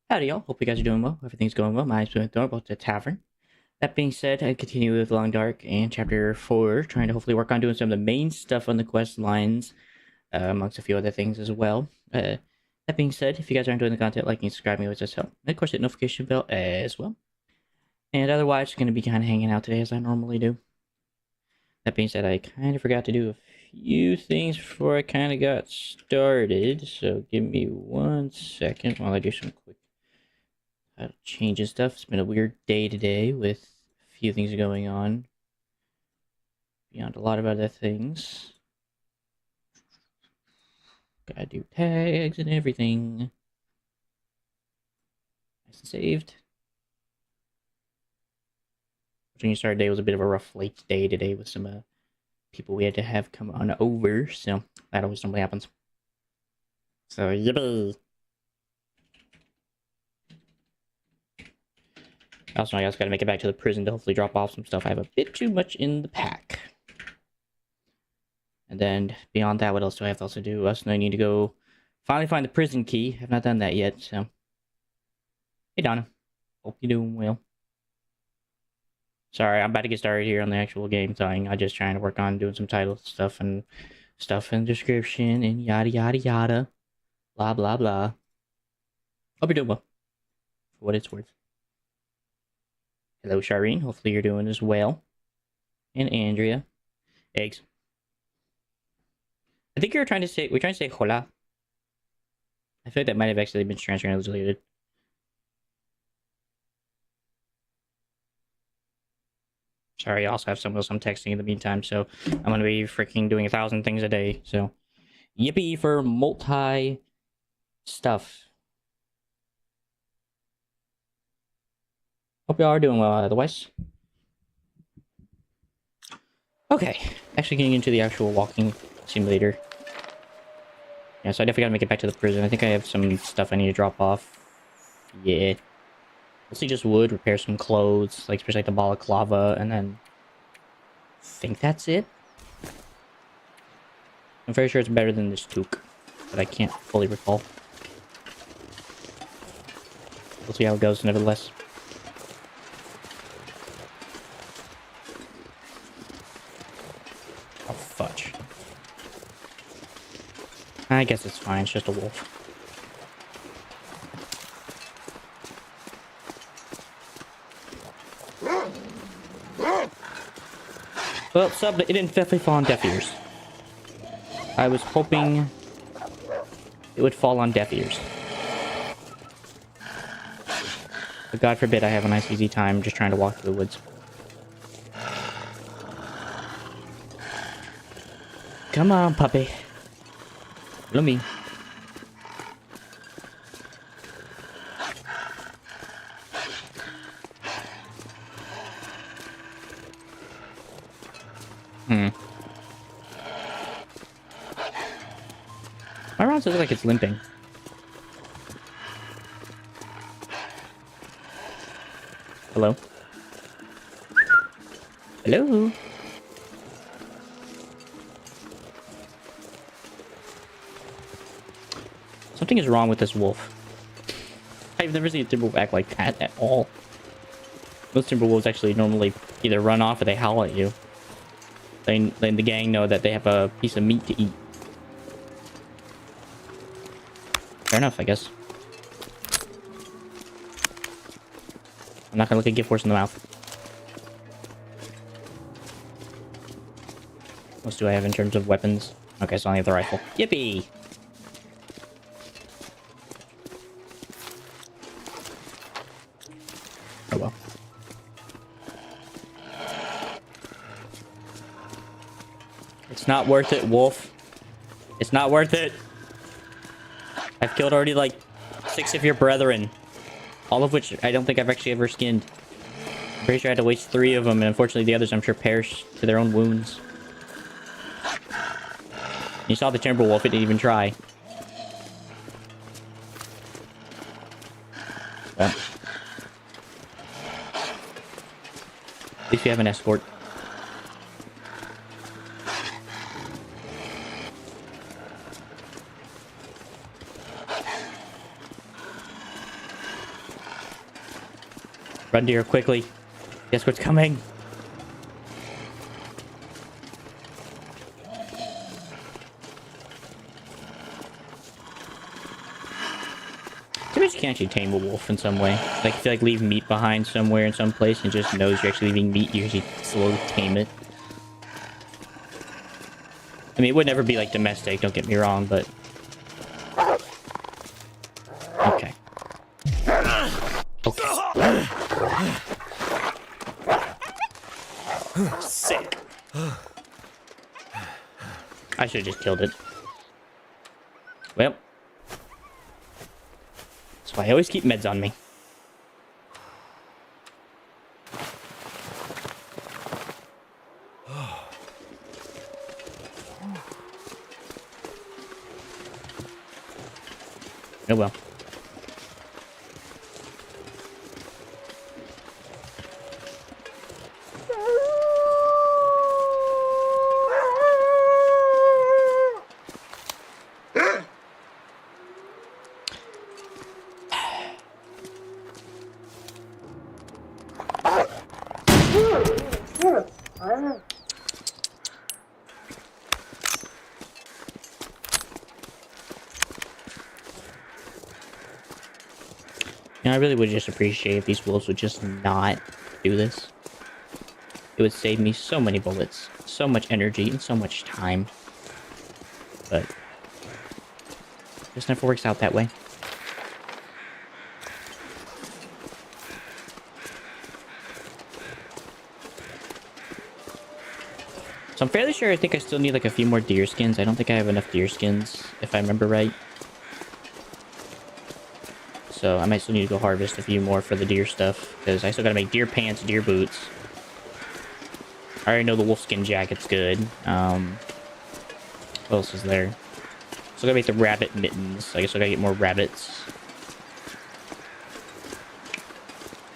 Howdy, y'all. Hope you guys are doing well. Everything's going well. My name's Pt.3 about the tavern. That being said, I continue with Long Dark and Chapter 4, trying to hopefully work on doing some of the main stuff on the quest lines, amongst a few other things as well. That being said, if you guys are enjoying the content, liking, subscribing always does help. And of course, hit notification bell as well. And otherwise, going to be kind of hanging out today as I normally do. That being said, I kind of forgot to do a few things before I kind of got started, so give me 1 second while I do some quick changing stuff. It's been a weird day today with a few things going on beyond a lot of other things. Gotta do tags and everything. Nice and saved. When you started day was a bit of a rough late day today with some people we had to have come on over, so that always normally happens. So yippee! Also, I guess gotta make it back to the prison to hopefully drop off some stuff. I have a bit too much in the pack. And then beyond that, what else do I have to also do? I need to go finally find the prison key. I've not done that yet, so. Hey Donna. Hope you're doing well. Sorry, I'm about to get started here on the actual game thing. I'm just trying to work on doing some title stuff and description and yada yada yada. Blah blah blah. Hope you're doing well. For what it's worth. Hello, Shireen. Hopefully you're doing as well. And Andrea. Eggs. I think we're trying to say hola. I feel like that might have actually been translated. Sorry, I also have someone else I'm texting in the meantime, so I'm gonna be freaking doing 1,000 things a day, so yippee for multi stuff. Hope y'all are doing well otherwise. Okay, actually getting into the actual walking simulator. Yeah, so I definitely gotta make it back to the prison. I think I have some stuff I need to drop off. Yeah. Mostly just wood, repair some clothes, like especially like the balaclava, and then I think that's it. I'm very sure it's better than this toque, but I can't fully recall. We'll see how it goes, nevertheless. Oh, fudge. I guess it's fine, it's just a wolf. Well, sub, it didn't definitely fall on deaf ears. I was hoping it would fall on deaf ears. But God forbid I have a nice easy time just trying to walk through the woods. Come on, puppy. Follow me. My round looks like it's limping. Hello? Hello? Something is wrong with this wolf. I've never seen a timber wolf act like that at all. Most timber wolves actually normally either run off or they howl at you. Then the gang know that they have a piece of meat to eat. Fair enough, I guess. I'm not gonna look a gift horse in the mouth. What else do I have in terms of weapons? Okay, so I only have the rifle. Yippee! Oh well. It's not worth it, wolf. It's not worth it. I've killed already like 6 of your brethren. All of which I don't think I've actually ever skinned. I'm pretty sure I had to waste 3 of them, and unfortunately the others I'm sure perished to their own wounds. You saw the timber wolf, it didn't even try. Well. At least we have an escort. Run, deer, quickly. Guess what's coming? I wish you can actually tame a wolf in some way. Like, if you like leave meat behind somewhere in some place and just knows you're actually leaving meat, you actually slowly tame it. I mean, it would never be like domestic, don't get me wrong, but... Okay. Okay. Sick. I should have just killed it. Well. That's why I always keep meds on me. Oh well. You know, I really would just appreciate if these wolves would just not do this. It would save me so many bullets, so much energy, and so much time. But it just never works out that way. So I'm fairly sure I think I still need like a few more deer skins. I don't think I have enough deer skins, if I remember right. So I might still need to go harvest a few more for the deer stuff, because I still gotta make deer pants, deer boots. I already know the wolfskin jacket's good. What else is there? Still gotta make the rabbit mittens. I guess I gotta get more rabbits.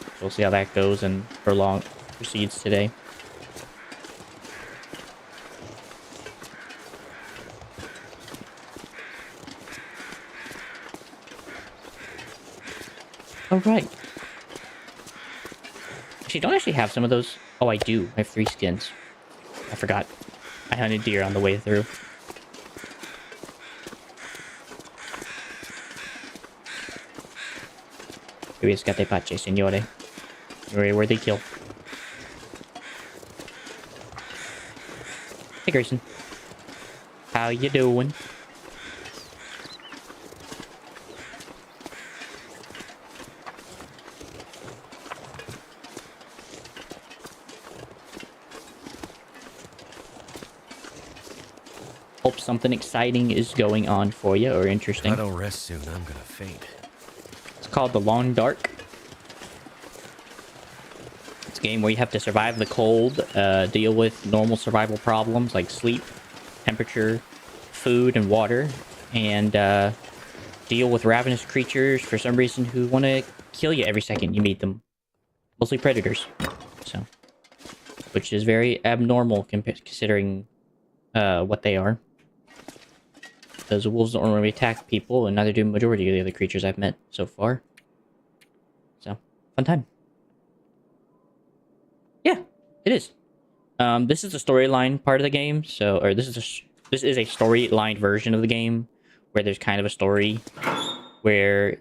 So we'll see how that goes and proceeds today. Oh, right. Actually, don't actually have some of those. Oh, I do. I have 3 skins. I forgot. I hunted deer on the way through. Riscate pace, signore. Very worthy kill. Hey, Grayson. How you doing? Hope something exciting is going on for you, or interesting. If I don't rest soon, I'm gonna faint. It's called The Long Dark. It's a game where you have to survive the cold, deal with normal survival problems like sleep, temperature, food, and water, and deal with ravenous creatures for some reason who want to kill you every second you meet them. Mostly predators. So, which is very abnormal considering what they are. Because wolves don't normally attack people, and neither do the majority of the other creatures I've met so far. So, fun time. Yeah, it is. This is the storyline part of the game, or this is a storyline version of the game, where there's kind of a story where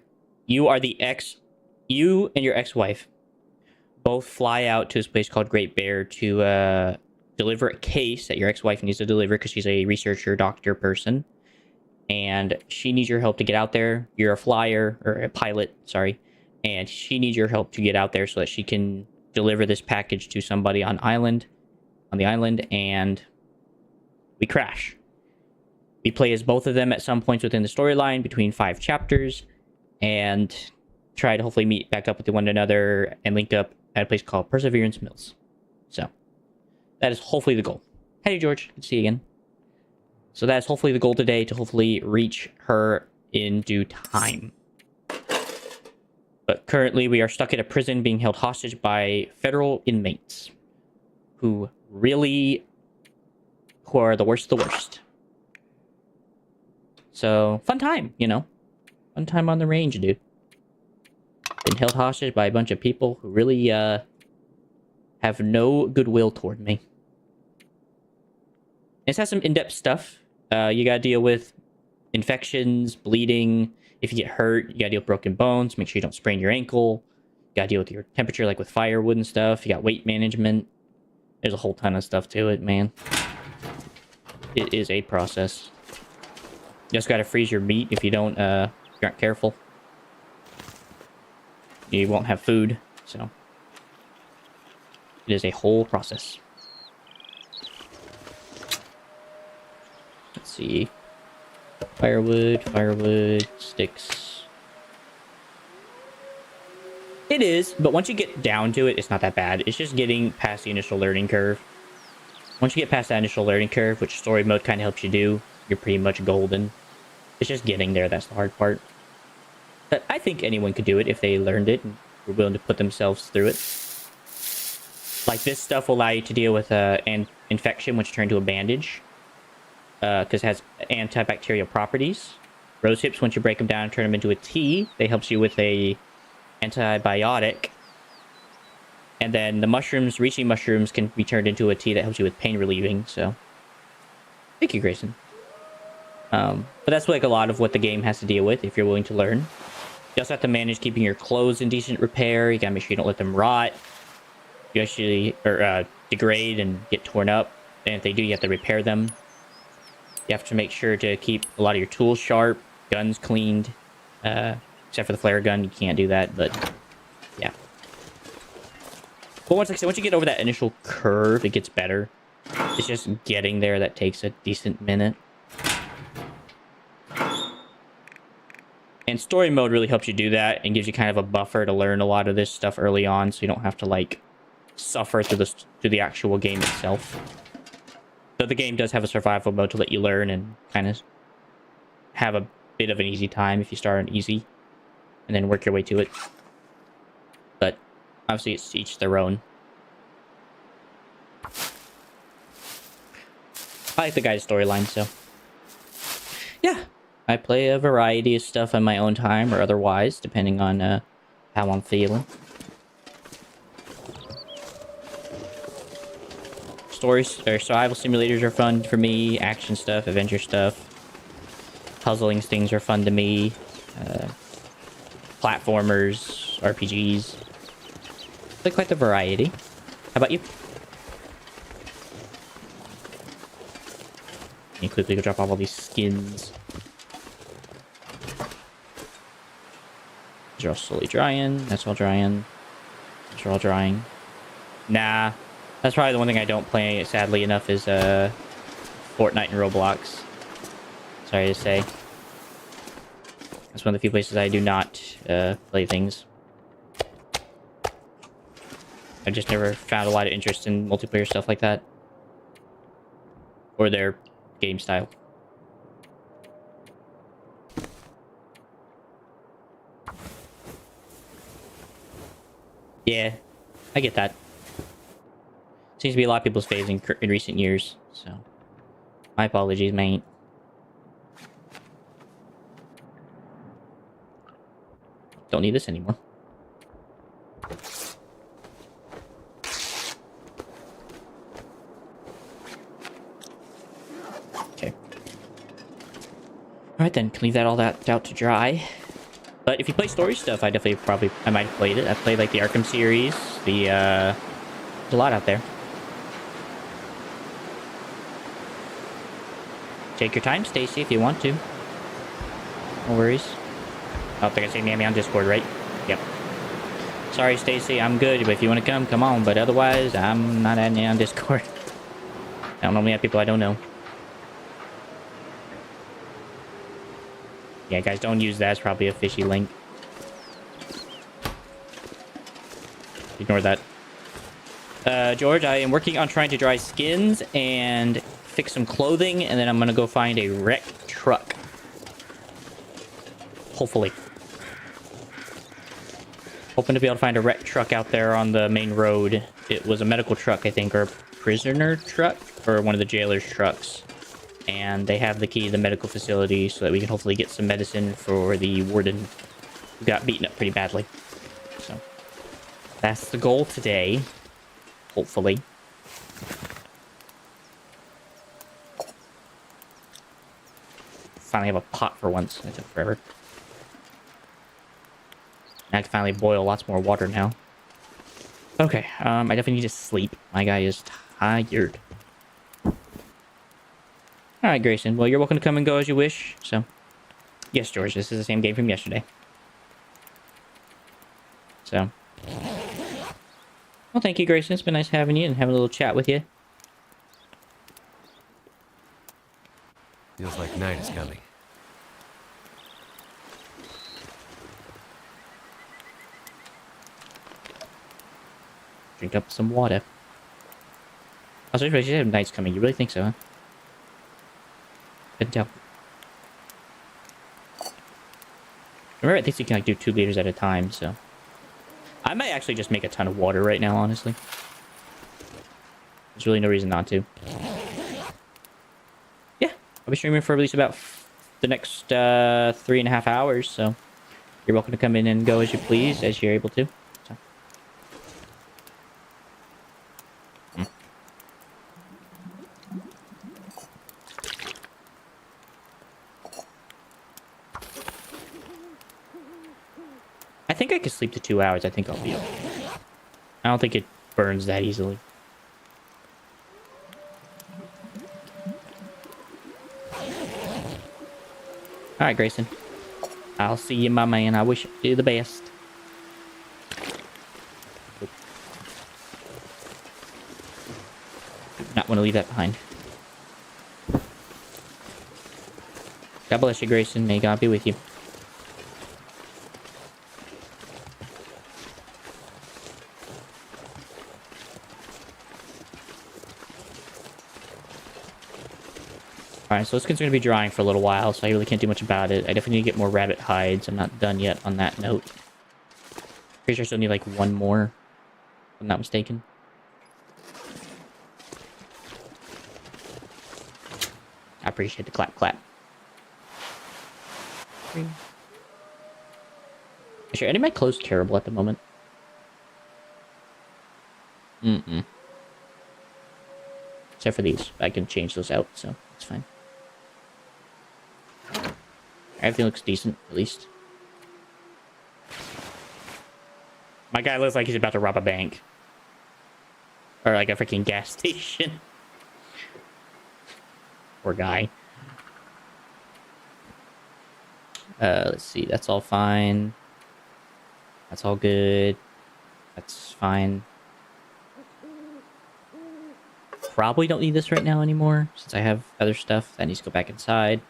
you and your ex-wife both fly out to this place called Great Bear to deliver a case that your ex-wife needs to deliver because she's a researcher, doctor person. And she needs your help to get out there. You're a flyer, or a pilot, sorry. And she needs your help to get out there so that she can deliver this package to somebody on the island, and we crash. We play as both of them at some points within the storyline between 5 chapters, and try to hopefully meet back up with one another and link up at a place called Perseverance Mills. So, that is hopefully the goal. Hey, George. Good to see you again. So that's hopefully the goal today, to hopefully reach her in due time. But currently we are stuck in a prison being held hostage by federal inmates who are the worst of the worst. So, fun time, you know. Fun time on the range, dude. Been held hostage by a bunch of people who really have no goodwill toward me. This has some in-depth stuff. You gotta deal with infections, bleeding. If you get hurt, you gotta deal with broken bones. Make sure you don't sprain your ankle. You gotta deal with your temperature, like with firewood and stuff. You got weight management. There's a whole ton of stuff to it, man. It is a process. You just gotta freeze your meat if you don't, if you aren't careful. You won't have food, so it is a whole process. Let's see. Firewood, sticks. It is, but once you get down to it, it's not that bad. It's just getting past the initial learning curve. Once you get past that initial learning curve, which story mode kind of helps you do, you're pretty much golden. It's just getting there that's the hard part. But I think anyone could do it if they learned it and were willing to put themselves through it. Like, this stuff will allow you to deal with an infection, which turn to a bandage. Because it has antibacterial properties. Rose hips, once you break them down and turn them into a tea, they helps you with a antibiotic. And then the mushrooms, reishi mushrooms, can be turned into a tea that helps you with pain relieving. So, thank you, Grayson. But that's like a lot of what the game has to deal with if you're willing to learn. You also have to manage keeping your clothes in decent repair. You gotta make sure you don't let them rot. You actually degrade and get torn up. And if they do, you have to repair them. You have to make sure to keep a lot of your tools sharp, guns cleaned. Except for the flare gun, you can't do that, but yeah. But once you get over that initial curve, it gets better. It's just getting there that takes a decent minute. And story mode really helps you do that and gives you kind of a buffer to learn a lot of this stuff early on, so you don't have to like suffer through the actual game itself. So the game does have a survival mode to let you learn and kind of have a bit of an easy time if you start on easy and then work your way to it. But obviously it's each their own. I like the guy's storyline, so yeah. I play a variety of stuff on my own time or otherwise, depending on how I'm feeling. Stories or survival simulators are fun for me. Action stuff, adventure stuff, puzzling things are fun to me. Platformers, RPGs. Like quite the variety. How about you? Can you quickly go drop off all these skins? These are all slowly drying. That's all drying. These are all drying. Nah. That's probably the one thing I don't play, sadly enough, is Fortnite and Roblox. Sorry to say. That's one of the few places I do not play things. I just never found a lot of interest in multiplayer stuff like that. Or their game style. Yeah, I get that. Seems to be a lot of people's phase in recent years, so my apologies, mate. Don't need this anymore. Okay. Alright then, can leave all that out to dry. But if you play story stuff, I might have played it. I played like the Arkham series, there's a lot out there. Take your time, Stacy, if you want to. No worries. I don't think I say Mammy on Discord, right? Yep. Sorry, Stacy, I'm good, but if you want to come on. But otherwise, I'm not adding you on Discord. I don't normally have people I don't know. Yeah, guys, don't use that. It's probably a fishy link. Ignore that. George, I am working on trying to dry skins and fix some clothing, and then I'm gonna go find a wrecked truck. Hopefully. Hoping to be able to find a wrecked truck out there on the main road. It was a medical truck, I think, or a prisoner truck, or one of the jailer's trucks. And they have the key to the medical facility so that we can hopefully get some medicine for the warden who got beaten up pretty badly. That's the goal today. Hopefully. Finally have a pot for once. That took forever. I can finally boil lots more water now. Okay, I definitely need to sleep. My guy is tired. Alright, Grayson. Well, you're welcome to come and go as you wish. So, yes, George, this is the same game from yesterday. So, well, thank you, Grayson. It's been nice having you and having a little chat with you. Feels like night is coming. Drink up some water. I was surprised you said night's coming. You really think so, huh? Couldn't tell. Remember, I think you can like do 2 liters at a time, so... I might actually just make a ton of water right now, honestly. There's really no reason not to. Yeah, I'll be streaming for at least about the next 3.5 hours, so... You're welcome to come in and go as you please, as you're able to. So. I think I could sleep to 2 hours. I think I'll be okay. I don't think it burns that easily. Alright, Grayson. I'll see you, my man. I wish you the best. Do not want to leave that behind. God bless you, Grayson. May God be with you. Alright, so it's going to be drying for a little while, so I really can't do much about it. I definitely need to get more rabbit hides. I'm not done yet on that note. Pretty sure I still need like one more, if I'm not mistaken. I appreciate the clap clap. Sure, any of my clothes terrible at the moment? Except for these. I can change those out, so it's fine. Everything looks decent, at least. My guy looks like he's about to rob a bank. Or like a freaking gas station. Poor guy. Let's see. That's all fine. That's all good. That's fine. Probably don't need this right now anymore, since I have other stuff that needs to go back inside.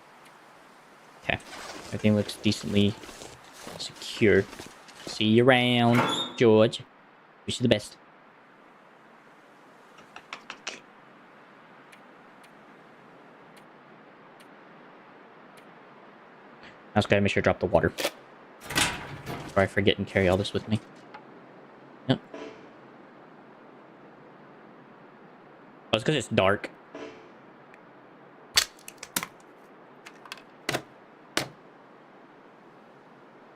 Okay. Everything looks decently secure. See you around, George. Wish you the best. I just gotta make sure to drop the water before I forget and carry all this with me. Yep. Oh, it's because it's dark.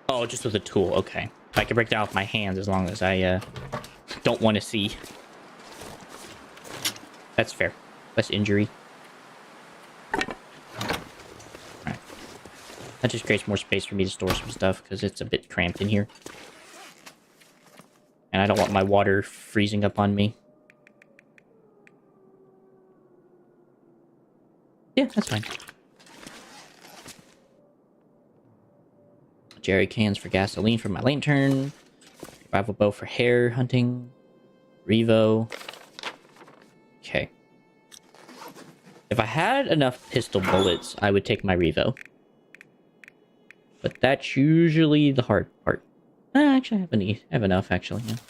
Oh, just with a tool. Okay. I can break down with my hands as long as I don't want to see. That's fair. Less injury. Alright. That just creates more space for me to store some stuff because it's a bit cramped in here. And I don't want my water freezing up on me. Yeah, that's fine. Jerry cans for gasoline for my lantern. Rifle bow for hare hunting. Revo. Okay. If I had enough pistol bullets, I would take my Revo. But that's usually the hard part. Actually, I have enough, actually. Yeah. So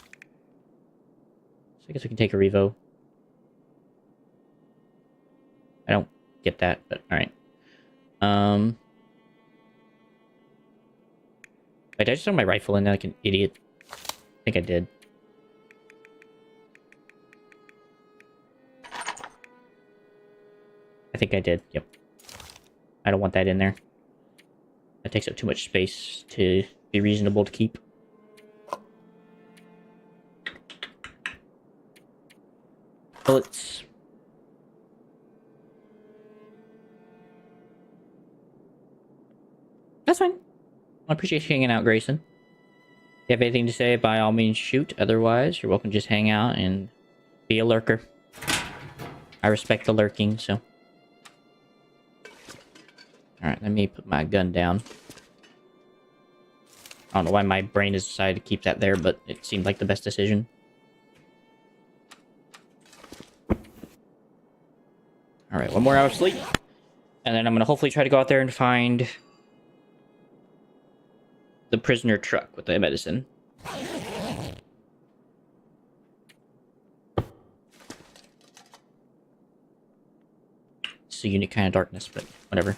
I guess we can take a Revo. I don't get that, but alright. Wait, did I just throw my rifle in there like an idiot? I think I did. I think I did, yep. I don't want that in there. That takes up too much space to be reasonable to keep. bullets. That's fine. I appreciate you hanging out, Grayson. If you have anything to say, by all means shoot. Otherwise, you're welcome to just hang out and be a lurker. I respect the lurking, so. Alright, let me put my gun down. I don't know why my brain has decided to keep that there, but it seemed like the best decision. Alright, one more hour of sleep. And then I'm gonna hopefully try to go out there and find the prisoner truck with the medicine. It's a unique kind of darkness, but whatever.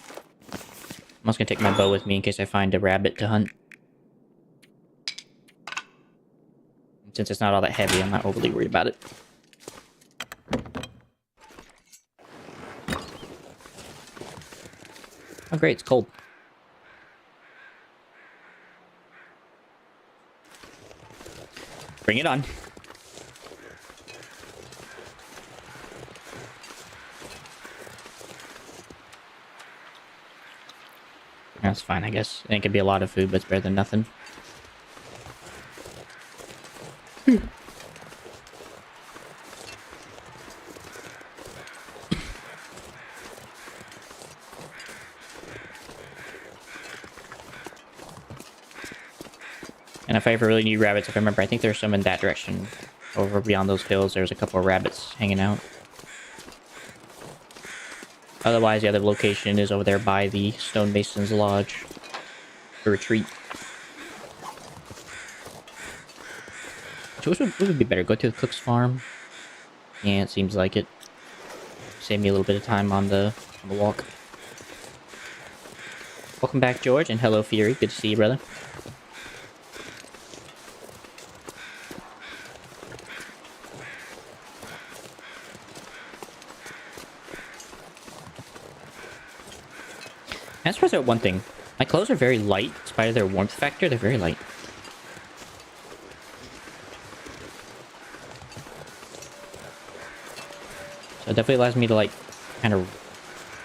I'm also gonna take my bow with me in case I find a rabbit to hunt. Since it's not all that heavy, I'm not overly worried about it. Oh great, it's cold. Bring it on. That's fine, I guess. It could be a lot of food, but it's better than nothing. And if I ever really need rabbits, if I remember, I think there's some in that direction. Over beyond those hills, there's a couple of rabbits hanging out. Otherwise, the other location is over there by the stonemason's lodge. The retreat. So which would be better? Go to the cook's farm? Yeah, it seems like it. Save me a little bit of time on the walk. Welcome back, George, and hello, Fury. Good to see you, brother. I'm surprised at one thing. My clothes are very light, despite their warmth factor. They're very light. So it definitely allows me to, like, kind of,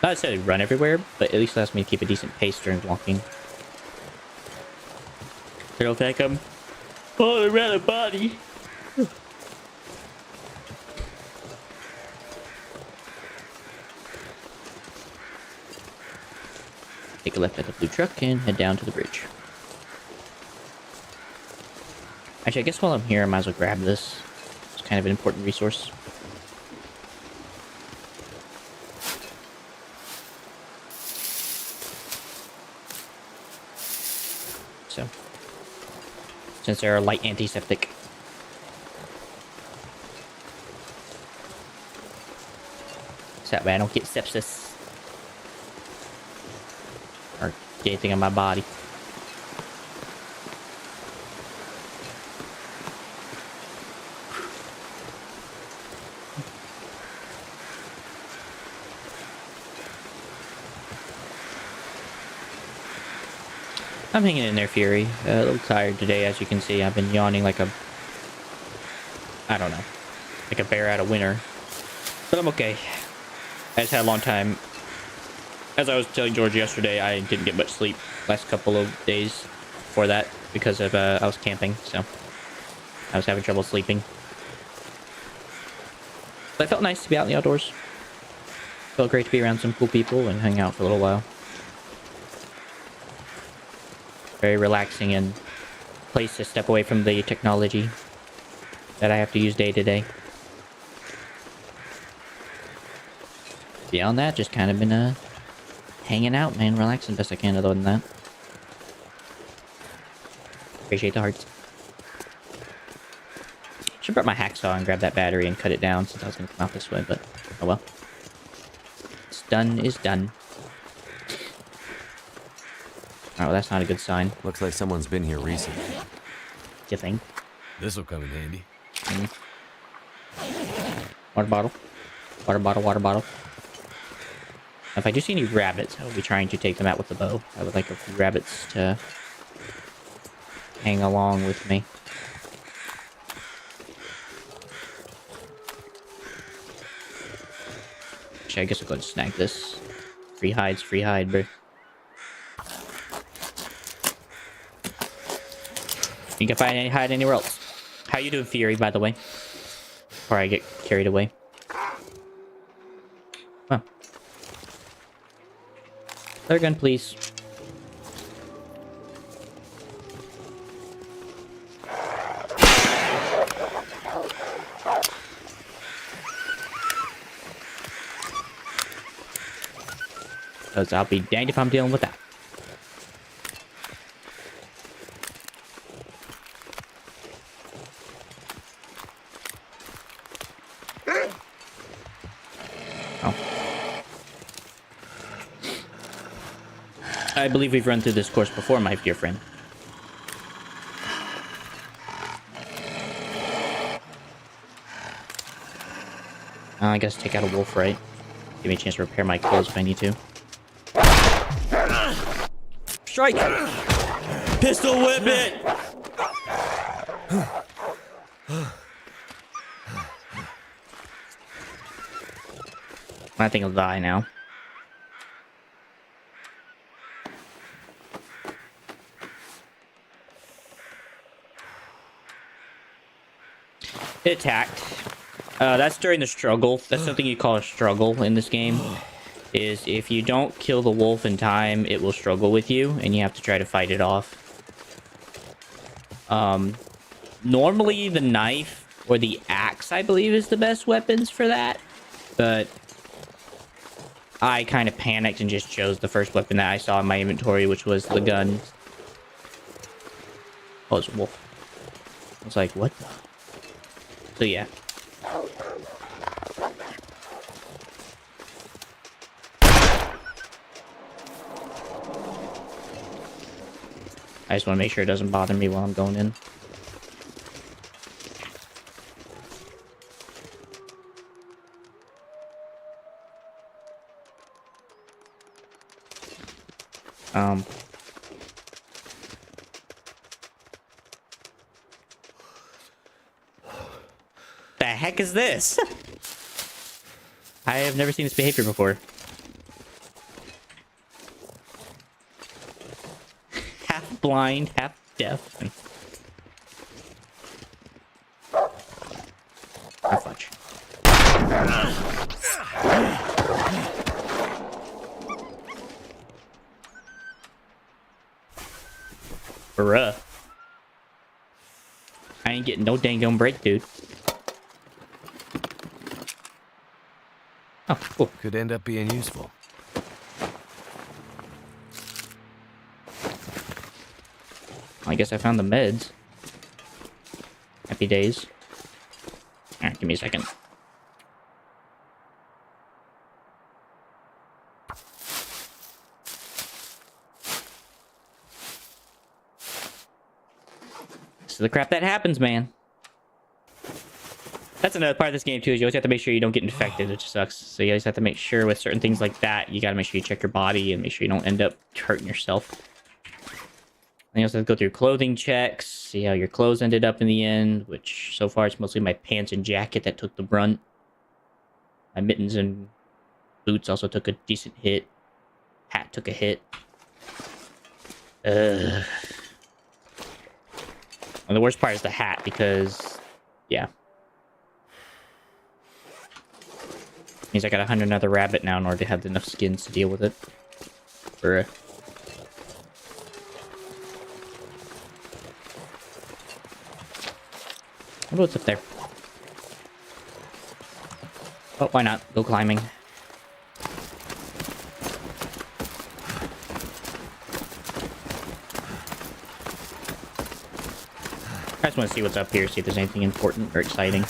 not necessarily run everywhere, but at least allows me to keep a decent pace during walking. I don't think I'm all around the body. Take a left at the blue truck and head down to the bridge. Actually, I guess while I'm here, I might as well grab this. It's kind of an important resource. So, since they're a light antiseptic. So that way I don't get sepsis. Or get anything on my body. I'm hanging in there, Fury. A little tired today, as you can see. I've been yawning like a... I don't know. Like a bear out of winter. But I'm okay. I just had a long time. As I was telling George yesterday, I didn't get much sleep last couple of days before that because of I was camping, so I was having trouble sleeping. But it felt nice to be out in the outdoors. Felt great to be around some cool people and hang out for a little while. Very relaxing and place to step away from the technology that I have to use day to day. Beyond that, just kind of been hanging out, man, relaxing best I can. Other than that, appreciate the hearts. Should brought my hacksaw and grab that battery and cut it down since I was gonna come out this way, but oh well. It's done is done. Oh, well, that's not a good sign. Looks like someone's been here recently. You think? This'll come in handy. Water bottle. Water bottle, water bottle. If I do see any rabbits, I will be trying to take them out with the bow. I would like a few rabbits to hang along with me. Actually, I guess I'll go and snag this. Free hides, free hide, bro. You can find any hide anywhere else. How you doing, Fury, by the way? Before I get carried away. Huh. Flare gun, please. Because I'll be danged if I'm dealing with that. Oh. I believe we've run through this course before, my dear friend. I guess take out a wolf, right? Give me a chance to repair my clothes if I need to. Strike! Pistol whip it! I think I'll die now. It attacked. That's during the struggle. That's something you call a struggle in this game. Is if you don't kill the wolf in time, it will struggle with you, and you have to try to fight it off. Normally the knife or the axe, I believe, is the best weapons for that. But I kind of panicked and just chose the first weapon that I saw in my inventory, which was the gun. Oh, it's a wolf. I was like, what the? So yeah. I just want to make sure it doesn't bother me while I'm going in. The heck is this? I have never seen this behavior before. Half blind, half deaf. Oh, fudge. Bruh. I ain't getting no dang on break, dude. Oh, cool. Could end up being useful. I guess I found the meds. Happy days. Alright, give me a second. This is the crap that happens, man. That's another part of this game, too, is you always have to make sure you don't get infected, which sucks. So you always have to make sure with certain things like that, you gotta make sure you check your body and make sure you don't end up hurting yourself. And you also have to go through clothing checks, see how your clothes ended up in the end, which so far it's mostly my pants and jacket that took the brunt. My mittens and boots also took a decent hit. Hat took a hit. And the worst part is the hat, because, yeah. Means I gotta hunt another rabbit now in order to have enough skins to deal with it. For I wonder what's up there. Oh, why not? Go climbing. I just want to see what's up here, see if there's anything important or exciting.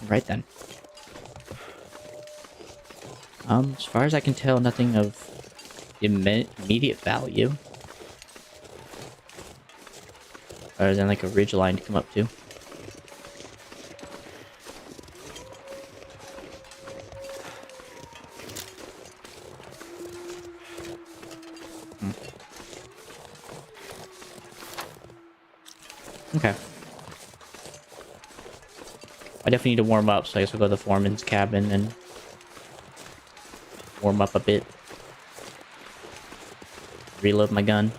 Right then. As far as I can tell, nothing of immediate value. Other than like a ridge line to come up to. Okay. I definitely need to warm up, so I guess I'll go to the foreman's cabin and warm up a bit. Reload my gun.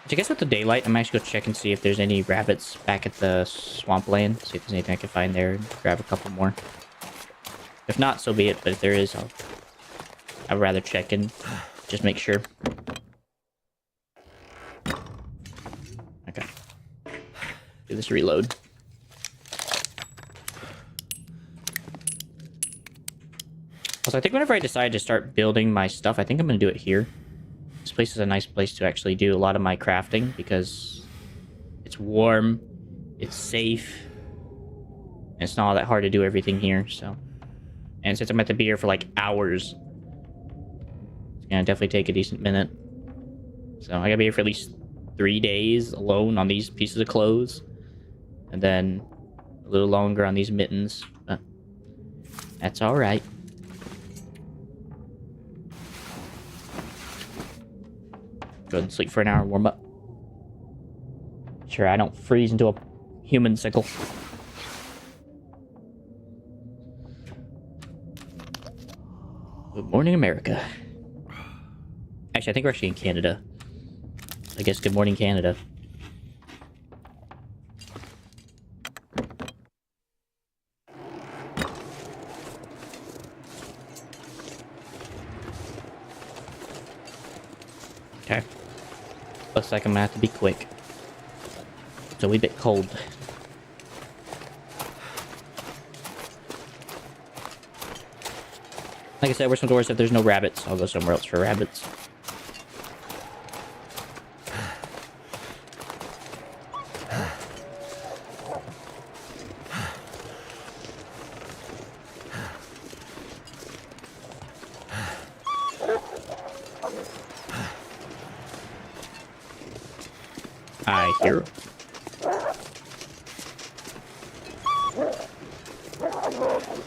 I guess with the daylight, I'm actually gonna check and see if there's any rabbits back at the swampland. See if there's anything I can find there and grab a couple more. If not, so be it. But if there is, I'd rather check and just make sure. Okay. Do this reload. Also, I think whenever I decide to start building my stuff, I think I'm gonna do it here. This place is a nice place to actually do a lot of my crafting because it's warm, it's safe, and it's not all that hard to do everything here, so. And since I'm at the beer for like hours, it's gonna definitely take a decent minute. So I gotta be here for at least 3 days alone on these pieces of clothes. And then a little longer on these mittens, but that's alright. Go ahead and sleep for an hour, warm up. Sure, I don't freeze into a human sickle. Good morning, America. Actually, I think we're actually in Canada. I guess good morning, Canada. Okay. Looks like I'm gonna have to be quick. It's a wee bit cold. Like I said, where's some doors? If there's no rabbits, I'll go somewhere else for rabbits. I hear.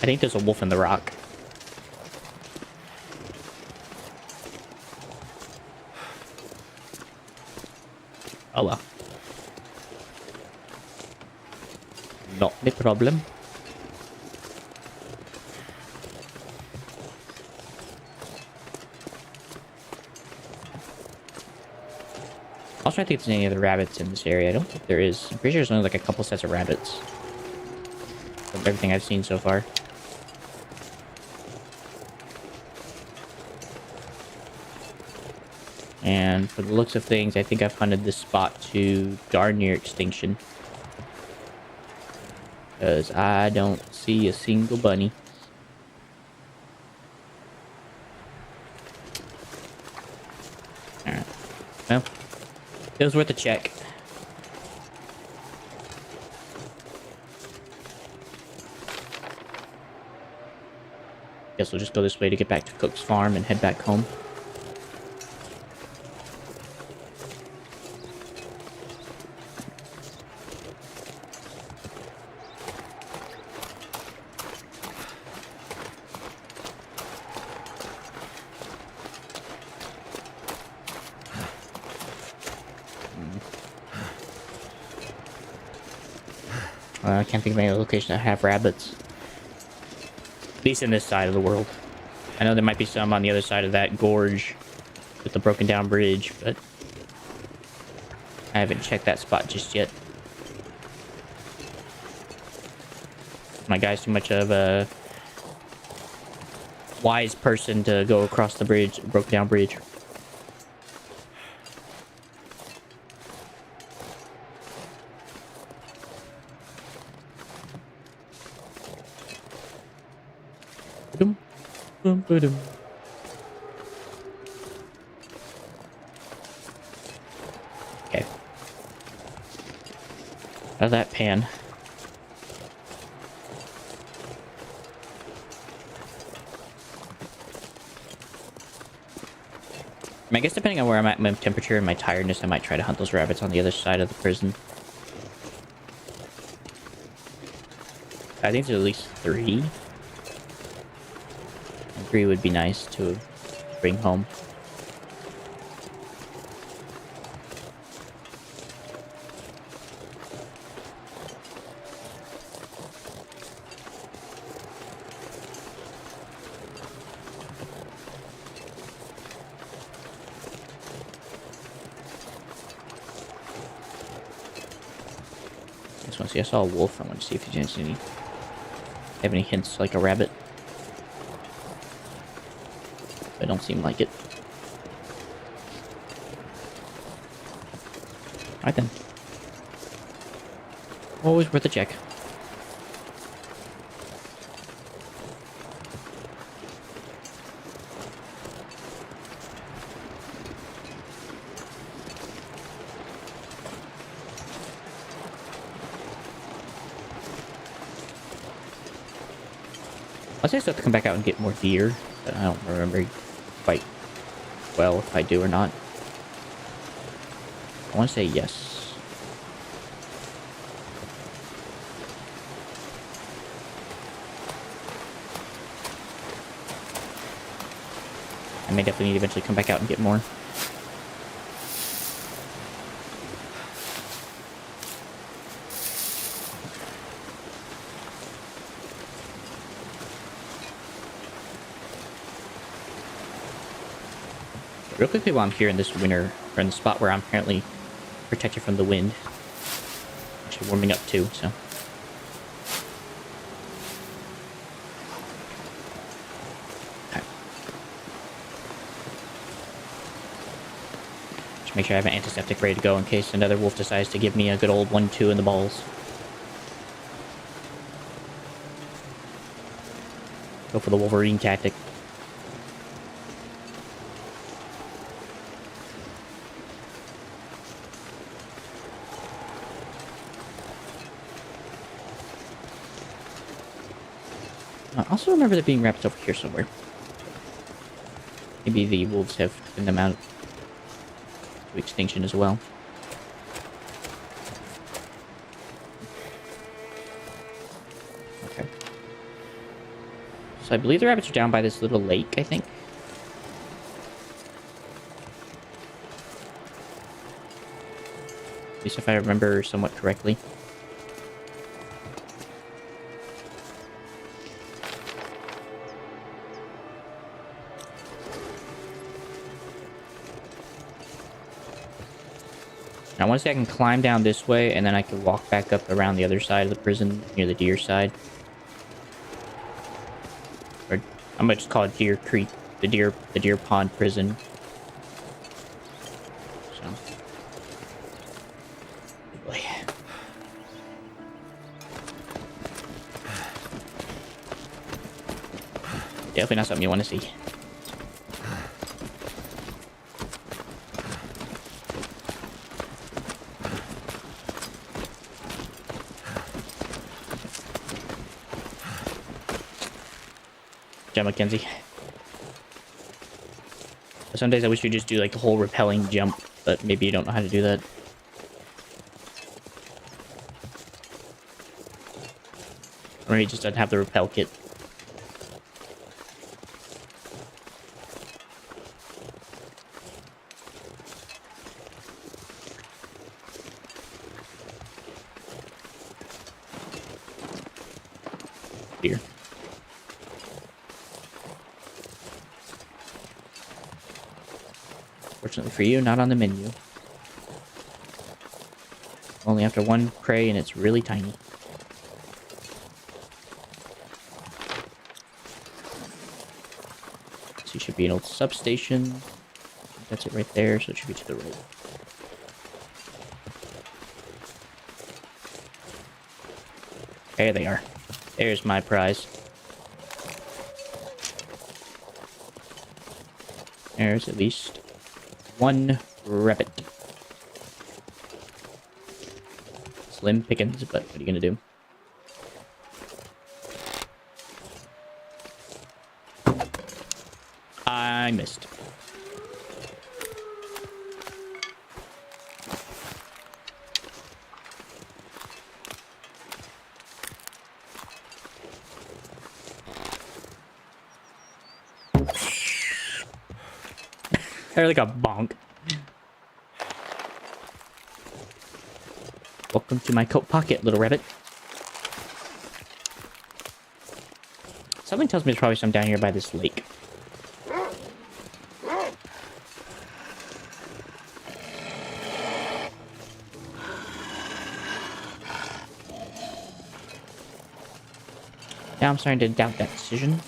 I think there's a wolf in the rock. Oh well. Not a problem. Also, I think there's any other rabbits in this area. I don't think there is. I'm pretty sure there's only like a couple sets of rabbits from everything I've seen so far. And for the looks of things, I think I've hunted this spot to darn near extinction. Because I don't see a single bunny. Alright. Well, it was worth a check. Guess we'll just go this way to get back to Cook's farm and head back home. I can't think of any other location that have rabbits. At least in this side of the world. I know there might be some on the other side of that gorge with the broken down bridge, but I haven't checked that spot just yet. My guy's too much of a wise person to go across the bridge, broken down bridge. Okay. Out of that pan. I guess depending on where I'm at, my temperature and my tiredness, I might try to hunt those rabbits on the other side of the prison. I think there's at least 3. Pt.3 would be nice to bring home. Just want to see. I saw a wolf. I want to see if he has any. Have any hints like a rabbit? It don't seem like it. Alright then. Always worth a check. I say I still have to come back out and get more deer, but I don't remember quite well if I do or not. I want to say yes. I may definitely need to eventually come back out and get more. Real quickly while I'm here in this winter, or in the spot where I'm apparently protected from the wind. Actually warming up too, so. Okay. Just make sure I have an antiseptic ready to go in case another wolf decides to give me a good old 1-2 in the balls. Go for the Wolverine tactic. I also remember there being rabbits over here somewhere. Maybe the wolves have taken them out to extinction as well. Okay. So I believe the rabbits are down by this little lake, I think. At least if I remember somewhat correctly. I want to say I can climb down this way, and then I can walk back up around the other side of the prison, near the deer side. Or I'm gonna just call it Deer Creek, the deer pond prison. So, oh boy. Definitely not something you want to see. Mackenzie. Some days I wish you just do like the whole repelling jump, but maybe you don't know how to do that. Or he just doesn't have the repel kit. Here. Fortunately for you, not on the menu. Only after one prey, and it's really tiny. So you should be an old substation. That's it right there, so it should be to the right. There they are. There's my prize. There's at least one rabbit. Slim pickings, but what are you gonna do? I missed. They're like a bonk. Welcome to my coat pocket, little rabbit. Something tells me there's probably some down here by this lake. Now I'm starting to doubt that decision.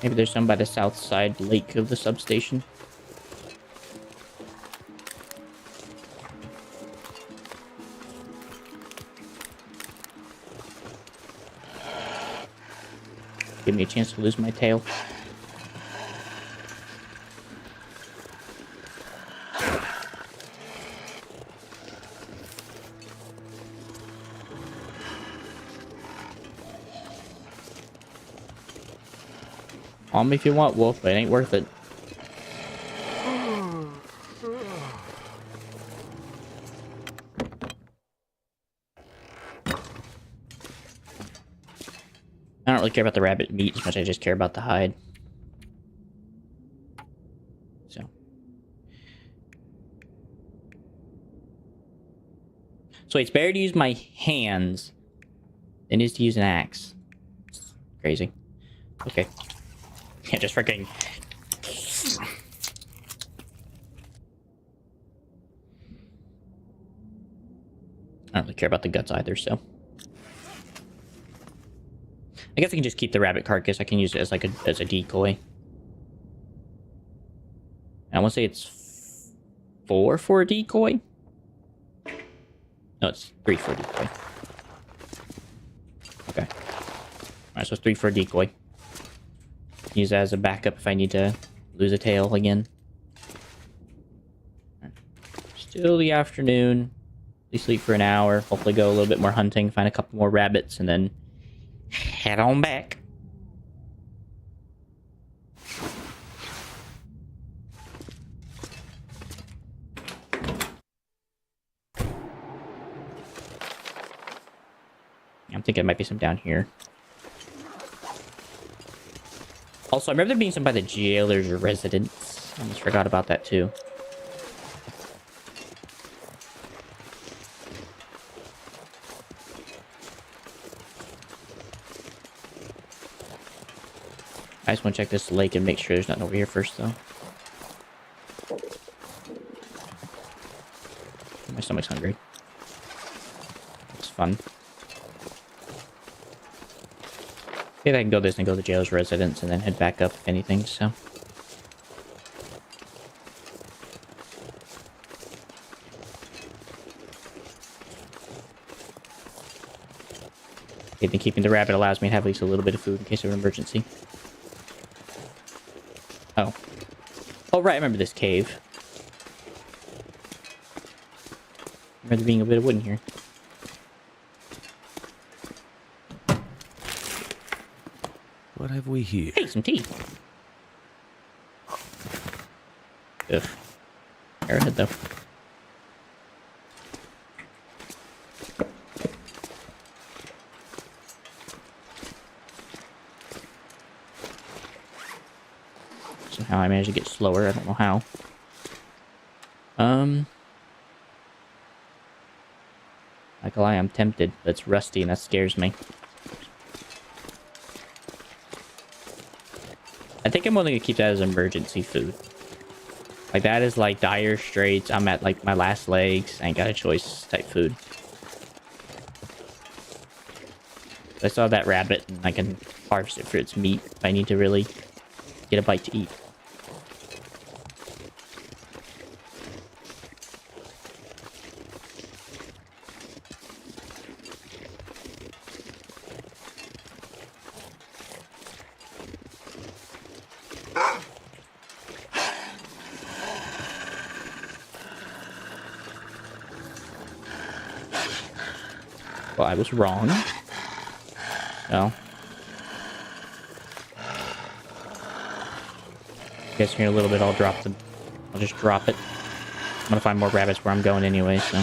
Maybe there's some by the south side lake of the substation. Give me a chance to lose my tail. On me if you want, Wolf, but it ain't worth it. I don't really care about the rabbit meat as much as I just care about the hide. So it's better to use my hands than it is to use an axe. It's crazy. Okay. Yeah, just freaking... I don't really care about the guts either, so... I guess I can just keep the rabbit carcass. I can use it as like as a decoy. And I want to say it's 4 for a decoy. No, it's 3 for a decoy. Okay. Alright, so it's 3 for a decoy. Use that as a backup if I need to lose a tail again. Still the afternoon. We sleep for an hour. Hopefully go a little bit more hunting. Find a couple more rabbits and then head on back. I'm thinking there might be some down here. Also, I remember there being some by the jailer's residence. I almost forgot about that too. I just want to check this lake and make sure there's nothing over here first, though. My stomach's hungry. It's fun. Maybe I can go this and go to the jailer's residence and then head back up if anything, so. I think keeping the rabbit allows me to have at least a little bit of food in case of an emergency. Oh. Oh, right, I remember this cave. I remember there being a bit of wood in here. What have we here? Hey, some tea. Ugh. Arrowhead, though. Somehow I managed to get slower. I don't know how. Like a lie, I'm tempted. That's rusty and that scares me. I think I'm only gonna keep that as emergency food. Like that is like dire straits. I'm at like my last legs. I ain't got a choice type food. I saw that rabbit and I can harvest it for its meat if I need to really get a bite to eat. Well, I was wrong. No. Guess here in a little bit I'll drop them. I'll just drop it. I'm gonna find more rabbits where I'm going anyway, so.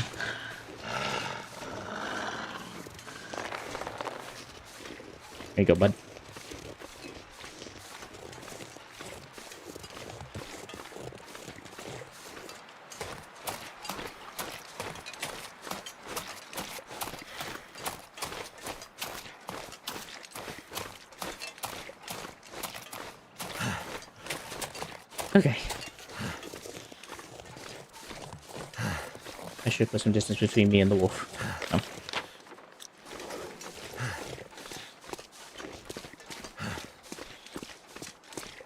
There you go, bud. Okay. I should put some distance between me and the wolf. So.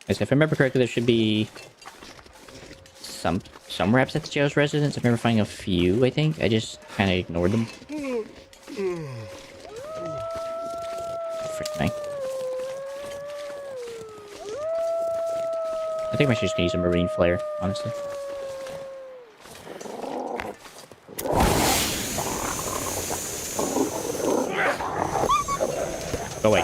As if I remember correctly, there should be some raps at the jail's residence. I remember finding a few, I think. I just kind of ignored them. Frick thing. I think I'm actually just gonna use a marine flare, honestly. Oh, wait.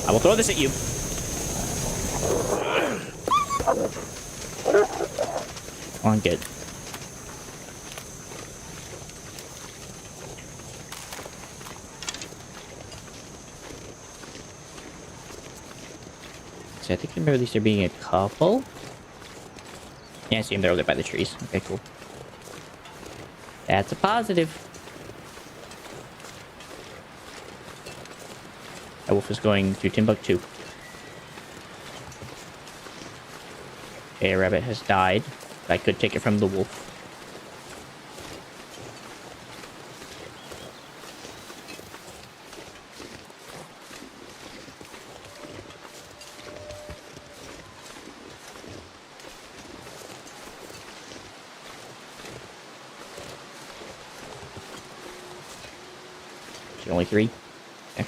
I will throw this at you. Come on, good. So I think I remember at least there being a couple. Yeah, I see them. They're over there by the trees. Okay, cool. That's a positive. That wolf is going to Timbuktu. Okay, a rabbit has died. I could take it from the wolf. Is there only 3? Okay.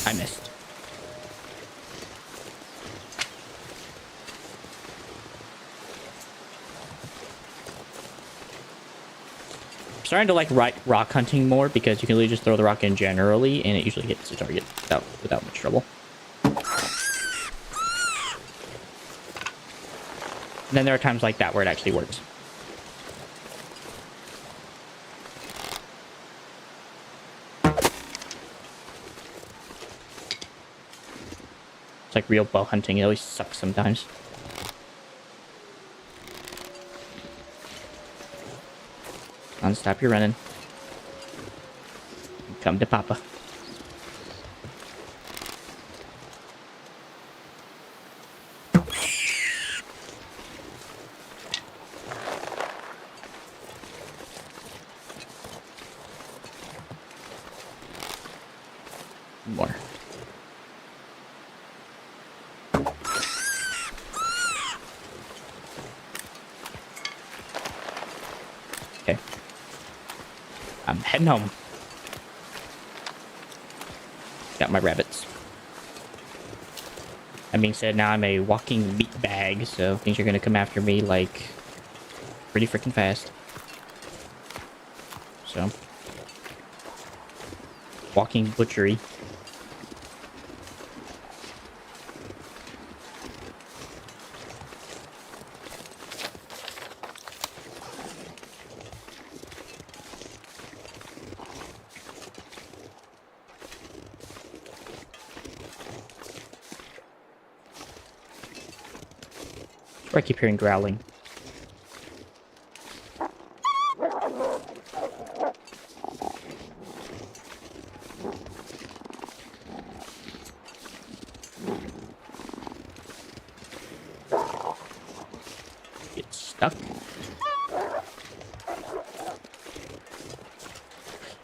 I missed. I'm starting to like rock hunting more because you can really just throw the rock in generally and it usually hits the target without much trouble. And then there are times like that where it actually works. It's like real bow hunting. It always sucks sometimes. Stop your running. Come to Papa. More. Okay. I'm heading home. Got my rabbits. That being said, now I'm a walking meat bag, so things are gonna come after me like pretty freaking fast. So, walking butchery. I keep hearing growling. Get stuck.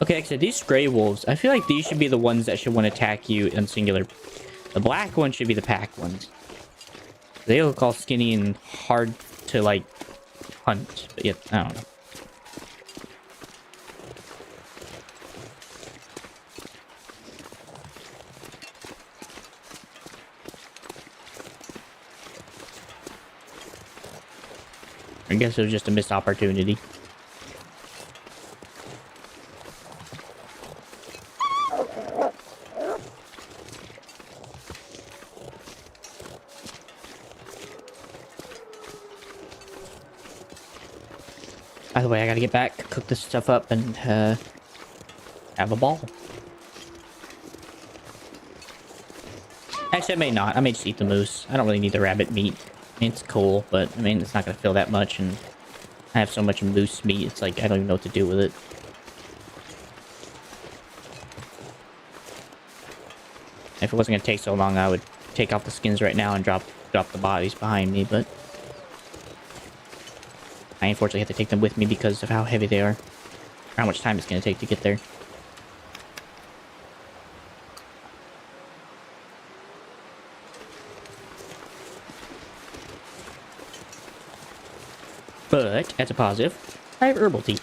Okay, like I said, these stray wolves, I feel like these should be the ones that should want to attack you in singular. The black ones should be the pack ones. They look all skinny and hard to, like, hunt. But yet, I don't know. I guess it was just a missed opportunity. By the way, I gotta get back, cook this stuff up, and have a ball. Actually, I may not. I may just eat the moose. I don't really need the rabbit meat. I mean, it's cool, but I mean, it's not gonna fill that much, and I have so much moose meat, it's like I don't even know what to do with it. If it wasn't gonna take so long, I would take off the skins right now and drop the bodies behind me, but I unfortunately have to take them with me because of how heavy they are. Or how much time it's gonna take to get there. But, as a positive, I have herbal tea.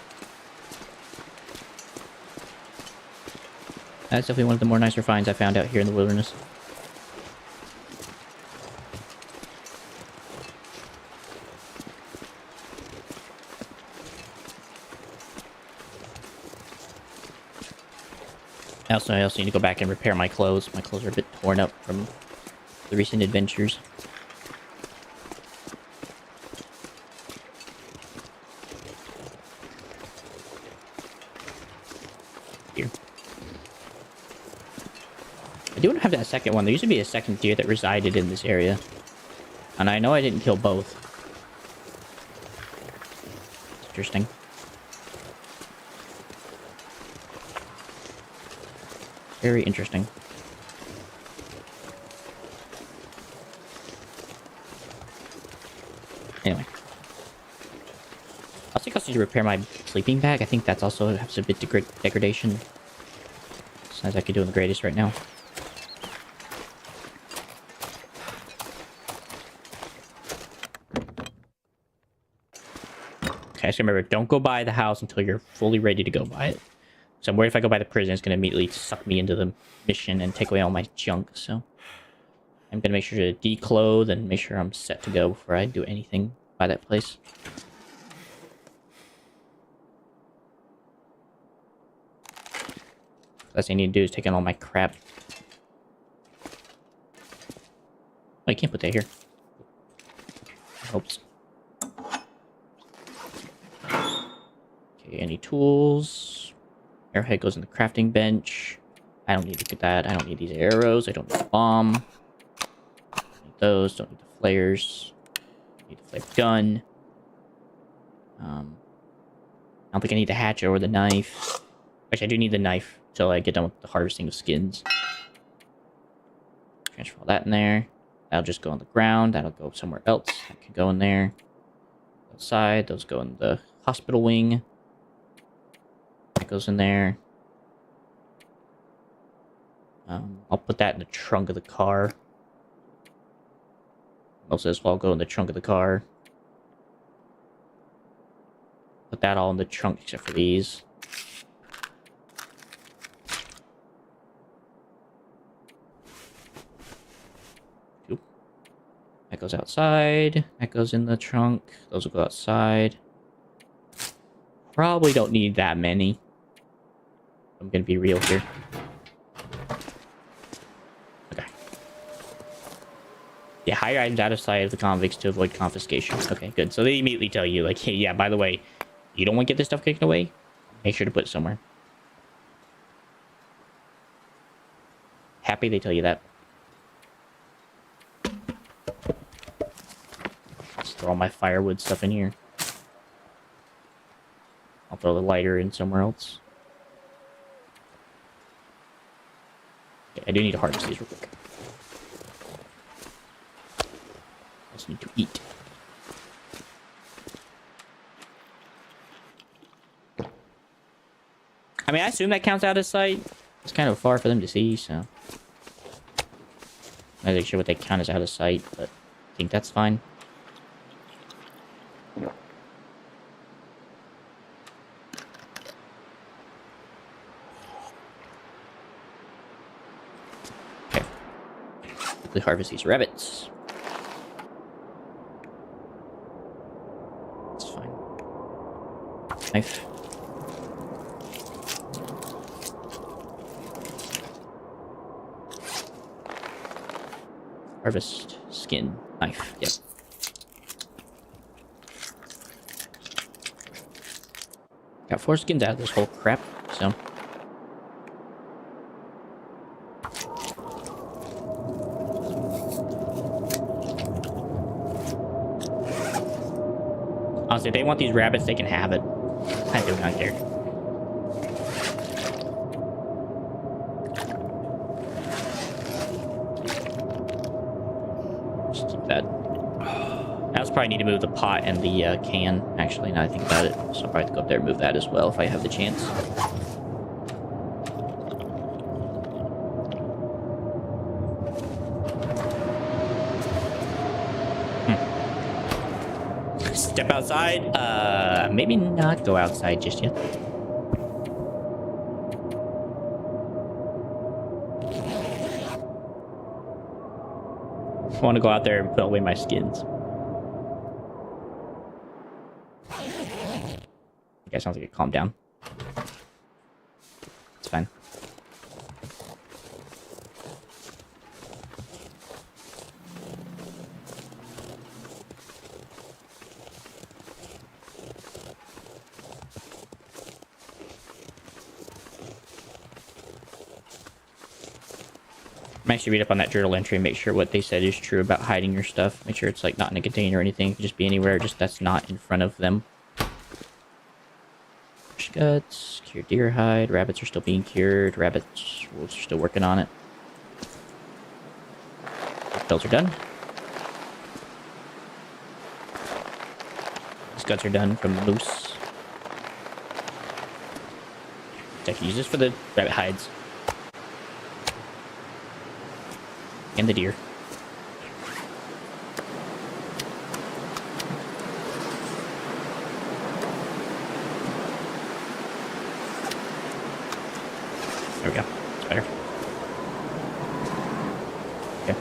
That's definitely one of the more nicer finds I found out here in the wilderness. I also need to go back and repair my clothes. My clothes are a bit torn up from the recent adventures. Here. I do have that second one. There used to be a second deer that resided in this area. And I know I didn't kill both. It's interesting. Very interesting. Anyway. I think I need to repair my sleeping bag. I think that's also has a bit degradation. As I could do in the greatest right now. Okay, just remember, don't go by the house until you're fully ready to go by it. So I'm worried if I go by the prison, it's going to immediately suck me into the mission and take away all my junk, so... I'm going to make sure to declothe and make sure I'm set to go before I do anything by that place. Last thing I need to do is take in all my crap. Oh, you can't put that here. Oops. Okay, any tools? Arrowhead goes in the crafting bench. I don't need to get that. I don't need these arrows. I don't need the bomb. Don't need those. Don't need the flares. Don't need the flare gun. I don't think I need the hatchet or the knife. Actually, I do need the knife until I get done with the harvesting of skins. Transfer all that in there. That'll just go on the ground. That'll go somewhere else. That can go in there. Outside, those go in the hospital wing. That goes in there. I'll put that in the trunk of the car. Most of this will all go in the trunk of the car. Put that all in the trunk except for these. Oop. That goes outside. That goes in the trunk. Those will go outside. Probably don't need that many. I'm gonna be real here. Okay. Yeah, hire items out of sight of the convicts to avoid confiscation. Okay, good. So they immediately tell you, like, hey, yeah, by the way, you don't want to get this stuff taken away? Make sure to put it somewhere. Happy they tell you that. Let's throw all my firewood stuff in here. I'll throw the lighter in somewhere else. Okay, I do need to harvest these real quick. I just need to eat. I mean, I assume that counts out of sight. It's kind of far for them to see, so... I'm not really sure what they count as out of sight, but I think that's fine. Okay. Quickly harvest these rabbits. Knife. Harvest. Skin. Knife. Yep. Got 4 skins out of this whole crap, so... Honestly, if they want these rabbits, they can have it. I do not care. Just keep that. I also probably need to move the pot and the can, actually, now I think about it. So I'll probably have to go up there and move that as well if I have the chance. Step outside? Maybe not go outside just yet. I want to go out there and put away my skins. Okay, sounds like it calmed down. It's fine. I'm actually read up on that journal entry and make sure what they said is true about hiding your stuff. Make sure it's like not in a container or anything. It can just be anywhere, just that's not in front of them. Fish guts, cured deer hide. Rabbits are still being cured. Rabbits, we're still working on it. Pills are done. These guts are done from the moose. I can use this for the rabbit hides. And the deer. There we go. It's better. Okay.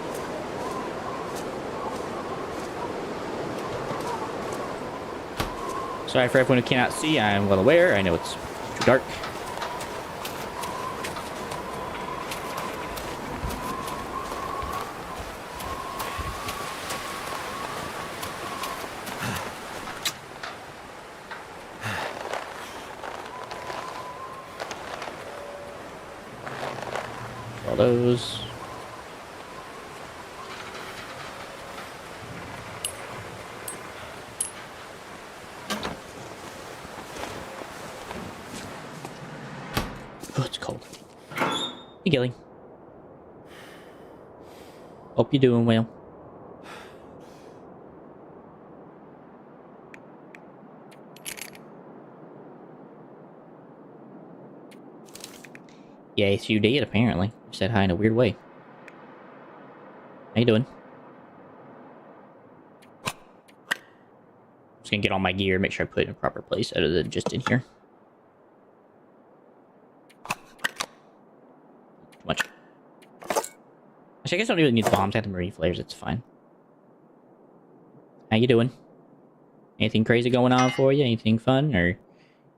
Sorry for everyone who cannot see. I am well aware. I know it's too dark. All those. Oh, it's cold. Hey, Gilly. Hope you're doing well. Yes, you did, apparently. You said hi in a weird way. How you doing? Just gonna get all my gear, make sure I put it in a proper place other than just in here. Too much. Actually, I guess I don't really need bombs. I have the marine flares, it's fine. How you doing? Anything crazy going on for you? Anything fun? Or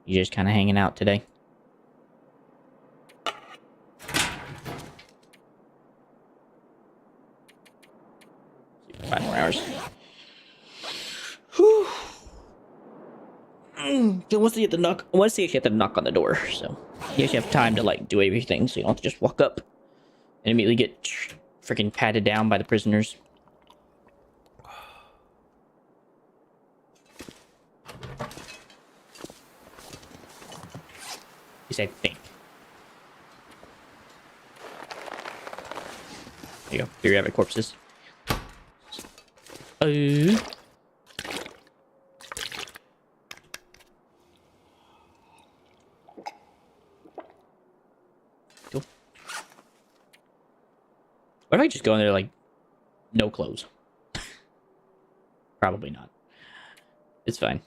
you just kind of hanging out today? 5 more hours. Whew. I want to see the knock. I want to see if you have to knock on the door. So you actually have time to like do everything, so you don't have to just walk up and immediately get freaking patted down by the prisoners. You say think. There you go. 3 rabbit corpses. Cool. What if I just go in there like no clothes? Probably not. It's fine.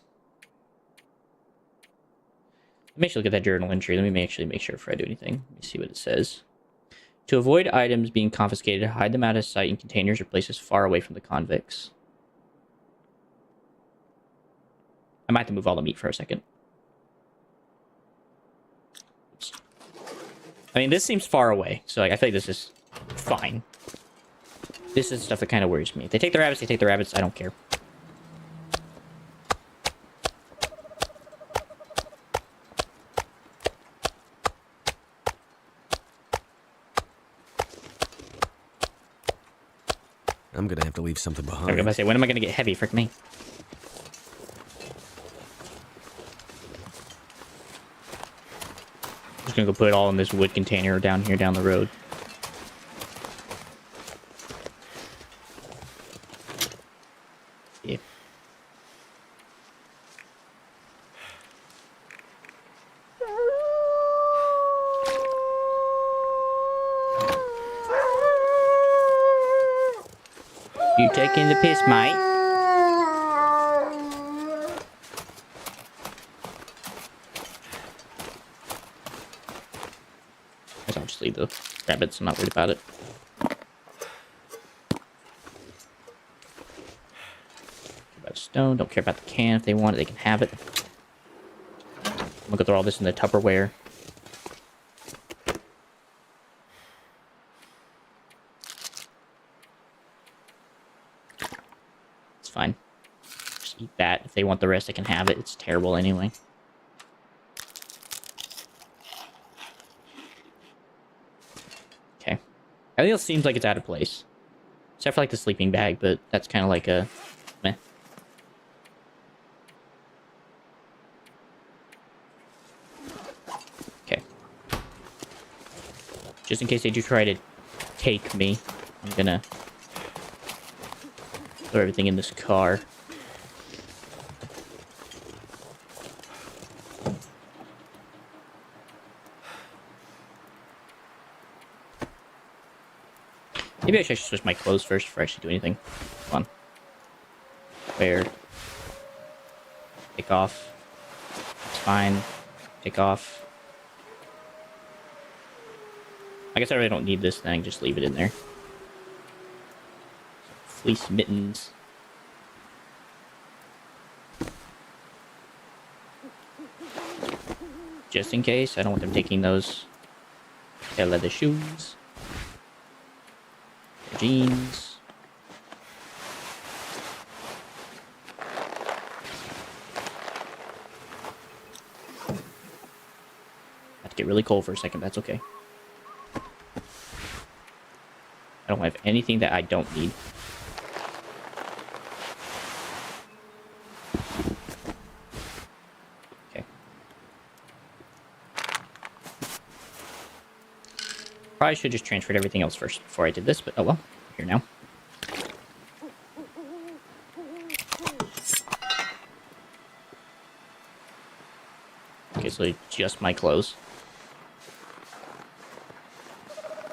Let me actually look at that journal entry. Let me actually make sure before I do anything. Let me see what it says. To avoid items being confiscated, hide them out of sight in containers or places far away from the convicts. I might have to move all the meat for a second. I mean, this seems far away, so like, I feel like this is fine. This is stuff that kind of worries me. If they take the rabbits, they take the rabbits. I don't care. I'm gonna have to leave something I was behind. going to say, when am I going to get heavy? Frick me. Just going to go put it all in this wood container down here down the road. Yeah. You taking the piss, mate? I guess I'll just leave the rabbits. I'm not worried about it. About stone. Don't care about the can. If they want it, they can have it. I'm gonna go throw all this in the Tupperware. It's fine. Just eat that. If they want the rest, they can have it. It's terrible anyway. Okay. Everything else seems like it's out of place. Except for like the sleeping bag, but that's kind of like a meh. Okay. Just in case they do try to take me, I'm gonna throw everything in this car. Maybe I should switch my clothes first before I actually do anything. Come on. Wear. Take off. It's fine. Take off. I guess I really don't need this thing. Just leave it in there. Fleece mittens. Just in case. I don't want them taking those. Okay, leather shoes. Jeans. Had to get really cold for a second, that's okay. I don't have anything that I don't need. Okay. Probably should have just transferred everything else first before I did this, but oh well. Here now. Okay, so just my clothes.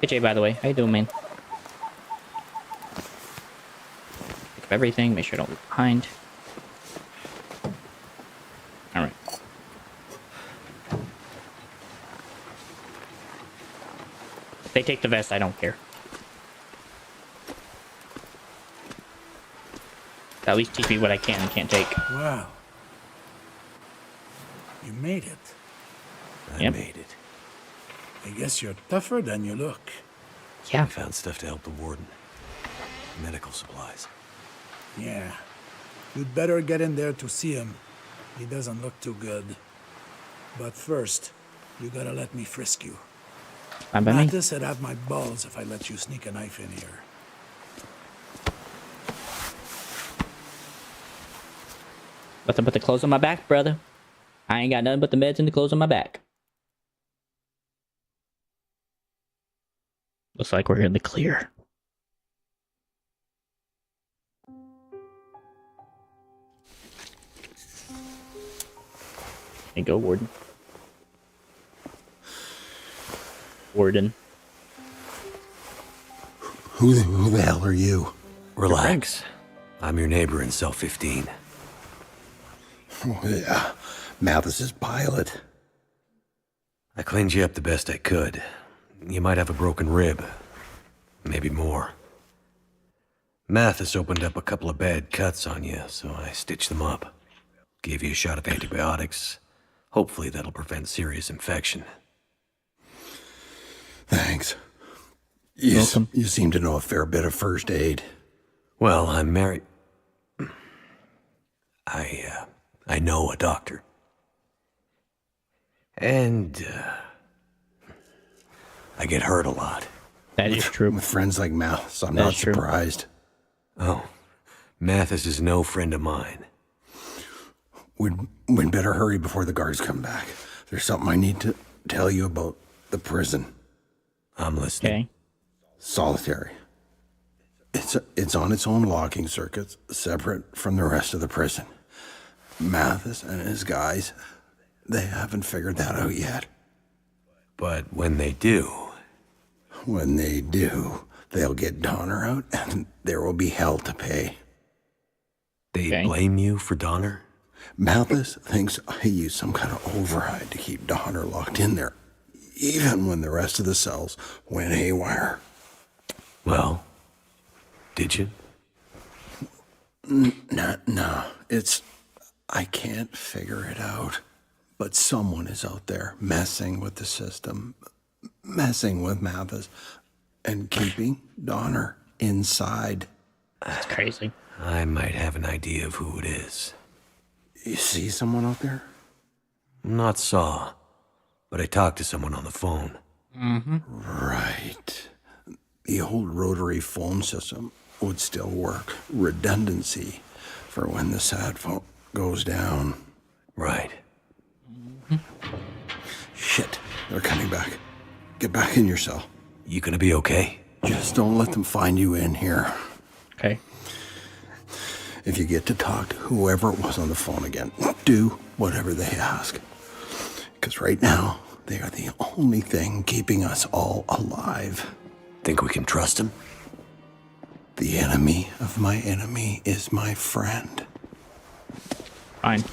Hey Jay, by the way, how you doing, man? Pick up everything, make sure I don't leave behind. Alright. If they take the vest, I don't care. At least teach me what I can and can't take. Wow. You made it. I made it. I guess you're tougher than you look. Yeah. I found stuff to help the warden. Medical supplies. Yeah. You'd better get in there to see him. He doesn't look too good. But first, you gotta let me frisk you. Fine by me. Mathis would have my balls if I let you sneak a knife in here. Nothing but the clothes on my back, brother. I ain't got nothing but the meds and the clothes on my back. Looks like we're in the clear. There you go, Warden. Warden. Who the hell are you? Relax. I'm your neighbor in cell 15. Oh, yeah, Mathis's pilot. I cleaned you up the best I could. You might have a broken rib. Maybe more. Mathis opened up a couple of bad cuts on you, so I stitched them up. Gave you a shot of antibiotics. Hopefully that'll prevent serious infection. Thanks. Welcome. You seem to know a fair bit of first aid. Well, I'm married. I know a doctor. And, I get hurt a lot. That is true. With friends like Mathis, I'm That's not true. surprised. Oh, Mathis is no friend of mine. We'd better hurry before the guards come back. There's something I need to tell you about the prison. I'm listening. Okay. Solitary. It's on its own locking circuits, separate from the rest of the prison. Mathis and his guys, they haven't figured that out yet. But when they do, When they do, they'll get Donner out, and there will be hell to pay. they Okay. blame you for Donner? Mathis thinks I used some kind of override to keep Donner locked in there, even when the rest of the cells went haywire. Well, did you? No, I can't figure it out. But someone is out there messing with the system, messing with Mathis, and keeping Donner inside. That's crazy. I might have an idea of who it is. You see someone out there? Not saw, but I talked to someone on the phone. Right. The old rotary phone system would still work. Redundancy for when the sat phone goes down. Right. Shit, they're coming back. Get back in your cell. You gonna be okay? Just don't let them find you in here. Okay. If you get to talk to whoever it was on the phone again, do whatever they ask. Because right now, they are the only thing keeping us all alive. Think we can trust him? The enemy of my enemy is my friend. Fine.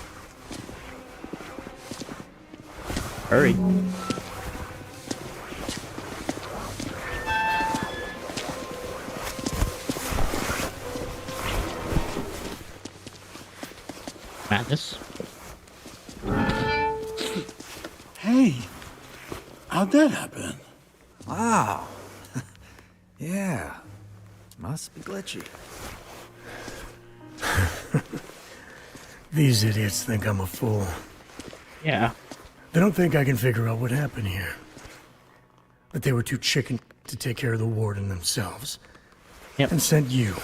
Hurry. Madness. Hey, how'd that happen? Wow. Yeah. Must be glitchy. These idiots think I'm a fool. Yeah. They don't think I can figure out what happened here. But they were too chicken to take care of the warden themselves. Yep. And sent you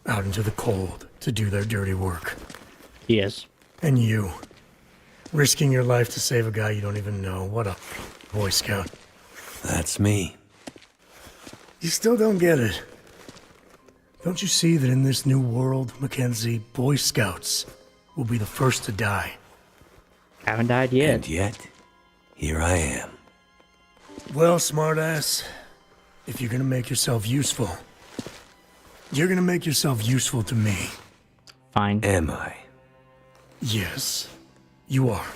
out into the cold to do their dirty work. He is. And you, risking your life to save a guy you don't even know. What a Boy Scout. That's me. You still don't get it. Don't you see that in this new world, Mackenzie, Boy Scouts will be the first to die? Haven't died yet. And yet, here I am. Well, smartass, if you're gonna make yourself useful, you're gonna make yourself useful to me. Fine. Am I? Yes, you are.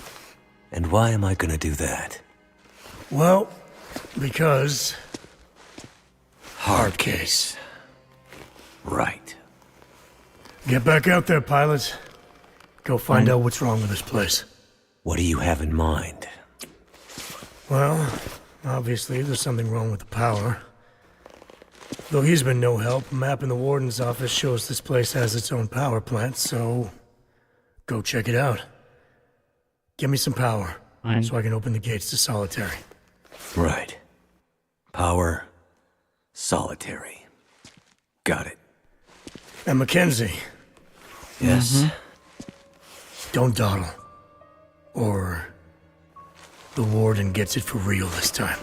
And why am I gonna do that? Well, because... Hard case. Right. Get back out there, pilot. Go find out what's wrong with this place. What do you have in mind? Well, obviously there's something wrong with the power. Though he's been no help, a map in the warden's office shows this place has its own power plant, so... go check it out. Get me some power, Fine. so I can open the gates to Solitary. Right. Power. Solitary. Got it. And Mackenzie, Yes. don't dawdle. Or... the warden gets it for real this time.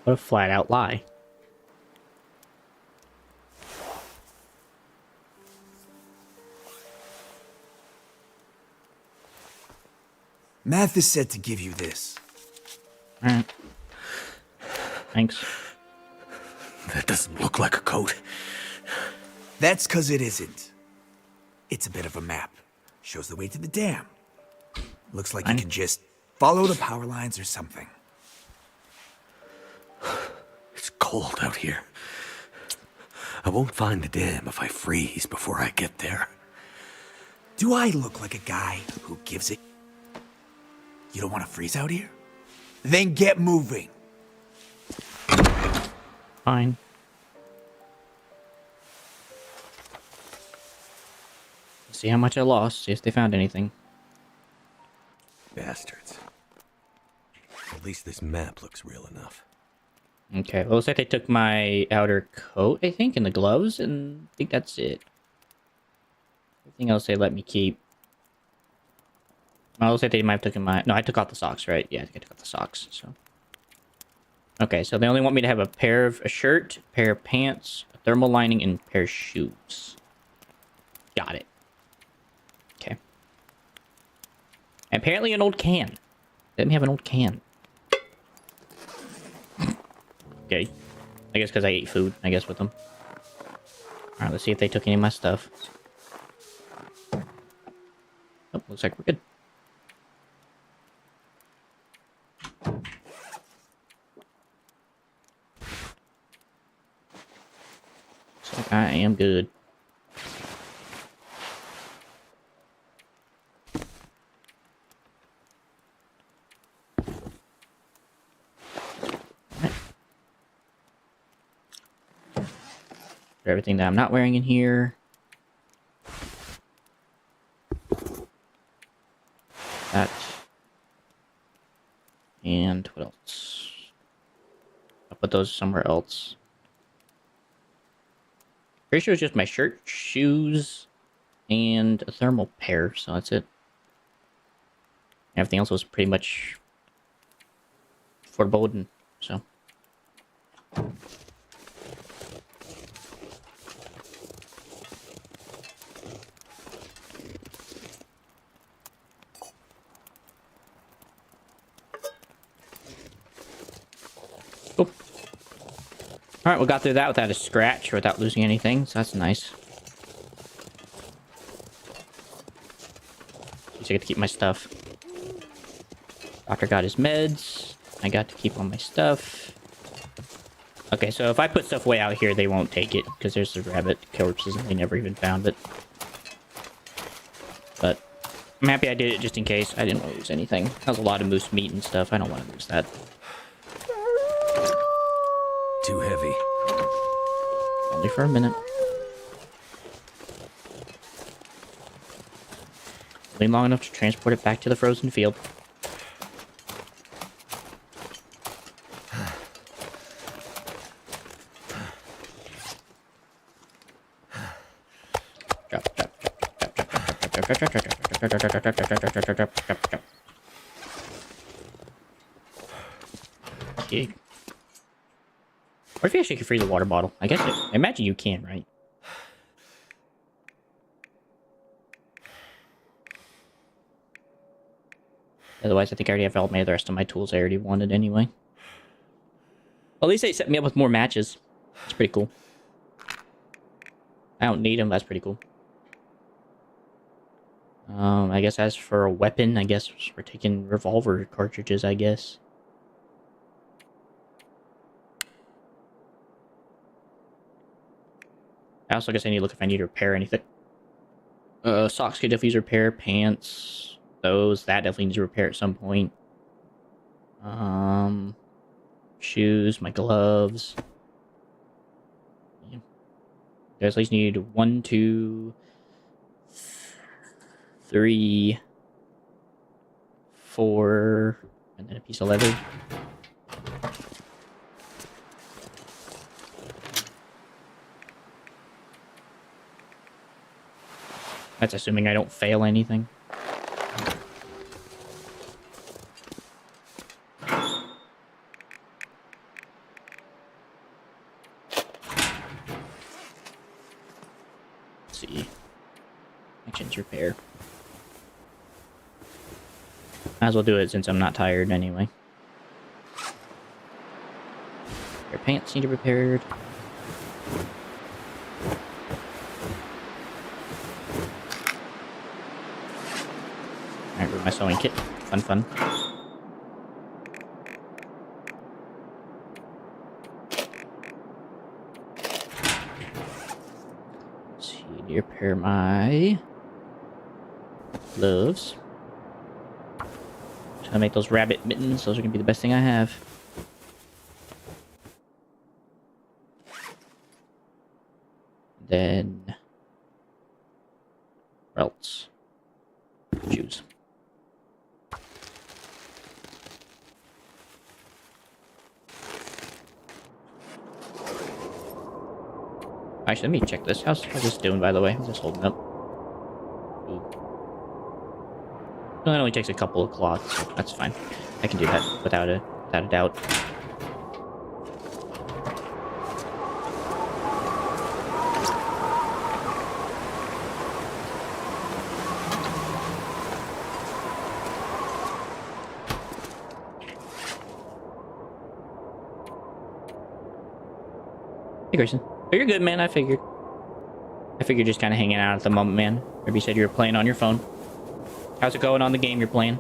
What a flat out lie. Mathis said to give you this. Alright. Thanks. That doesn't look like a coat. That's 'cause it isn't. It's a bit of a map. Shows the way to the dam. Looks like you can just follow the power lines or something. It's cold out here. I won't find the dam if I freeze before I get there. Do I look like a guy who gives it? You don't want to freeze out here? Then get moving. Fine. See how much I lost. See if they found anything. Bastards. At least this map looks real enough. Okay, well, it looks like they took my outer coat, I think, and the gloves, and I think that's it. Everything else they let me keep. Well, it looks like they might have taken my... No, I took out the socks, right? Yeah, I think I took out the socks, so... Okay, so they only want me to have a shirt, a pair of pants, a thermal lining, and a pair of shoes. Got it. Okay. And apparently an old can. Let me have an old can. Okay. I guess because I ate food, I guess, with them. Alright, let's see if they took any of my stuff. Oh, looks like we're good. Looks like I am good. Everything that I'm not wearing in here. That. And what else? I'll put those somewhere else. Pretty sure it's just my shirt, shoes, and a thermal pair, so that's it. Everything else was pretty much foreboding, so. Cool. Alright, we got through that without a scratch or without losing anything, so that's nice. At least I get to keep my stuff. Doctor got his meds. I got to keep all my stuff. Okay, so if I put stuff way out here, they won't take it, because there's the rabbit corpses and they never even found it. But I'm happy I did it just in case. I didn't lose anything. That was a lot of moose meat and stuff. I don't want to lose that. Too heavy. Only for a minute. Only long enough to transport it back to the frozen field. Okay. What if you actually can freeze a water bottle? I guess I imagine you can, right? Otherwise, I think I already have all the rest of my tools I already wanted anyway. Well, at least they set me up with more matches. That's pretty cool. I don't need them. That's pretty cool. I guess as for a weapon, I guess we're taking revolver cartridges, I guess. I also guess I need to look if I need to repair anything. Socks could definitely use repair. Pants, that definitely needs to repair at some point. Shoes, my gloves. Yeah. I at least need 1, 2, 3, 4, and then a piece of leather. That's assuming I don't fail anything. Let's see. Actions repair. Might as well do it since I'm not tired anyway. Your pants need to be repaired. Alright, with my sewing kit. Fun. Let's see, need to repair my gloves. I'll make those rabbit mittens. Those are gonna be the best thing I have. Then... where else? Shoes. Actually, let me check this. How's this doing, by the way? How's this holding up? Ooh. Well, it only takes a couple of cloths, so that's fine. I can do that without a doubt. Hey, Grayson. Oh, you're good, man. I figured you're just kind of hanging out at the moment, man. Maybe you said you were playing on your phone. How's it going on the game you're playing?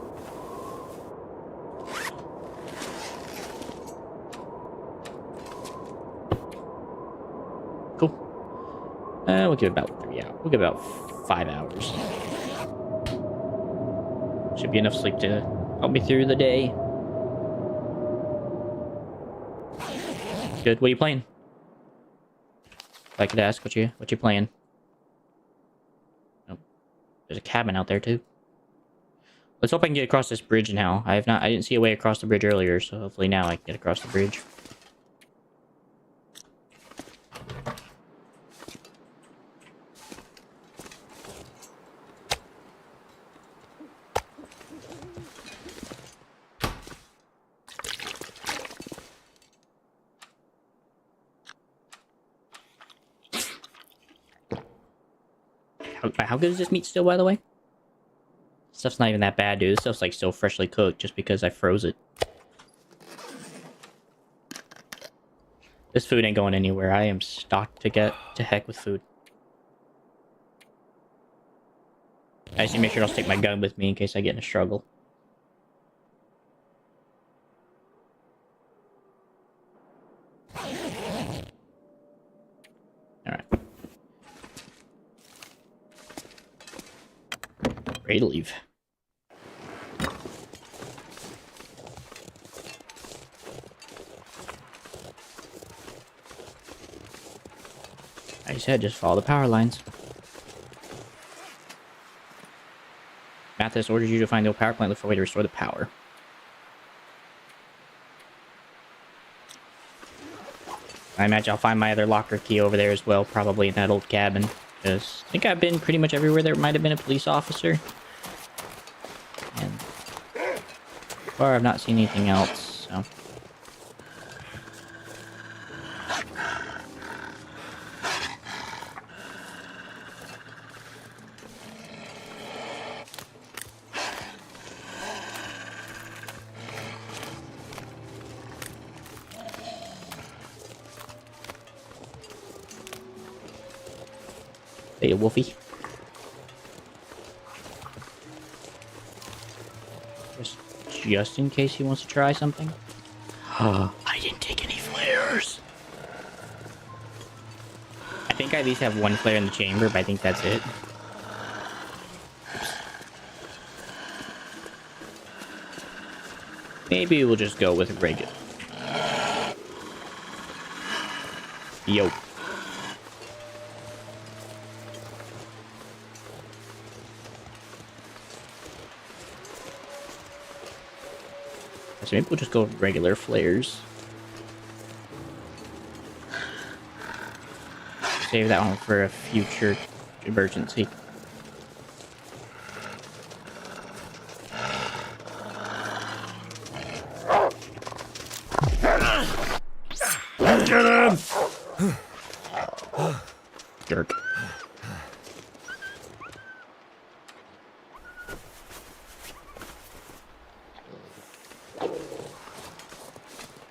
Cool. We'll give it about 3 hours. We'll give it about 5 hours. Should be enough sleep to help me through the day. Good. What are you playing? If I could ask, what you playing? Oh, there's a cabin out there too. Let's hope I can get across this bridge now. I didn't see a way across the bridge earlier, so hopefully now I can get across the bridge. How good is this meat still, by the way? Stuff's not even that bad, dude. This stuff's like still freshly cooked just because I froze it. This food ain't going anywhere. I am stocked to get to heck with food. I just need to make sure I don't take my gun with me in case I get in a struggle. Alright. Ready to leave. I said just follow the power lines. Mathis orders you to find the power plant, look for a way to restore the power. I imagine I'll find my other locker key over there as well, probably in that old cabin. Because I think I've been pretty much everywhere there might have been a police officer. And so far I've not seen anything else, so... Hey, Wolfie. Just in case he wants to try something. I didn't take any flares. I think I at least have one flare in the chamber, but I think that's it. Oops. Maybe we'll just go with regular. Yo. So maybe we'll just go with regular flares. Save that one for a future emergency. Get him! Jerk.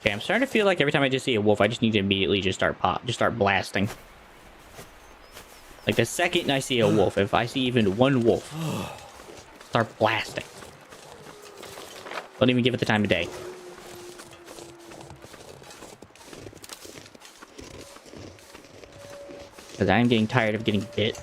Okay, I'm starting to feel like every time I just see a wolf, I just need to immediately just start blasting. Like the second I see a wolf, if I see even one wolf, start blasting. Don't even give it the time of day. Because I'm getting tired of getting bit.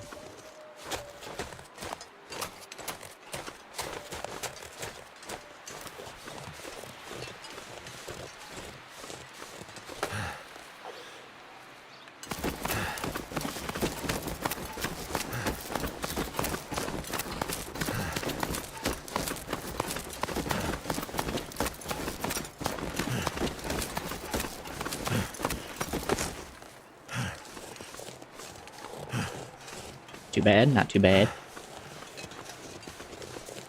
Too bad, not too bad.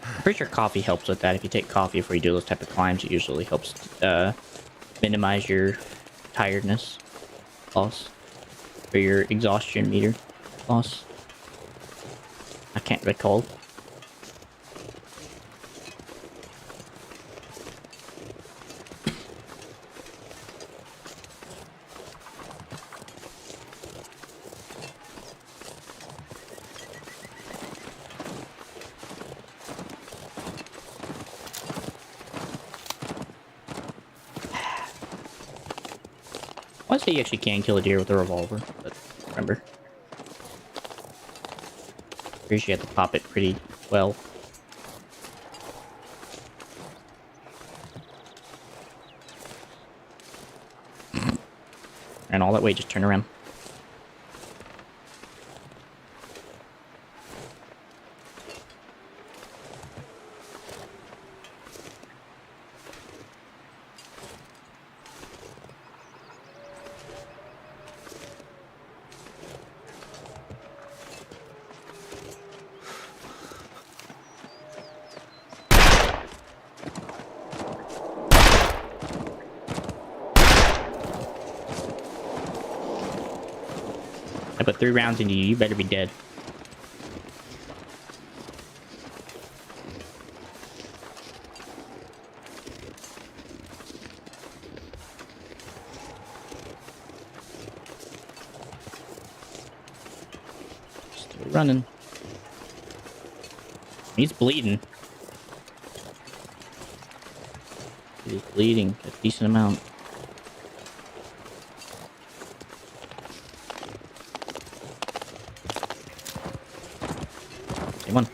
I'm pretty sure coffee helps with that. If you take coffee before you do those type of climbs, it usually helps minimize your tiredness loss. Or your exhaustion meter loss. I can't recall. I want to say you actually can kill a deer with a revolver, but remember. Pretty sure you have to pop it pretty well. And all that way, just turn around. I put 3 rounds into you. You better be dead. Still running. He's bleeding. He's bleeding a decent amount. One.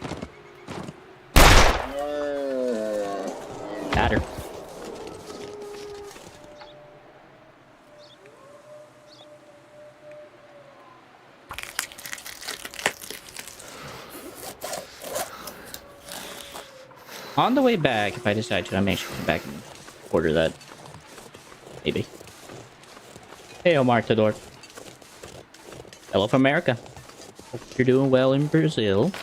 Got her. On the way back, if I decide to, I may actually come back and order that. Maybe. Hey, Martador. Hello from America. Hope you're doing well in Brazil.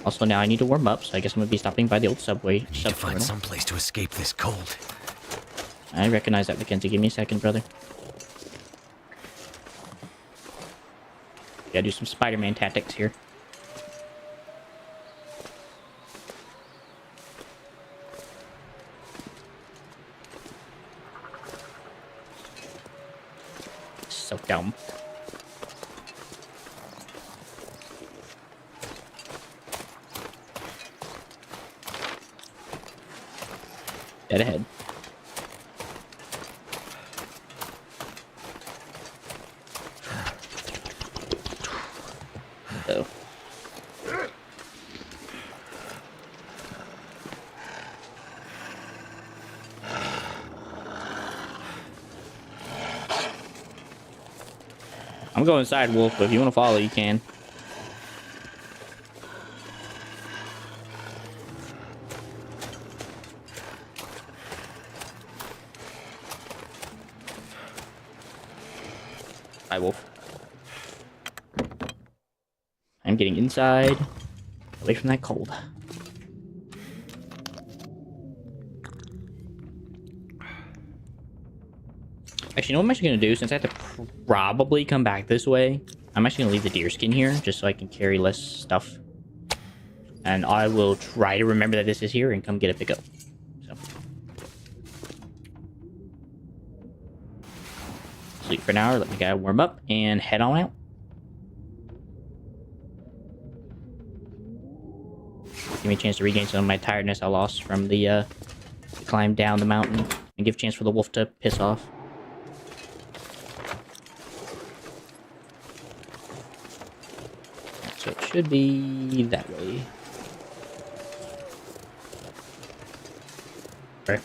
Also, now I need to warm up, so I guess I'm gonna be stopping by the old subway. Need to find some place to escape this cold. I recognize that, Mackenzie. Give me a second, brother. Gotta do some Spider-Man tactics here. So dumb. Dead ahead. So. I'm going inside, Wolf, but if you want to follow, you can. Bye, Wolf. I'm getting inside, away from that cold. Actually, you know what I'm actually going to do? Since I have to probably come back this way, I'm actually going to leave the deer skin here, just so I can carry less stuff. And I will try to remember that this is here and come get a pickup. So. Sleep for an hour, let my guy warm up, and head on out. Give me a chance to regain some of my tiredness I lost from the climb down the mountain, and give a chance for the wolf to piss off. So it should be that way. Okay.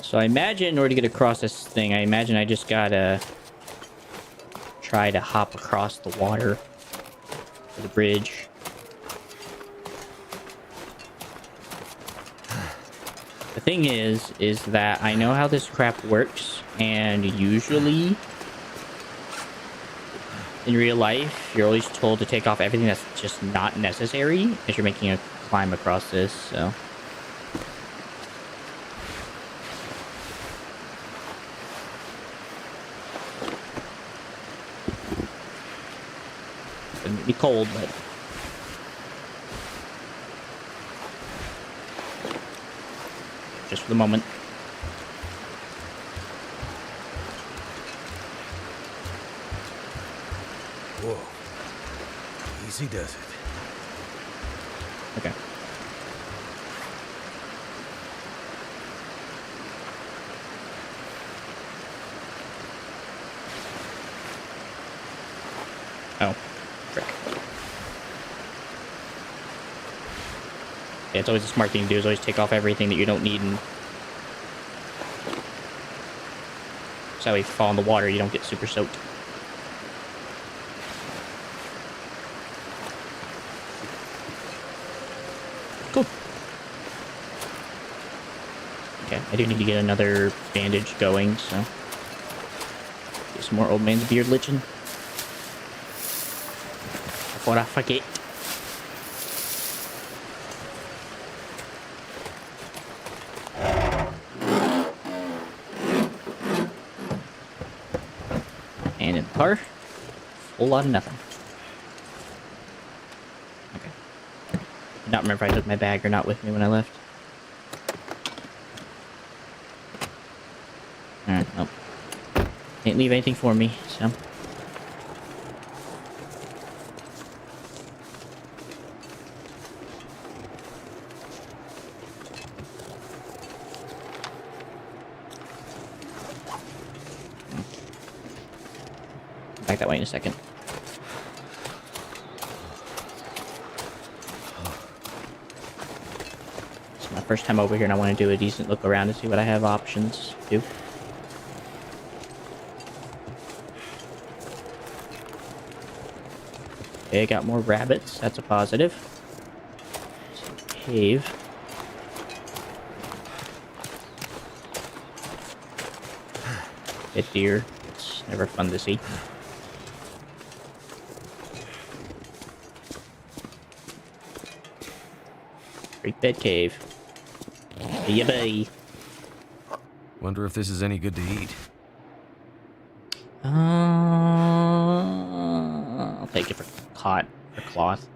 So I imagine in order to get across this thing, I imagine I just gotta try to hop across the water, or the bridge. thing is that I know how this crap works, and usually in real life, you're always told to take off everything that's just not necessary as you're making a climb across this, so. It'd be cold, but just for the moment. Whoa. Easy does it. Okay. Oh, frick. Yeah, it's always a smart thing to do, is always take off everything that you don't need, and so if you fall in the water, you don't get super soaked. Cool. Okay, I do need to get another bandage going, so get some more old man's beard liching before I forget. And in the car, whole lot of nothing. Okay. I don't remember if I took my bag or not with me when I left. Alright, well. Can't leave anything for me, so. Back that way in a second. It's my first time over here, and I want to do a decent look around to see what I have options to do. Okay, I got more rabbits. That's a positive. Cave. Dead deer. It's never fun to see. Great bed cave. Yeah, buddy. Wonder if this is any good to eat. I'll take it for cloth.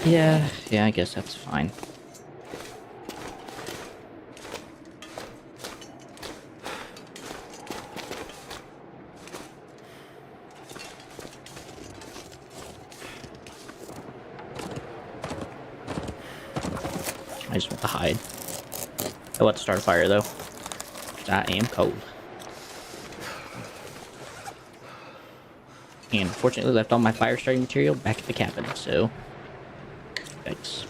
Yeah, I guess that's fine. I just want to hide. I want to start a fire though. I am cold. And unfortunately left all my fire starting material back at the cabin, so thanks.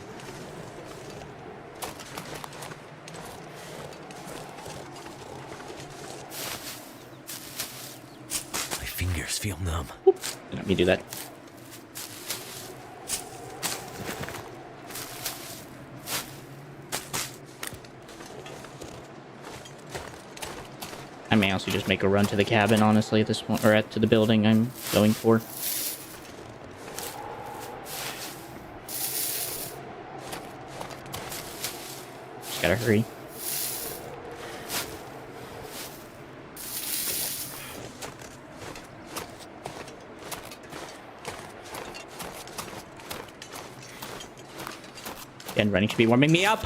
My fingers feel numb. Didn't let me do that. I may also just make a run to the cabin, honestly, at this point, or to the building I'm going for. Just gotta hurry. Again, running should be warming me up.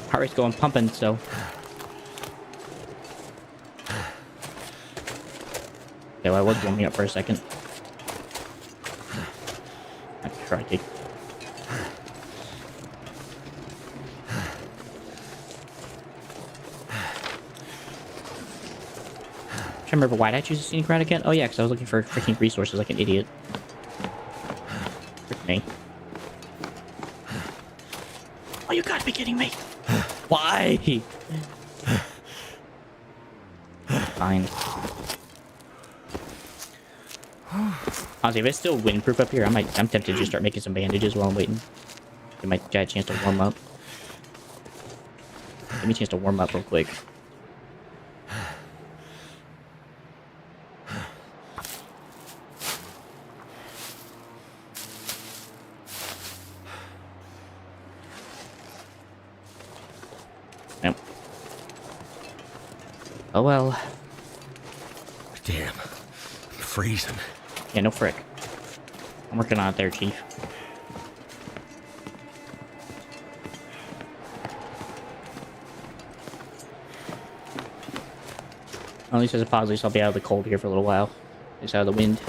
Heart rate's going pumping, so. Okay, well, I was warming up for a second. I try to. I remember why did I choose a scenic route again? Oh yeah, because I was looking for freaking resources like an idiot. Frick me. Oh, you gotta be kidding me. Why? Fine. Honestly, if it's still windproof up here, I'm tempted to just start making some bandages while I'm waiting. Give my guy a chance to warm up. Give me a chance to warm up real quick. Nope. Oh well. Damn. I'm freezing. Yeah, no frick. I'm working on it there, Chief. At least as a positive, I'll be out of the cold here for a little while. Just out of the wind.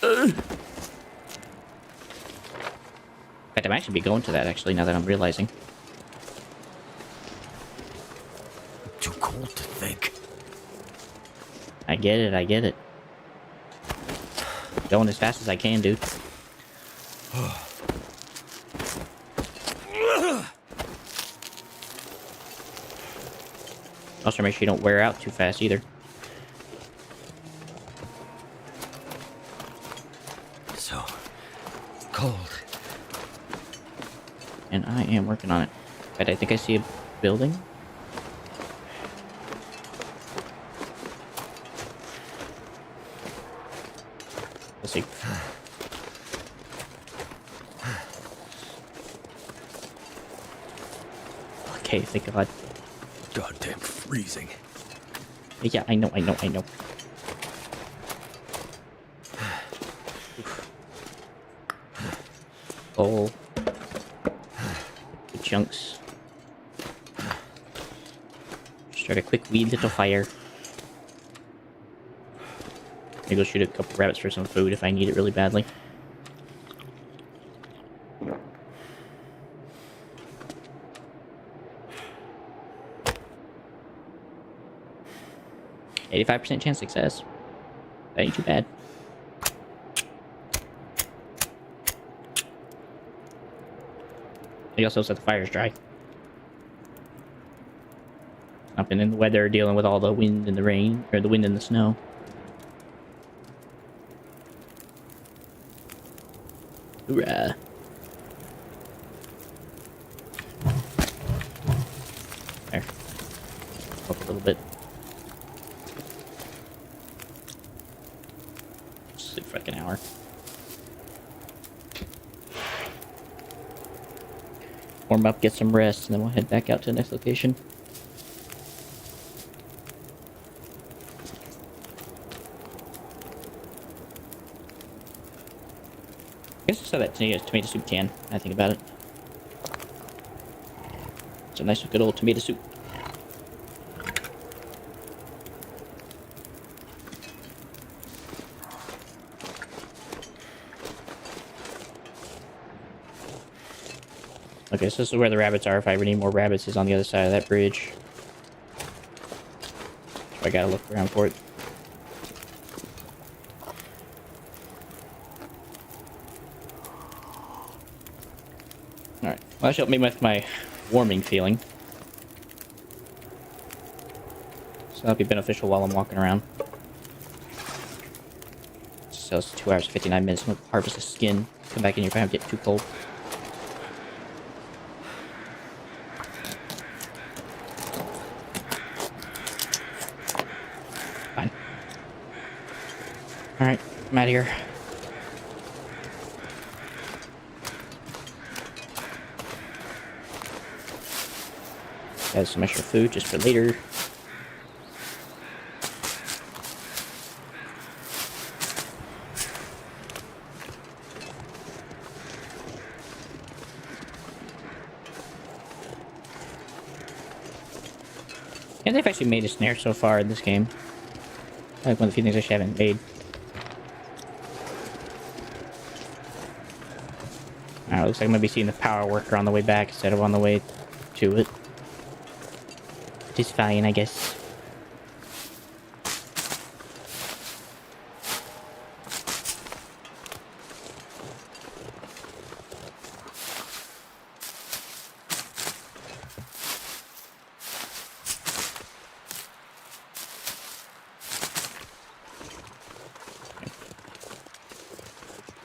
In fact, I might actually be going to that, actually, now that I'm realizing. Too cold to think. I get it, I get it. Going as fast as I can, dude. Also, make sure you don't wear out too fast either. So cold. And I am working on it. But I think I see a building. Let's see. Okay, thank God. Goddamn freezing. Yeah, I know. Oh. Good chunks. Start a quick wee little fire. Maybe go shoot a couple rabbits for some food if I need it really badly. %85 chance success. That ain't too bad. They also set the fires dry. I've been in the weather dealing with all the wind and the rain, or the wind and the snow. Hoorah. There. Up a little bit. Sleep for like an hour. Warm up, get some rest, and then we'll head back out to the next location. I guess I saw that tomato soup can. I think about it. It's a nice, good old tomato soup. Okay, so this is where the rabbits are. If I ever need more rabbits, is on the other side of that bridge. So I gotta look around for it. Alright, well, that should help me with my warming feeling. So that'll be beneficial while I'm walking around. So it's 2 hours, 59 minutes. I'm gonna harvest the skin. Come back in here if I get too cold. Fine. Alright, I'm out of here. Got some extra food just for later. I think they've actually made a snare so far in this game. Like one of the few things I actually haven't made. Alright, looks like I'm gonna be seeing the power worker on the way back instead of on the way to it. Which is fine, I guess.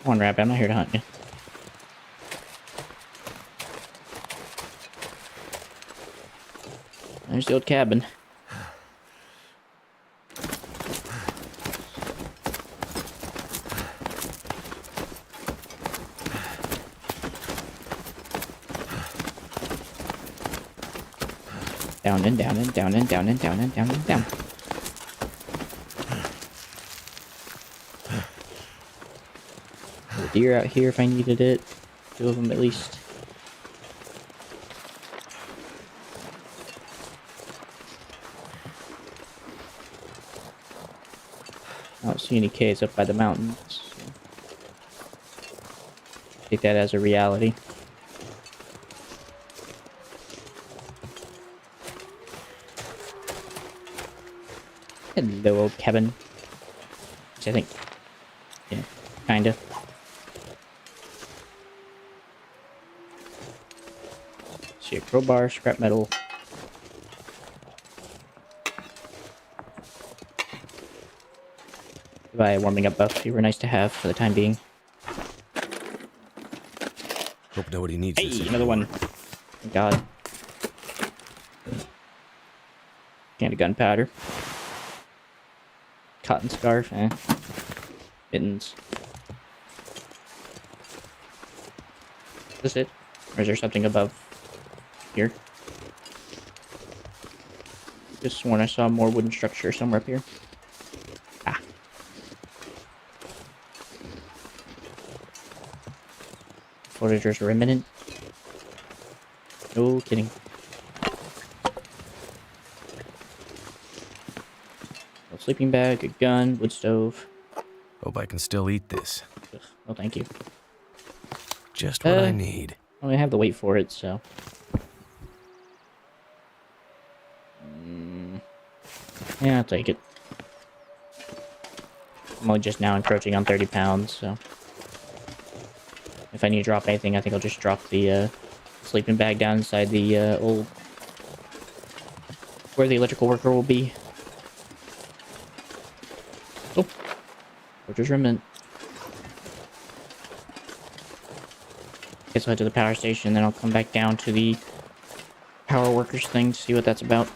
Come on, rabbit. I'm not here to hunt you. There's the old cabin. Down and down and down and down and down and down and down. There's a deer out here if I needed it. 2 of them at least. I don't see any caves up by the mountains. So take that as a reality. Hello, old cabin. I think, yeah, kinda. See a crowbar, scrap metal. Goodbye, warming up buff. You were nice to have for the time being. Hope nobody needs this. Hey, another one. Thank God. Can of gunpowder. Cotton scarf, mittens. Is this it? Or is there something above here? Just sworn I saw more wooden structure somewhere up here. Ah. Foragers are imminent. No kidding. Sleeping bag, a gun, wood stove. Hope I can still eat this. Ugh, no, thank you. Just what I need. I have the weight for it, so. Yeah, I'll take it. I'm only just now encroaching on 30 pounds, so. If I need to drop anything, I think I'll just drop the sleeping bag down inside the old. Where the electrical worker will be. Oh, Fortress remnant. Guess I'll head to the power station, then I'll come back down to the power workers thing to see what that's about.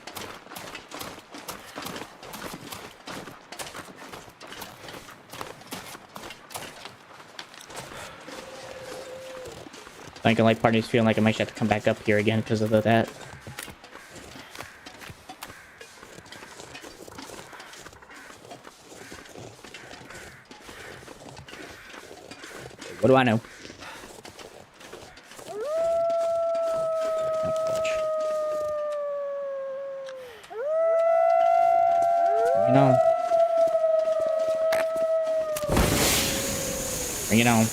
I can like parties feeling like I might have to come back up here again because of that. What do I know? Bring it on. Bring it on.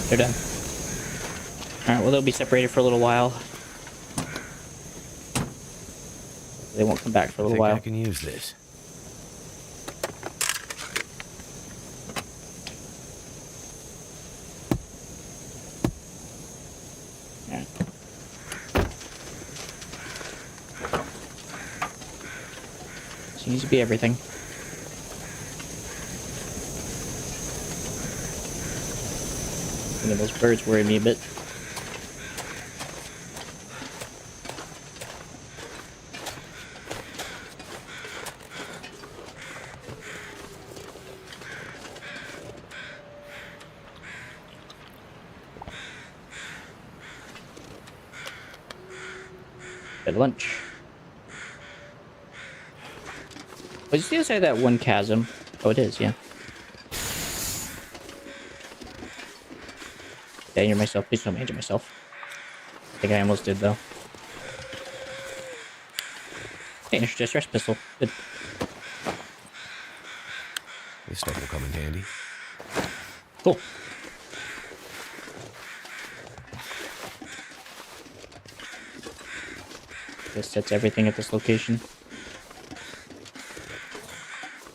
They're done. Alright, well, they'll be separated for a little while. They won't come back for a little while. I can use this. Yeah. Seems to be everything. Those birds worry me a bit. Bit of lunch. Was it the other side of that one chasm? Oh, it is, yeah. Yeah, injure myself. Please don't injure myself. I think I almost did, though. Hey, it's just rest pistol. Good. This stuff will come in handy. Cool. This sets everything at this location.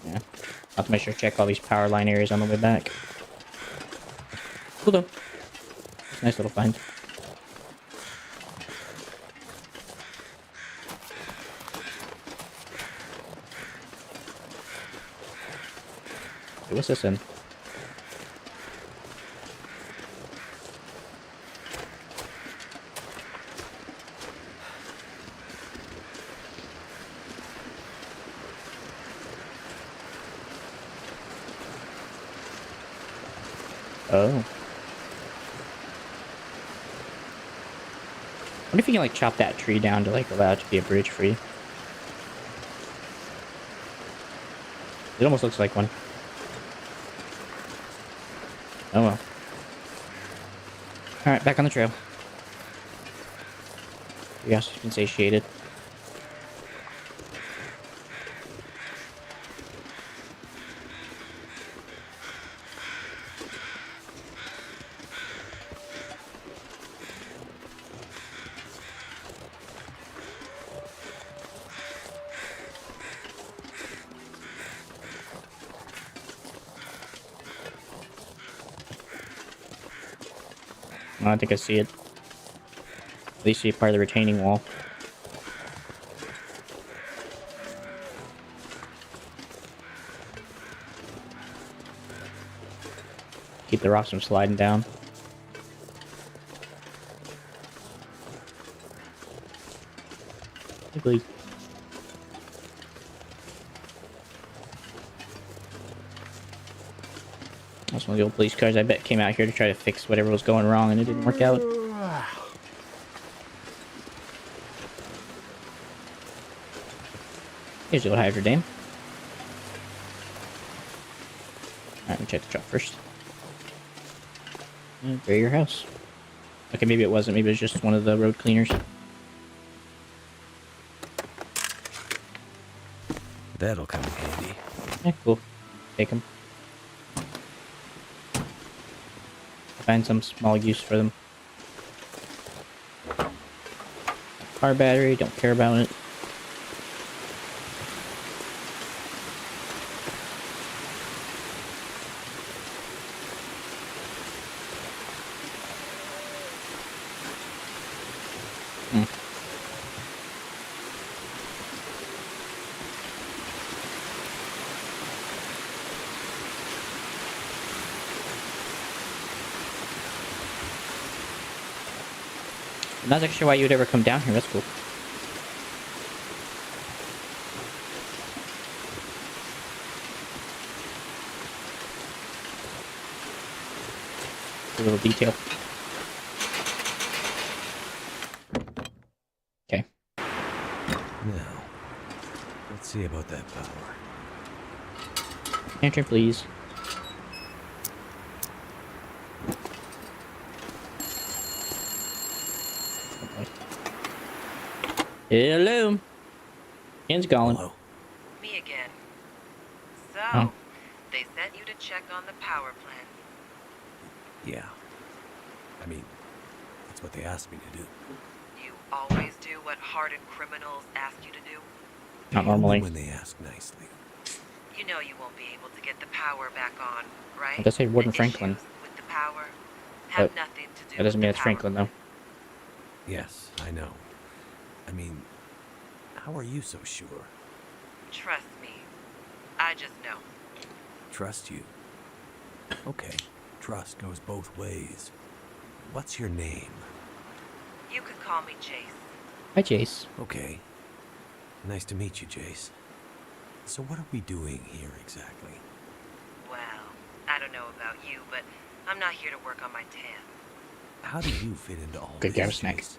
Yeah. I'll have to make sure to check all these power line areas on the way back. Cool though. It's a nice little find. Hey, what's this in? Oh. I wonder if you can like chop that tree down to like allow it to be a bridge for you. It almost looks like one. Oh well. Alright, back on the trail. Curiosity's been satiated. I don't think I see it. At least see part of the retaining wall. Keep the rocks from sliding down. Ugly. That's one of the old police cars I bet came out here to try to fix whatever was going wrong and it didn't work out. Here's the old hydro dam. Alright, let me check the truck first. Bury your house. Okay, maybe it wasn't. Maybe it was just one of the road cleaners. That'll come in handy. Yeah, cool. Take them. Find some small use for them. Car battery, don't care about it. I'm not actually sure why you would ever come down here. That's cool. A little detail. Okay. Now, let's see about that power. Enter, please. Hello. Ken's calling. Hello. Me again. So, Oh. they sent you to check on the power plant. Yeah. I mean, that's what they asked me to do. You always do what hardened criminals ask you to do? Not normally. Only when they ask nicely. You know you won't be able to get the power back on, right? It does say Warden The Franklin. issues with the power have But nothing to do that doesn't with mean the it's power Franklin, though. plant. Yes, I know. I mean, how are you so sure? Trust me. I just know. Trust you. Okay, trust goes both ways. What's your name? You could call me Chase. Hi, Chase. Okay. Nice to meet you, Jace. So what are we doing here exactly? Well, I don't know about you, but I'm not here to work on my tan. How do you fit into all Good this, grab snack. Jace?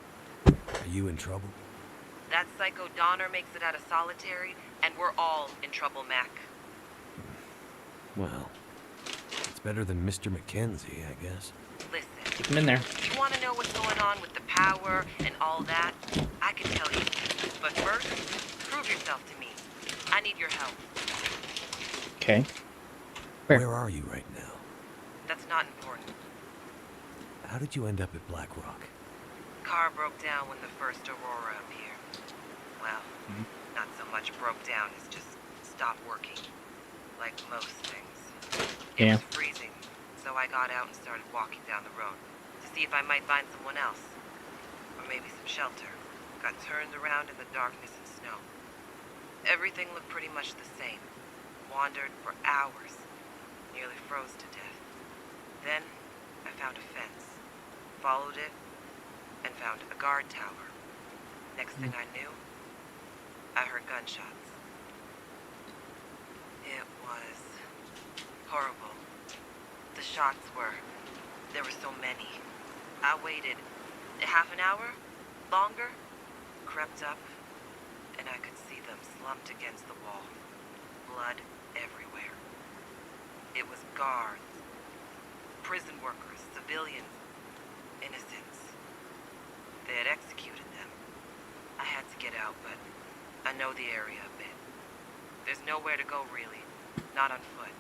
Are you in trouble? That psycho Donner makes it out of solitary, and we're all in trouble, Mac. Well, it's better than Mr. Mackenzie, I guess. Listen, Keep him in there. you want to know what's going on with the power and all that? I can tell you. But first, prove yourself to me. I need your help. Okay. Where? Where are you right now? That's not important. How did you end up at Black Rock? Car broke down when the first Aurora appeared. Well, not so much broke down as just stopped working. Like most things. It Yeah. was freezing, So I got out and started walking down the road to see if I might find someone else. Or maybe some shelter. Got turned around in the darkness and snow. Everything looked pretty much the same. Wandered for hours. Nearly froze to death. Then, I found a fence. Followed it, and found a guard tower. Next thing I knew, I heard gunshots. It was horrible. The shots there were so many. I waited half an hour, longer, crept up, and I could see them slumped against the wall. Blood everywhere. It was guards, prison workers, civilians, innocents. They had executed them. I had to get out, but I know the area a bit. There's nowhere to go, really. Not on foot.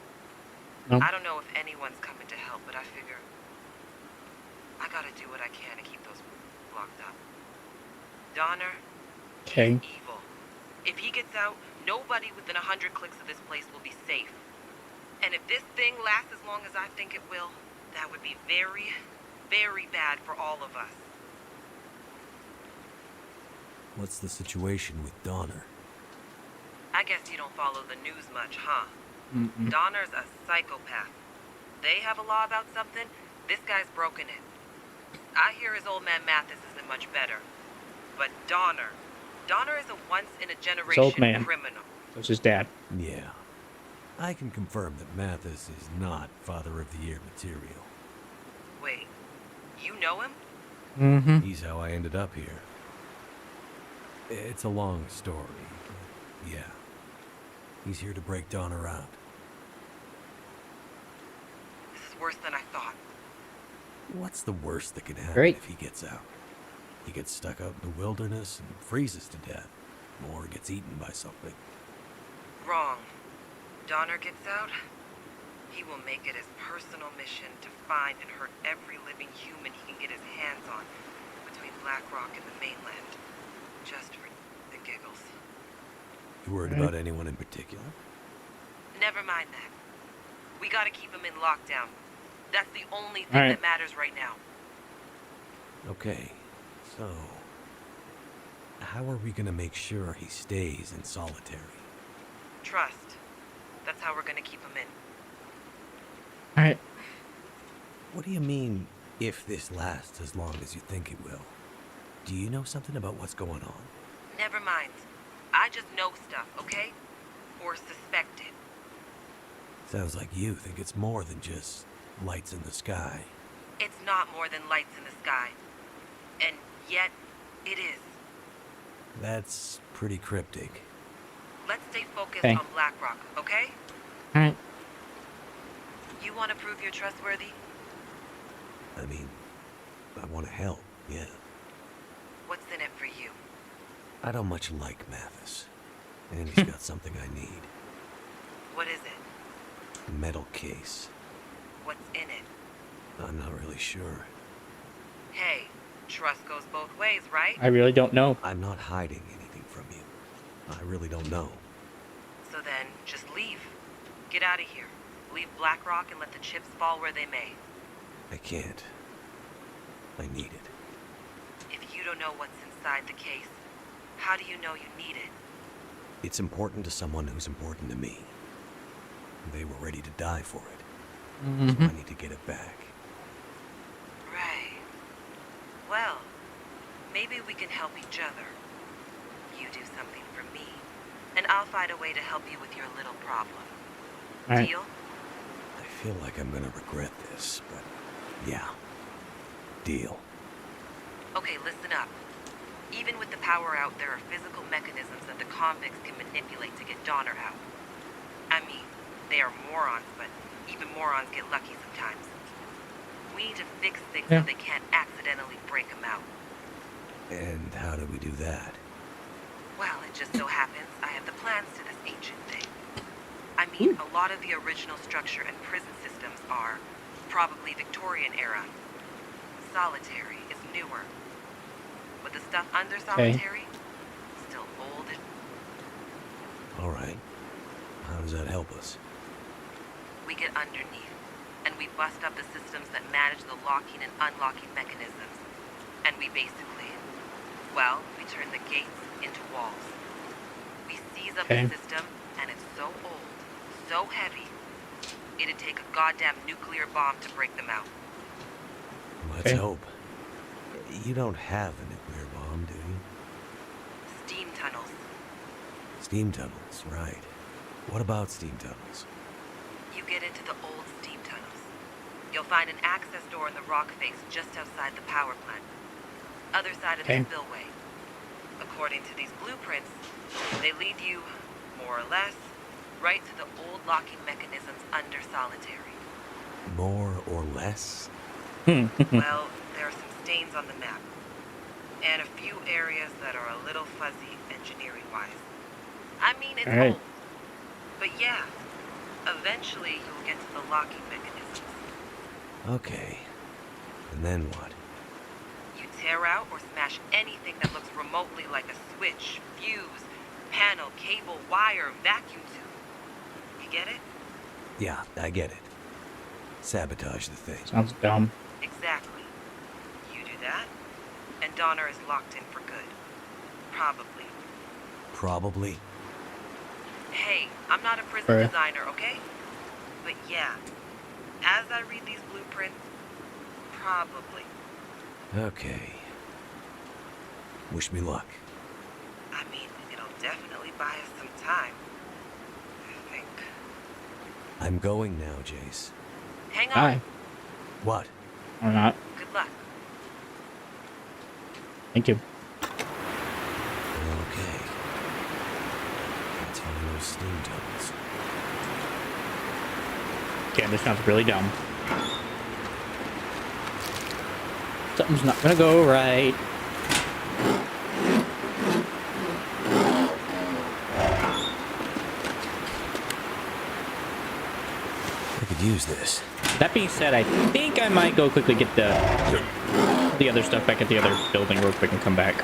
No. I don't know if anyone's coming to help, but I figure I gotta do what I can to keep those locked up. Donner, Okay. he's evil. If he gets out, nobody within 100 clicks of this place will be safe. And if this thing lasts as long as I think it will, that would be very, very bad for all of us. What's the situation with Donner? I guess you don't follow the news much, huh? Mm-mm. Donner's a psychopath. They have a law about something, this guy's broken it. I hear his old man Mathis isn't much better. But Donner is a once-in-a-generation man. criminal. That's his dad. Yeah. I can confirm that Mathis is not Father of the Year material. Wait, you know him? Mm-hmm. He's how I ended up here. It's a long story, but yeah. He's here to break Donner out. This is worse than I thought. What's the worst that can happen Great. if he gets out? He gets stuck out in the wilderness and freezes to death, or gets eaten by something. Wrong. Donner gets out, he will make it his personal mission to find and hurt every living human he can get his hands on between Black Rock and the mainland. Just for the giggles. You worried about anyone in particular? Never mind that. We gotta keep him in lockdown. That's the only thing All right. that matters right now. Okay, so... how are we gonna make sure he stays in solitary? Trust. That's how we're gonna keep him in. Alright. What do you mean, if this lasts as long as you think it will? Do you know something about what's going on? Never mind. I just know stuff, okay? Or suspect it. Sounds like you think it's more than just lights in the sky. It's not more than lights in the sky. And yet, it is. That's pretty cryptic. Let's stay focused Okay. on Black Rock, okay? Alright. You want to prove you're trustworthy? I mean, I want to help, yeah. What's in it for you? I don't much like Mathis. And he's got something I need. What is it? A metal case. What's in it? I'm not really sure. Hey, trust goes both ways, right? I really don't know. I'm not hiding anything from you. I really don't know. So then, just leave. Get out of here. Leave Black Rock and let the chips fall where they may. I can't. I need it. If you don't know what's inside the case, how do you know you need it? It's important to someone who's important to me. They were ready to die for it. So I need to get it back. Right. Well, maybe we can help each other. You do something for me, and I'll find a way to help you with your little problem. Alright. Deal? I feel like I'm gonna regret this, but yeah. Deal. Okay, listen up. Even with the power out, there are physical mechanisms that the convicts can manipulate to get Donner out. I mean, they are morons, but even morons get lucky sometimes. We need to fix things Yeah. so they can't accidentally break him out. And how do we do that? Well, it just so happens I have the plans to this ancient thing. I mean, a lot of the original structure and prison systems are probably Victorian era. Solitary is newer. But the stuff under solitary, still old and... Alright. How does that help us? We get underneath and Then we bust up the systems that manage the locking and unlocking mechanisms. And we basically, well, we turn the gates into walls. We seize up Okay. the system, and it's so old, so heavy, it'd take a goddamn nuclear bomb to break them out. Let's Okay. hope. You don't have a nuclear bomb, do you? Steam tunnels. Steam tunnels, right. What about steam tunnels? You get into the old steam tunnels. You'll find an access door in the rock face just outside the power plant. Other side of Okay. the spillway. According to these blueprints, they lead you, more or less, right to the old locking mechanisms under solitary. More or less? Well, there are some stains on the map. And a few areas that are a little fuzzy engineering-wise. I mean, it's All right. old. But yeah, eventually you'll get to the locking mechanisms. Okay. And then what? You tear out or smash anything that looks remotely like a switch, fuse, panel, cable, wire, vacuum tube. You get it? Yeah, I get it. Sabotage the thing. Sounds dumb. Exactly. You do that, and Donner is locked in for good. Probably. Probably. Hey, I'm not a prison Fair. designer, okay? But yeah, as I read these blueprints, probably. Okay. Wish me luck. I mean, it'll definitely buy us some time. I think. I'm going now, Jace. Hang on. Bye. What? Or not. Good luck. Thank you. Okay. Let's find those steam tunnels. Again, this sounds really dumb. Something's not gonna go right. I could use this. That being said, I think I might go quickly get the other stuff back at the other building real quick and come back.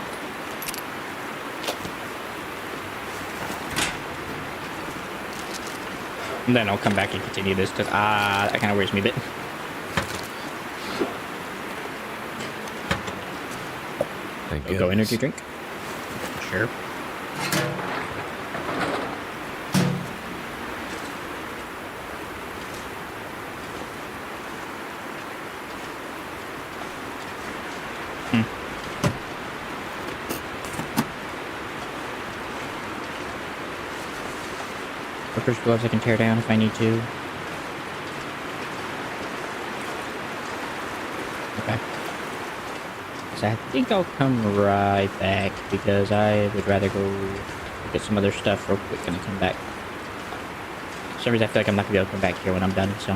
And then I'll come back and continue this because that kind of worries me a bit. Thank Go goodness. energy drink. Sure. Workers' gloves I can tear down if I need to. Okay. So I think I'll come right back because I would rather go get some other stuff real quick and then come back. For some reason I feel like I'm not gonna be able to come back here when I'm done, so.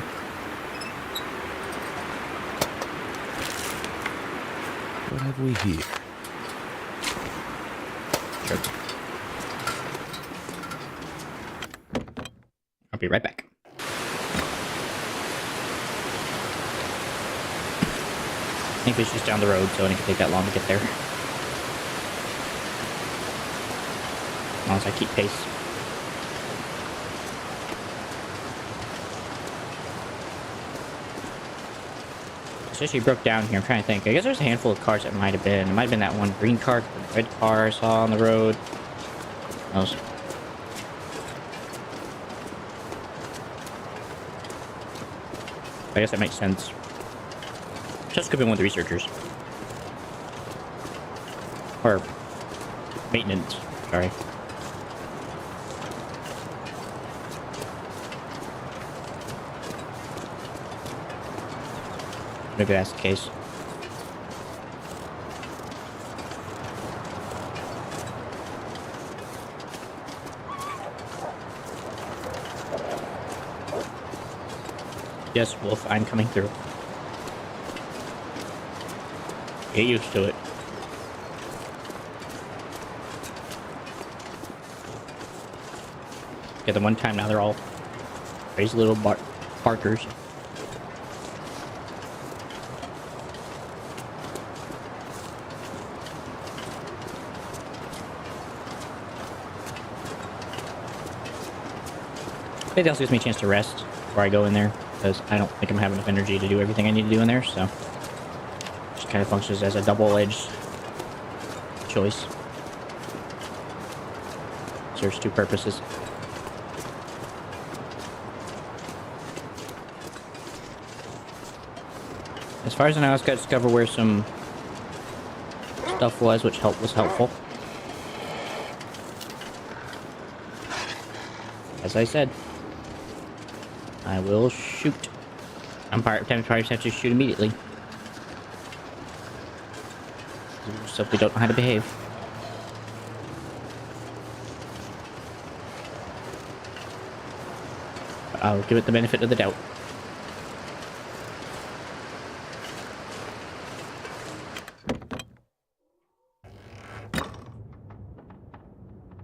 What have we here? Sure. I'll be right back. I think it's just down the road, so it didn't take that long to get there. As long as I keep pace. Especially broke down here. I'm trying to think. I guess there's a handful of cars that might have been. It might have been that one green car, the red car I saw on the road. Those. I guess that makes sense. Just could be one of the researchers. Or maintenance, sorry. Maybe that's the case. Yes, Wolf, I'm coming through. Get used to it. Yeah, the one time now they're all crazy little barkers. Maybe that also gives me a chance to rest before I go in there. because I don't think I'm having enough energy to do everything I need to do in there, so just kind of functions as a double-edged choice. Serves two purposes. As far as I know, I just got to discover where some stuff was, which was helpful. As I said, I will shoot. I'm probably just have to shoot immediately. We simply don't know how to behave. But I'll give it the benefit of the doubt.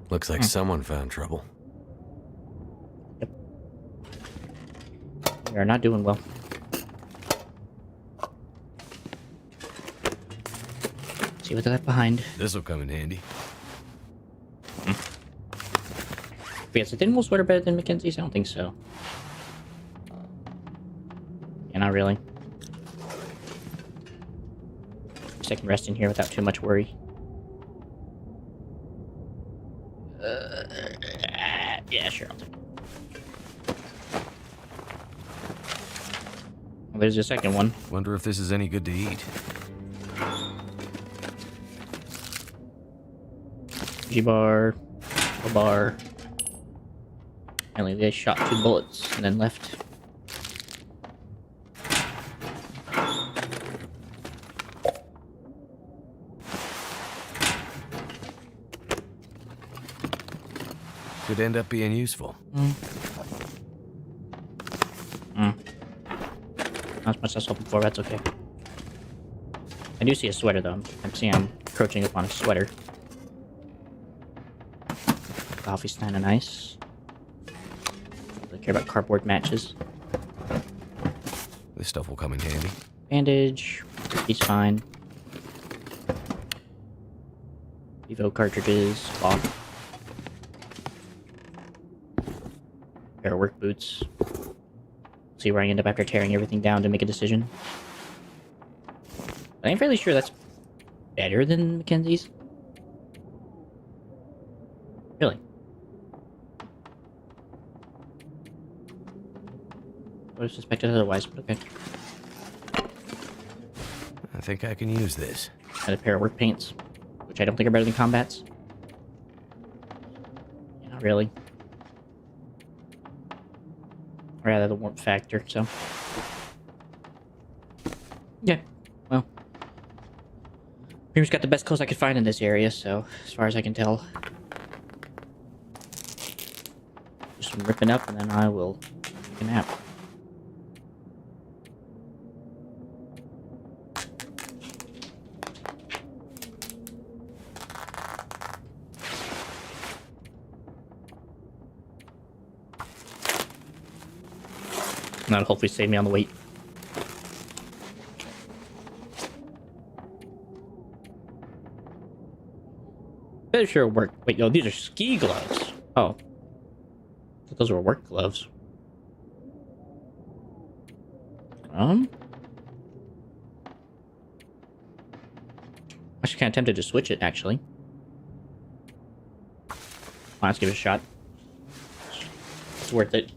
Looks like someone found trouble. We are not doing well. See what they left behind. This'll come in handy. Yes, it didn't most sweater better than Mackenzie's? I don't think so. Yeah, not really. So I can rest in here without too much worry. Yeah, sure, I'll take it. Well, there's a second one. Wonder if this is any good to eat. G-bar, a bar. Apparently they shot 2 bullets and then left. Could end up being useful. Not as much as I was hoping for, that's okay. I do see a sweater though. I'm seeing I'm approaching upon a sweater. Coffee's kind of nice. I care about cardboard matches. This stuff will come in handy. Bandage. He's fine. Evo cartridges. Off. Pair of work boots. See where I end up after tearing everything down to make a decision. I'm fairly sure that's better than Mackenzie's. Really? I would have suspected otherwise, but okay. I think I can use this. Got a pair of work paints, which I don't think are better than combats. Yeah, not really. Rather the warmth factor, so. Yeah, well. Pretty much got the best clothes I could find in this area, so as far as I can tell. Just some ripping up, and then I will take a nap. And that'll hopefully save me on the wait. Better sure work. Wait, no, these are ski gloves. Oh. I thought those were work gloves. Actually kind of tempted to switch it, actually. Let's give it a shot. It's worth it.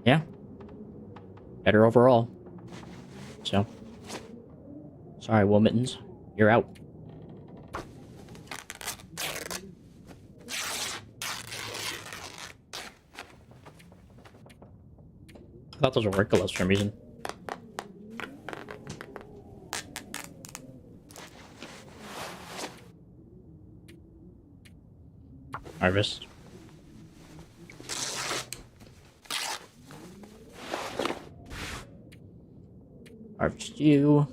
Yeah. Better overall. So. Sorry, Will Mittens. You're out. I thought those were work gloves for some reason. Harvest. Harvest you.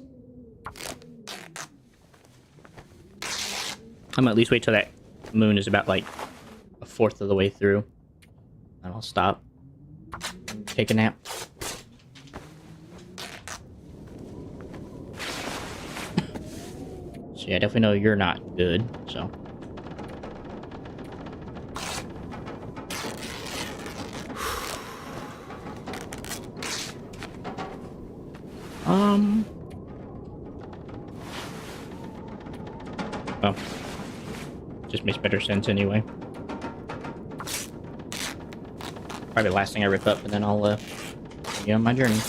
I'm gonna at least wait till that moon is about like a fourth of the way through. And I'll stop. And take a nap. So yeah, I definitely know you're not good, so. Oh. Just makes better sense anyway. Probably the last thing I rip up, and then I'll, continue on my journey.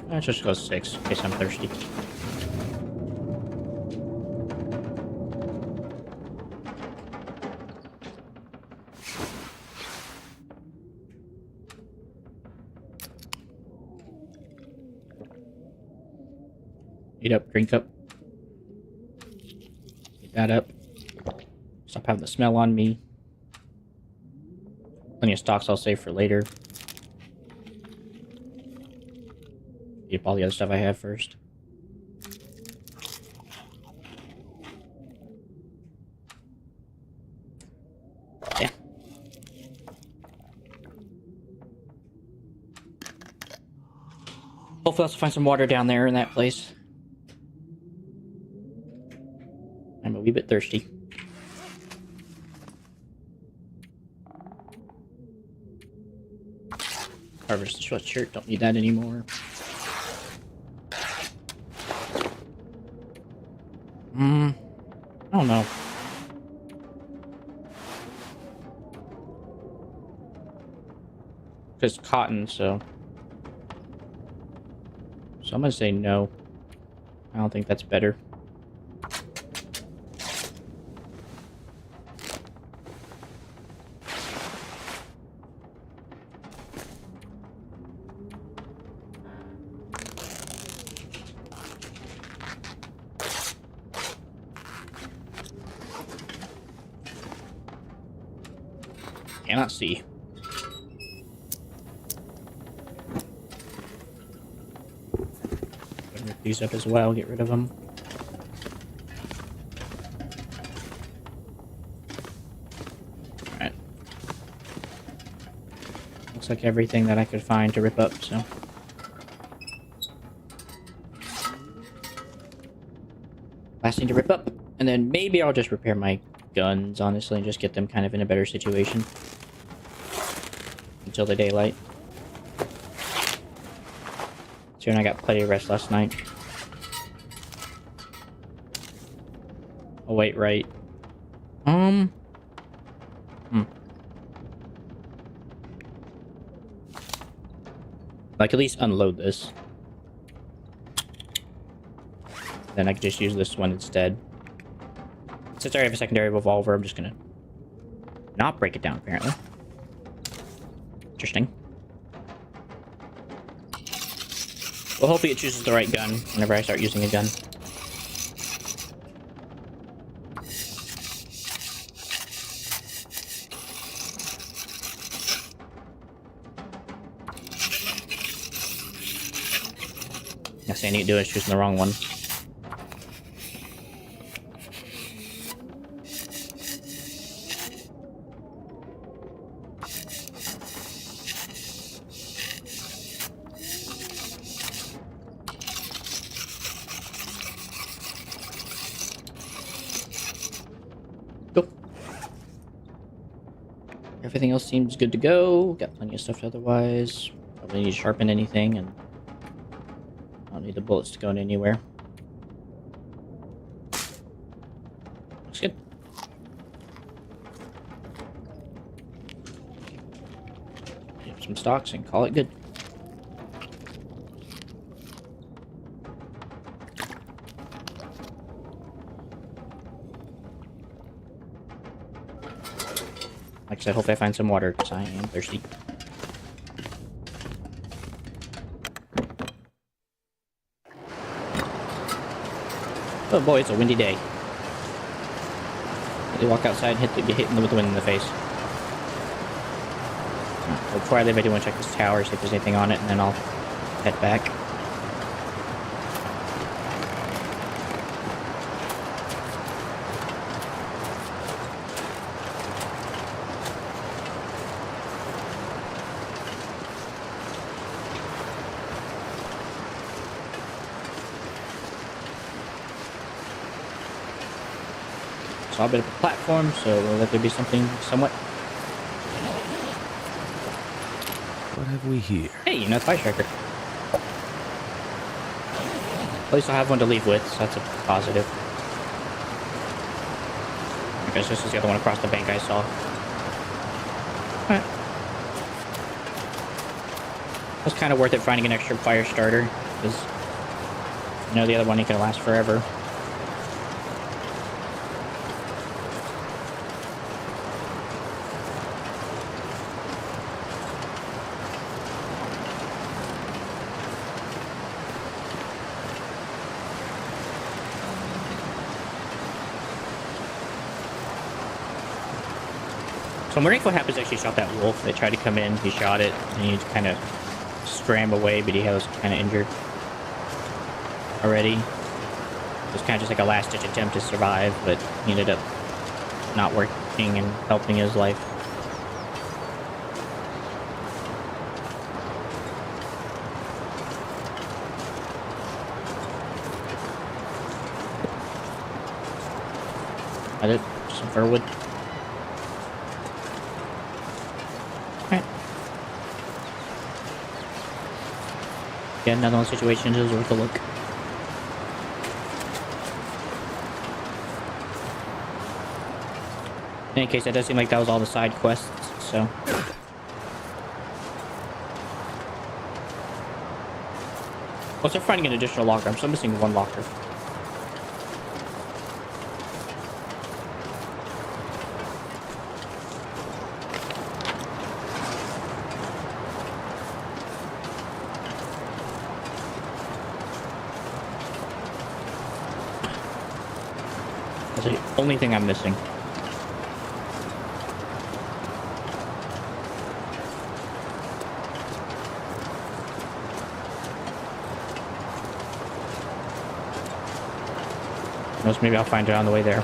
Let's just go 6, in case I'm thirsty. Eat up, drink up. Eat that up. Stop having the smell on me. Plenty of stocks I'll save for later. Eat up all the other stuff I have first. Yeah. Hopefully I'll find some water down there in that place. I'm a wee bit thirsty. Harvest the sweatshirt, don't need that anymore. I don't know. Because cotton, so I'm gonna say no. I don't think that's better. Cannot see. Rip these up as well, get rid of them. Alright. Looks like everything that I could find to rip up, so. Last thing to rip up, and then maybe I'll just repair my guns, honestly, and just get them kind of in a better situation. Until the daylight. So I got plenty of rest last night. Oh wait, right. Like, at least unload this. Then I could just use this one instead. Since I already have a secondary revolver, I'm just gonna not break it down, apparently. Interesting. Well, hopefully it chooses the right gun whenever I start using a gun. Next thing I need to do is choosing the wrong one. Cool. Everything else seems good to go. Got plenty of stuff otherwise. Probably need to sharpen anything, and I don't need the bullets to go anywhere. Looks good. Get some stocks and call it good. Like I said, hopefully I find some water, because I am thirsty. Oh boy, it's a windy day. They walk outside and get hit with the wind in the face. Well, before I leave, I do want to check this tower, see if there's anything on it, and then I'll head back. Saw a bit of a platform, so will let there be something somewhat What have we here? Hey, another fire striker. At least I'll have one to leave with, so that's a positive. I guess this is the other one across the bank I saw. Alright. It was kind of worth it finding an extra fire starter, because you know the other one ain't gonna last forever. So I'm wondering what happens if he shot that wolf. They tried to come in, he shot it, and he kind of scram away, but he was kind of injured already. It was kind of just like a last-ditch attempt to survive, but he ended up not working and helping his life. I did some firewood. Alright. Yeah, another one situation is worth a look. In any case, that does seem like that was all the side quests, so. Once they're finding an additional locker, I'm still missing one locker. That's the only thing I'm missing. Maybe I'll find it on the way there.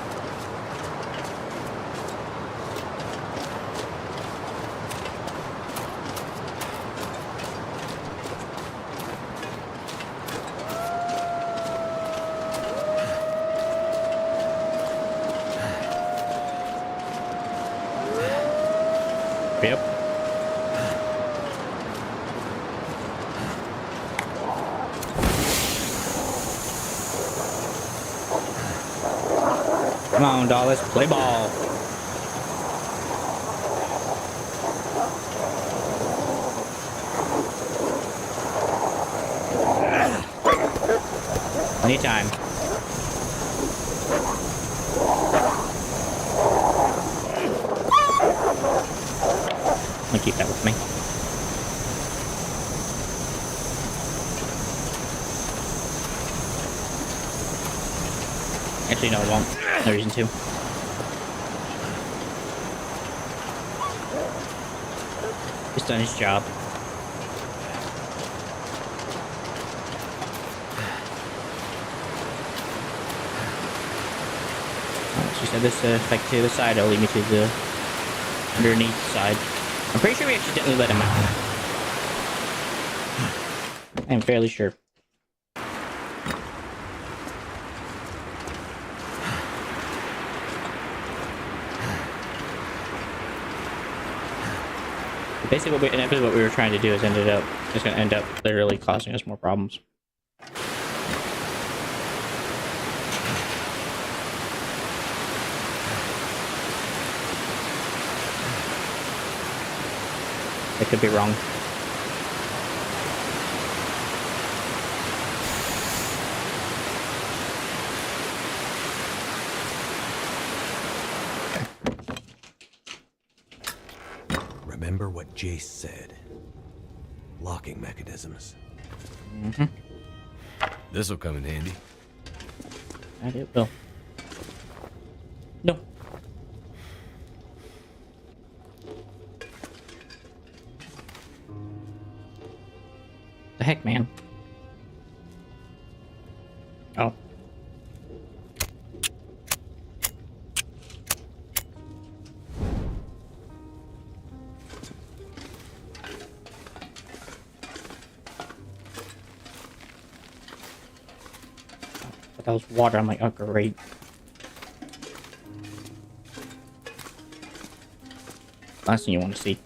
Yep. Come on, doll, let's play ball. Anytime. I'm gonna keep that with me. Actually, no, it won't. No reason to. He's done his job. She said this, if I get to the side, it'll lead me to the underneath side. I'm pretty sure we accidentally let him out. I'm fairly sure. Basically, what we were trying to do is ended up just going to end up literally causing us more problems. I could be wrong. Remember what Jace said. Locking mechanisms. Mm-hmm. This'll come in handy. And it will. No. The heck, man? Oh. But that was water. I'm like, oh, great. Last thing you want to see.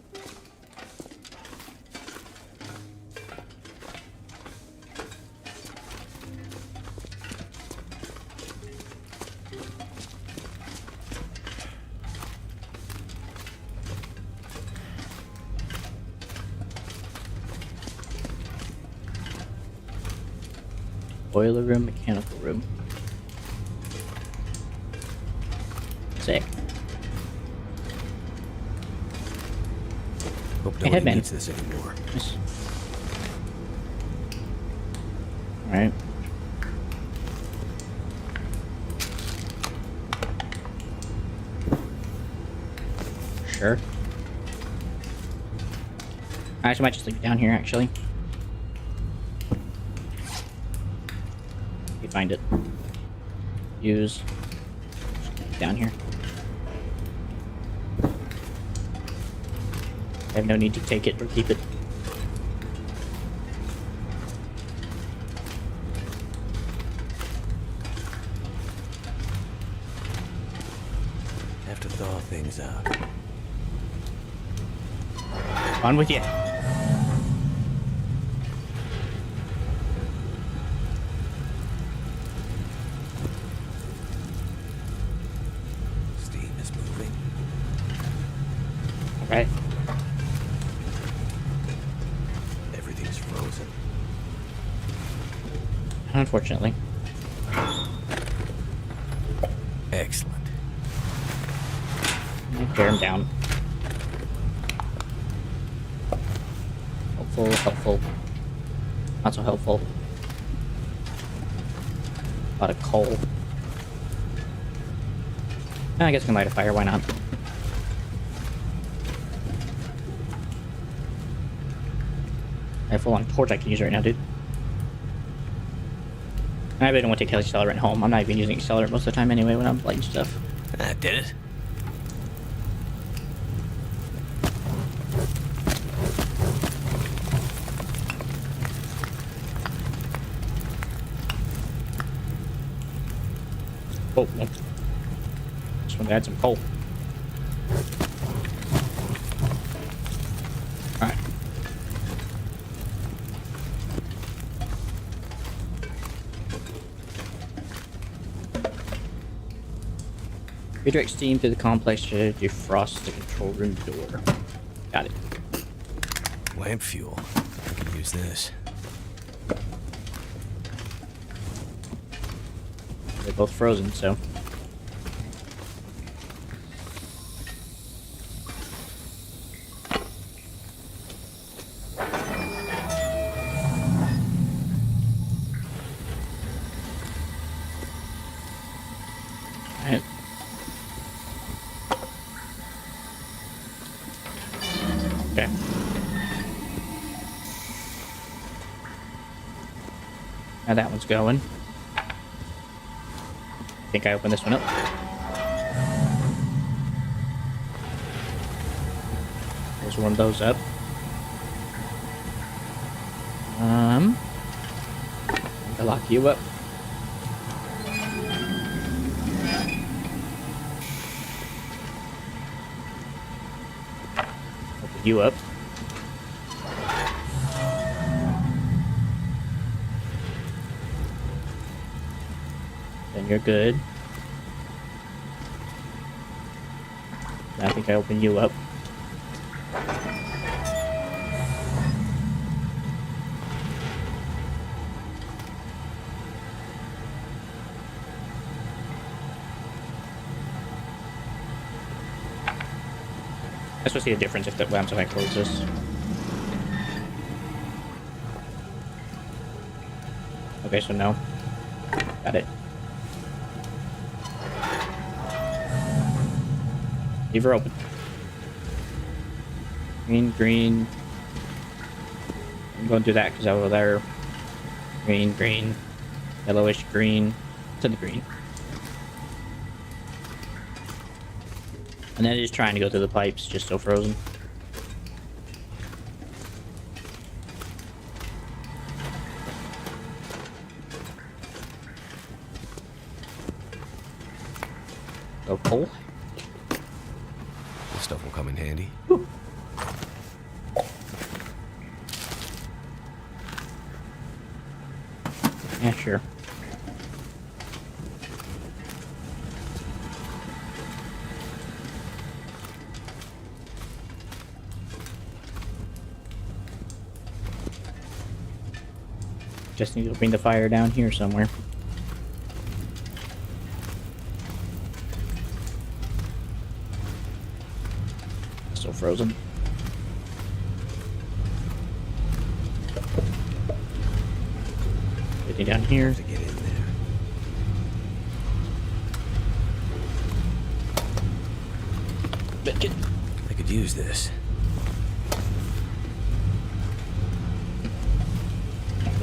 Boiler room, mechanical room. Sick. Hope Hey, nobody Headman. needs this anymore. Nice. Alright. Sure. I actually might just leave it down here, actually. You find it. Use. Just keep it down here. I have no need to take it or keep it. Have to thaw things out. On with you. Steam is moving. Okay. Everything's frozen. Unfortunately. Excellent. Tear him down. Helpful, helpful. Not so helpful. A lot of coal. I guess we can light a fire, why not? I have a full-on torch I can use right now, dude. I really don't want to take accelerant home. I'm not even using accelerant most of the time anyway when I'm lighting stuff. That did it. Oh, no. Just want to add some coal. Alright. Redirect steam through the complex to defrost the control room door. Got it. Lamp fuel. I could use this. They're both frozen, so. Alright. Okay. Now that one's going. I think I opened this one up. There's one of those up. I'll lock you up. Open you up. Then you're good. I think I open you up. I just want to see the difference if what happens if I close this. Okay, so no. Got it. Leave her open. Green, green. I'm going to do that because over there. Green, green. Yellowish green. To the green. And then just trying to go through the pipes, just so frozen. Go coal. This stuff will come in handy. Yeah, sure. Just need to bring the fire down here somewhere. Still frozen. Getting down here. To get in there. I could use this.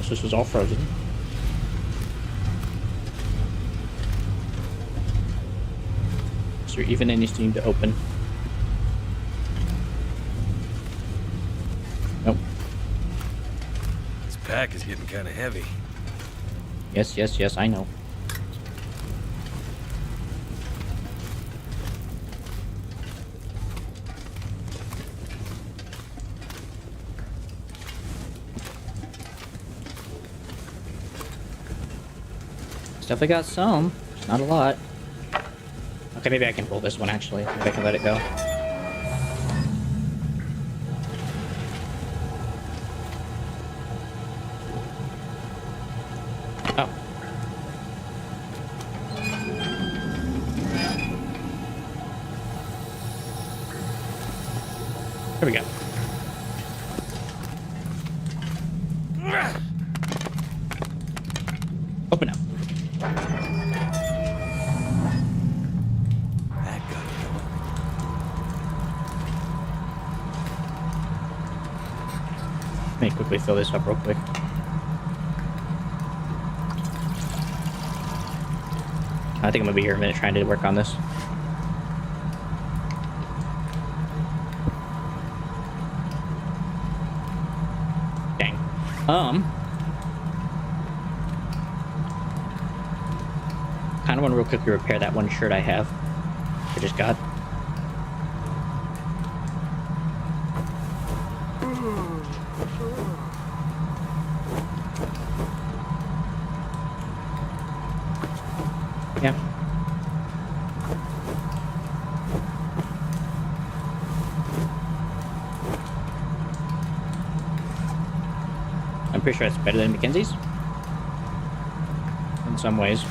This was all frozen. Is there even anything to open? Nope. This pack is getting kind of heavy. Yes, yes, yes, I know. Definitely got some, just not a lot. Okay, maybe I can pull this one actually. Maybe I can let it go. Oh. There we go. Open up. That got it going. Let me quickly fill this up real quick. I think I'm gonna be here a minute trying to work on this. Dang. Kind of want to real quickly repair that one shirt I have. I just got. Yeah. I'm pretty sure it's better than Mackenzie's. In some ways.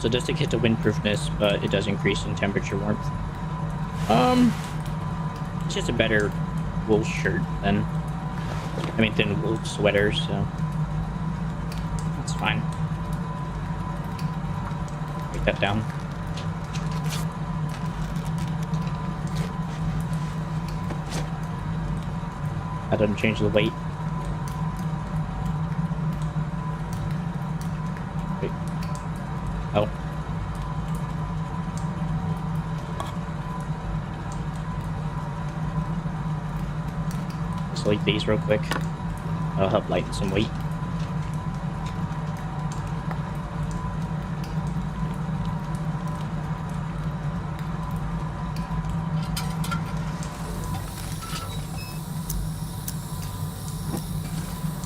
So it does take hit to windproofness, but it does increase in temperature warmth. It's just a better wool shirt than wool sweaters, so that's fine. Break that down. That doesn't change the weight. Wait. Oh. Just delete these real quick. That'll help lighten some weight.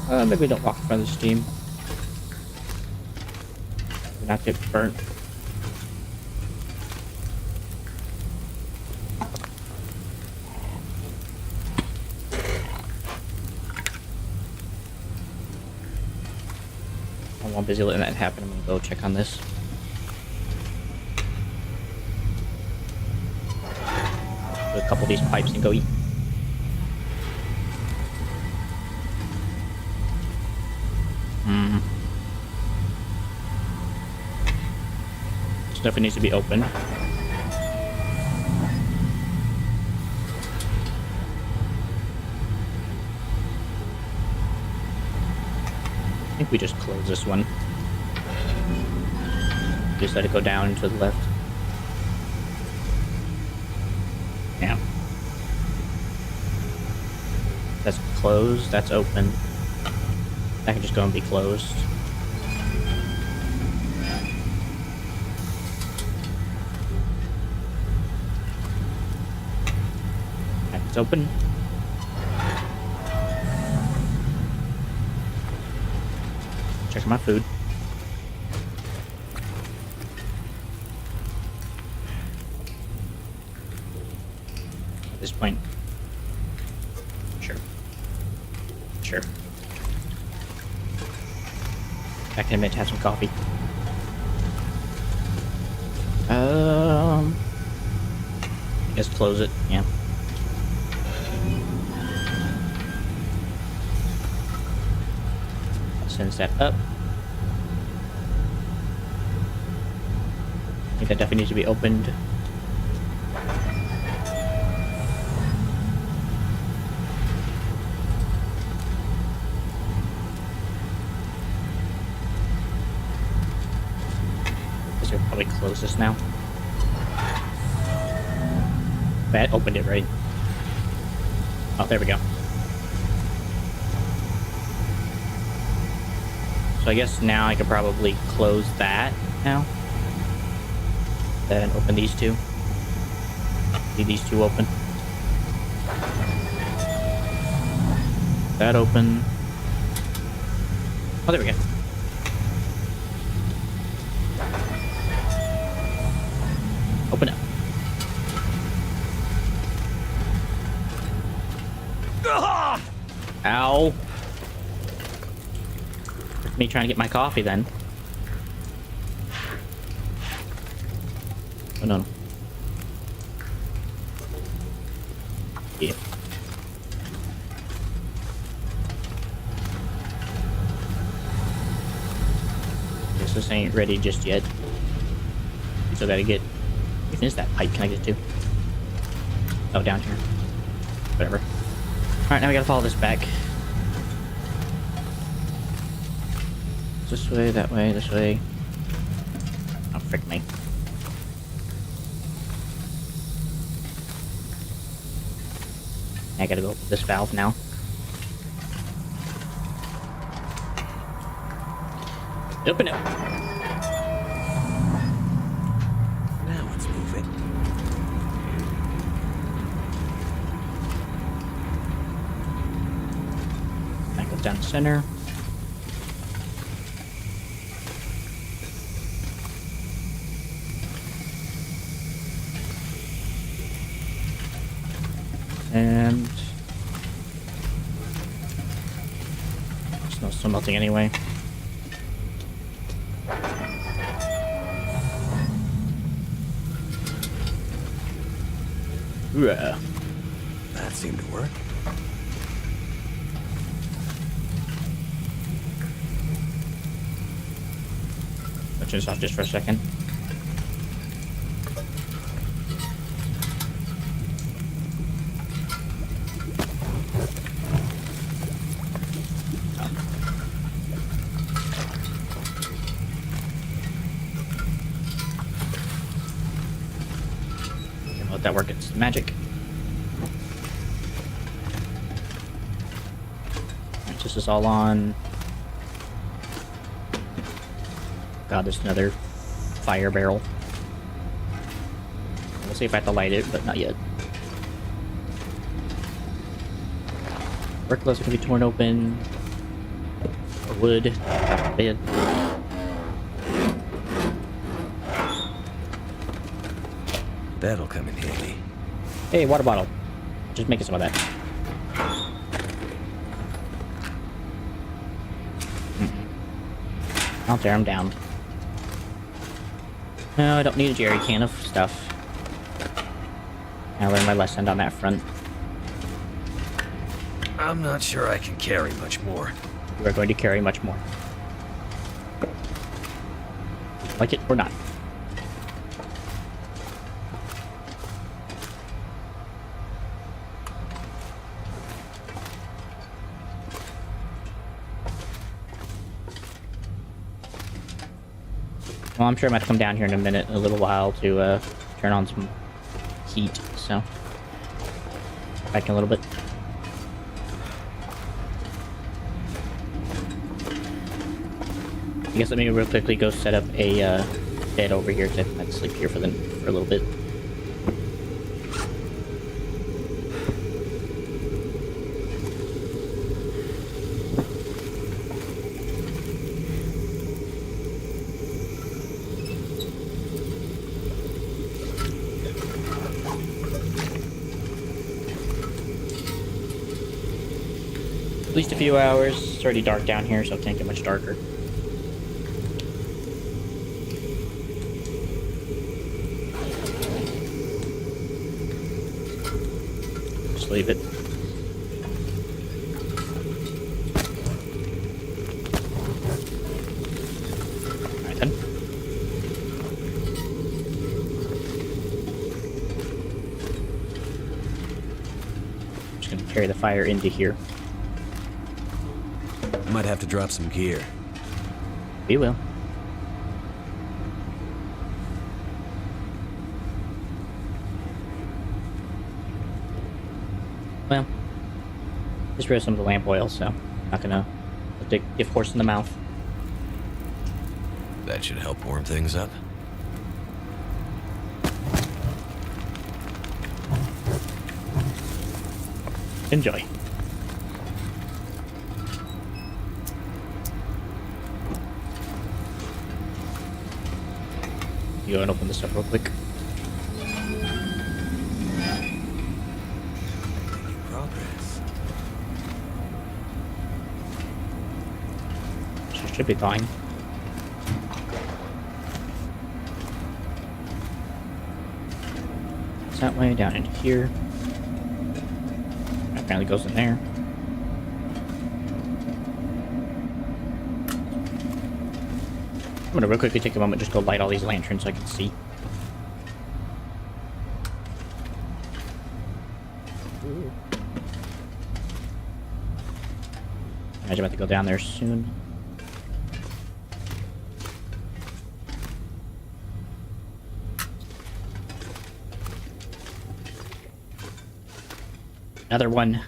Maybe we don't walk in front of the steam. Not get burnt. I'm busy letting that happen. I'm gonna go check on this. Do a couple of these pipes and go eat. Stuff needs to be open. I think we just close this one. Just let it go down to the left. Yeah. That's closed. That's open. That can just go and be closed. It's open. Check my food. point. Sure. Sure. Back in a minute to have some coffee. I guess close it, yeah. Sends that up. I think that definitely needs to be opened. Guess we'll probably close this now. That opened it, right? Oh, there we go. So I guess now I could probably close that now. Then open these two. Leave these two open. That open. Oh, there we go. Open up. Ow. That's me trying to get my coffee then. Oh, no. Yeah. Guess this ain't ready just yet. We still gotta get... Even is that pipe connected to? Oh, down here. Whatever. Alright, now we gotta follow this back. This way, that way, this way. Oh, frick me. I gotta go open this valve now. Open it! Now let's move it. That goes down the center. And snow's still melting anyway. Yeah. That seemed to work. I'll turn this off just for a second. Let that work. It's magic. Alright, this is all on. God, there's another fire barrel. We'll see if I have to light it, but not yet. Work clothes can be torn open. Wood. Bed. That'll come in handy. Hey, water bottle. Just making some of that. I'll tear them down. No, I don't need a jerry can of stuff. I learned my lesson on that front. I'm not sure I can carry much more. You are going to carry much more. Like it or not. Well, I'm sure I'm going to come down here in a minute, a little while, to turn on some heat, so... Back in a little bit. I guess let me real quickly go set up a bed over here, because I have to sleep here for a little bit. At least a few hours. It's already dark down here, so it can't get much darker. Just leave it. Alright then. Just gonna carry the fire into here. Might have to drop some gear. We will. Well, just rid of some of the lamp oil, so not gonna let the gift horse in the mouth. That should help warm things up. Enjoy. You go and open this up real quick. Progress. She should be fine. It's that way down into here. Apparently goes in there. I'm gonna real quickly take a moment just go light all these lanterns so I can see. I'm about to go down there soon. Another one.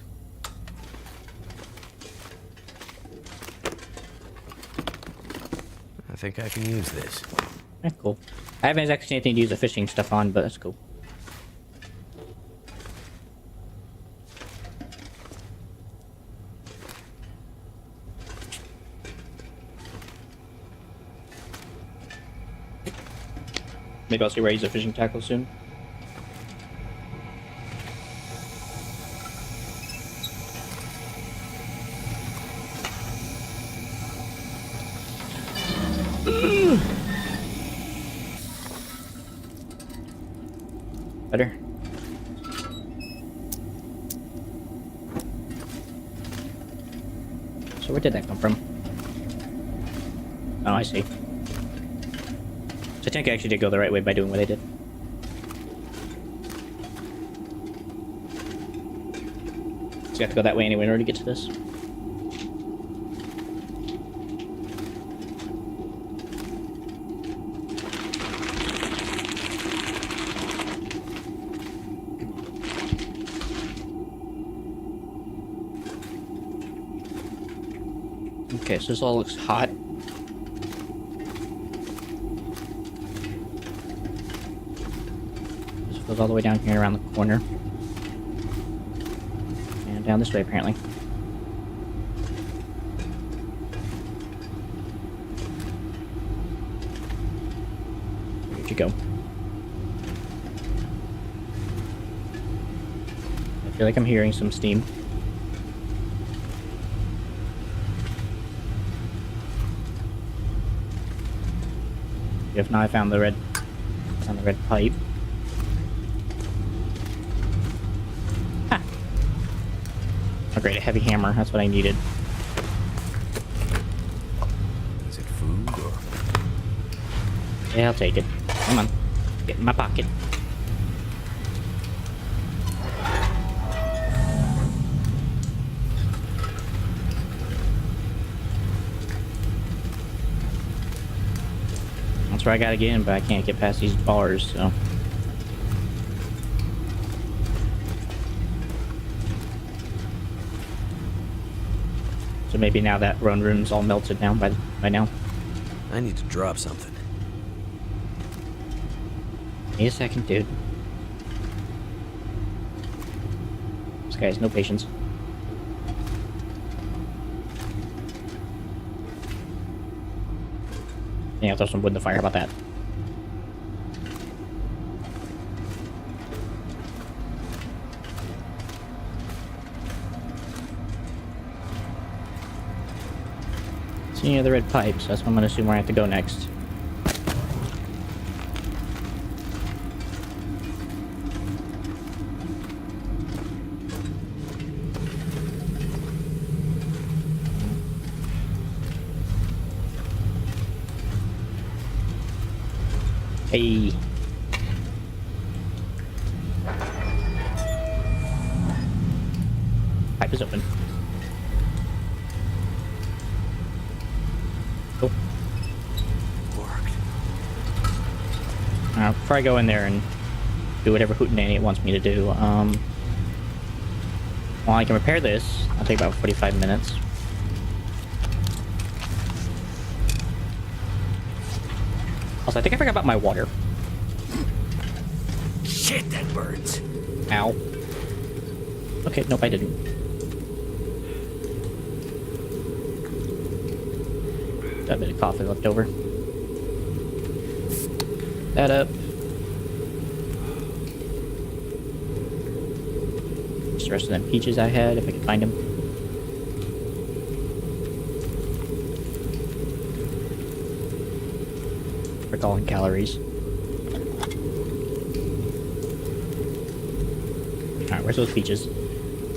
I think I can use this. That's cool. I haven't actually seen anything to use the fishing stuff on, but that's cool. Maybe I'll see where I use a fishing tackle soon. Better. So where did that come from? Oh, I see. So I think I actually did go the right way by doing what I did. So you have to go that way anyway in order to get to this. Okay, so this all looks hot. This goes all the way down here around the corner. And down this way, apparently. Where'd you go? I feel like I'm hearing some steam. If not, I found the red pipe. Ah. Oh great, a heavy hammer. That's what I needed. Is it food or... Yeah, I'll take it. Come on. Get in my pocket. That's where I gotta get in, but I can't get past these bars, so... So maybe now that run room's all melted down by now. I need to drop something. Give me a second, dude. This guy has no patience. Yeah, I'll throw some wood in the fire. How about that? any other red pipes. That's what I'm gonna assume where I have to go next. Hey. Pipe is open. Cool. Before I go in there and do whatever hootenanny it wants me to do, well, I can repair this. I'll take about 45 minutes. Also, I think I forgot about my water. Shit, that burns. Ow. Okay, nope, I didn't. Got a bit of coffee left over. That up. Just the rest of them peaches I had, if I can find them. Recalling calories. Alright, where's those peaches?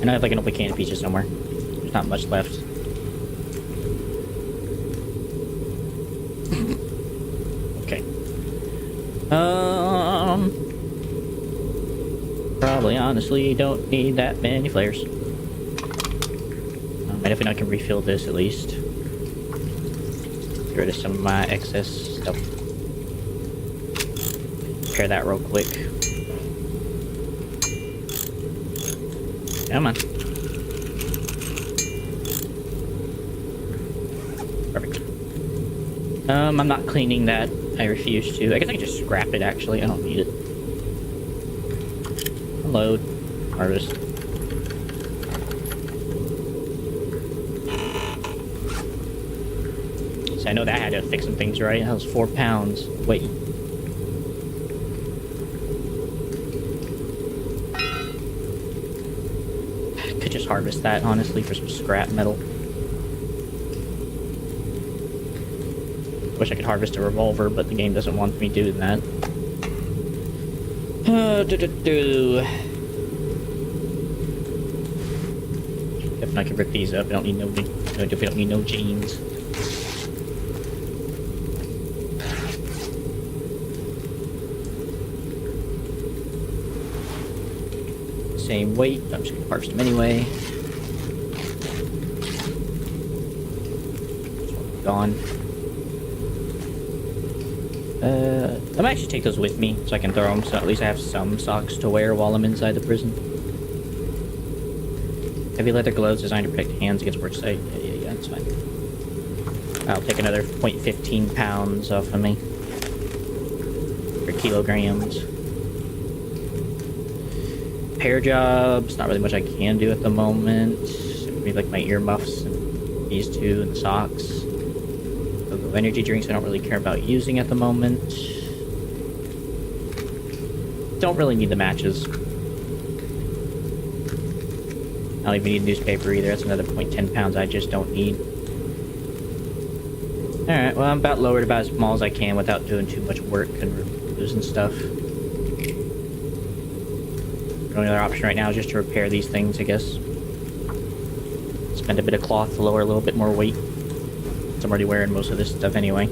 I know I have like an open can of peaches somewhere. There's not much left. Okay. Probably honestly don't need that many flares. I definitely I can refill this at least. Get rid of some of my excess stuff. Repair that real quick. Come on. Perfect. I'm not cleaning that. I refuse to. I guess I can just scrap it, actually. I don't need it. Load. Harvest. So I know that I had to fix some things, right? That was 4 pounds. Wait. Could just harvest that, honestly, for some scrap metal. Wish I could harvest a revolver, but the game doesn't want me doing that. If I can rip these up, I don't need no. I don't need no jeans. Same weight. I'm just gonna harvest them anyway. Gone. I might actually take those with me so I can throw them, so at least I have some socks to wear while I'm inside the prison. Heavy leather gloves designed to protect hands against work sight. Yeah, that's fine. I'll take another 0.15 pounds off of me. For kilograms. Hair jobs, not really much I can do at the moment. Maybe like my earmuffs and these two and the socks. The energy drinks I don't really care about using at the moment. Don't really need the matches. I don't even need newspaper either. That's another 0.10 pounds I just don't need. Alright, well I'm about lowered about as small as I can without doing too much work and losing stuff. The only other option right now is just to repair these things, I guess. Spend a bit of cloth to lower a little bit more weight. I'm already wearing most of this stuff anyway.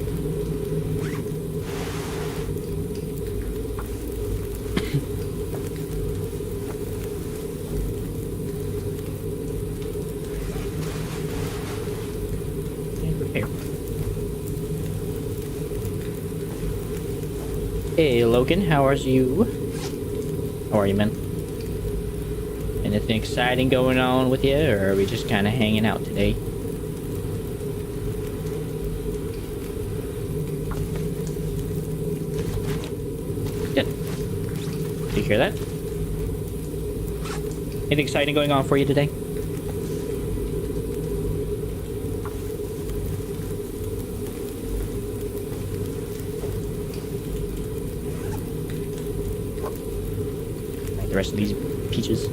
And repair. Hey Logan, how are you? How are you, man? Anything exciting going on with you, or are we just kind of hanging out today? Good. Did you hear that? Anything exciting going on for you today? Like the rest of these peaches.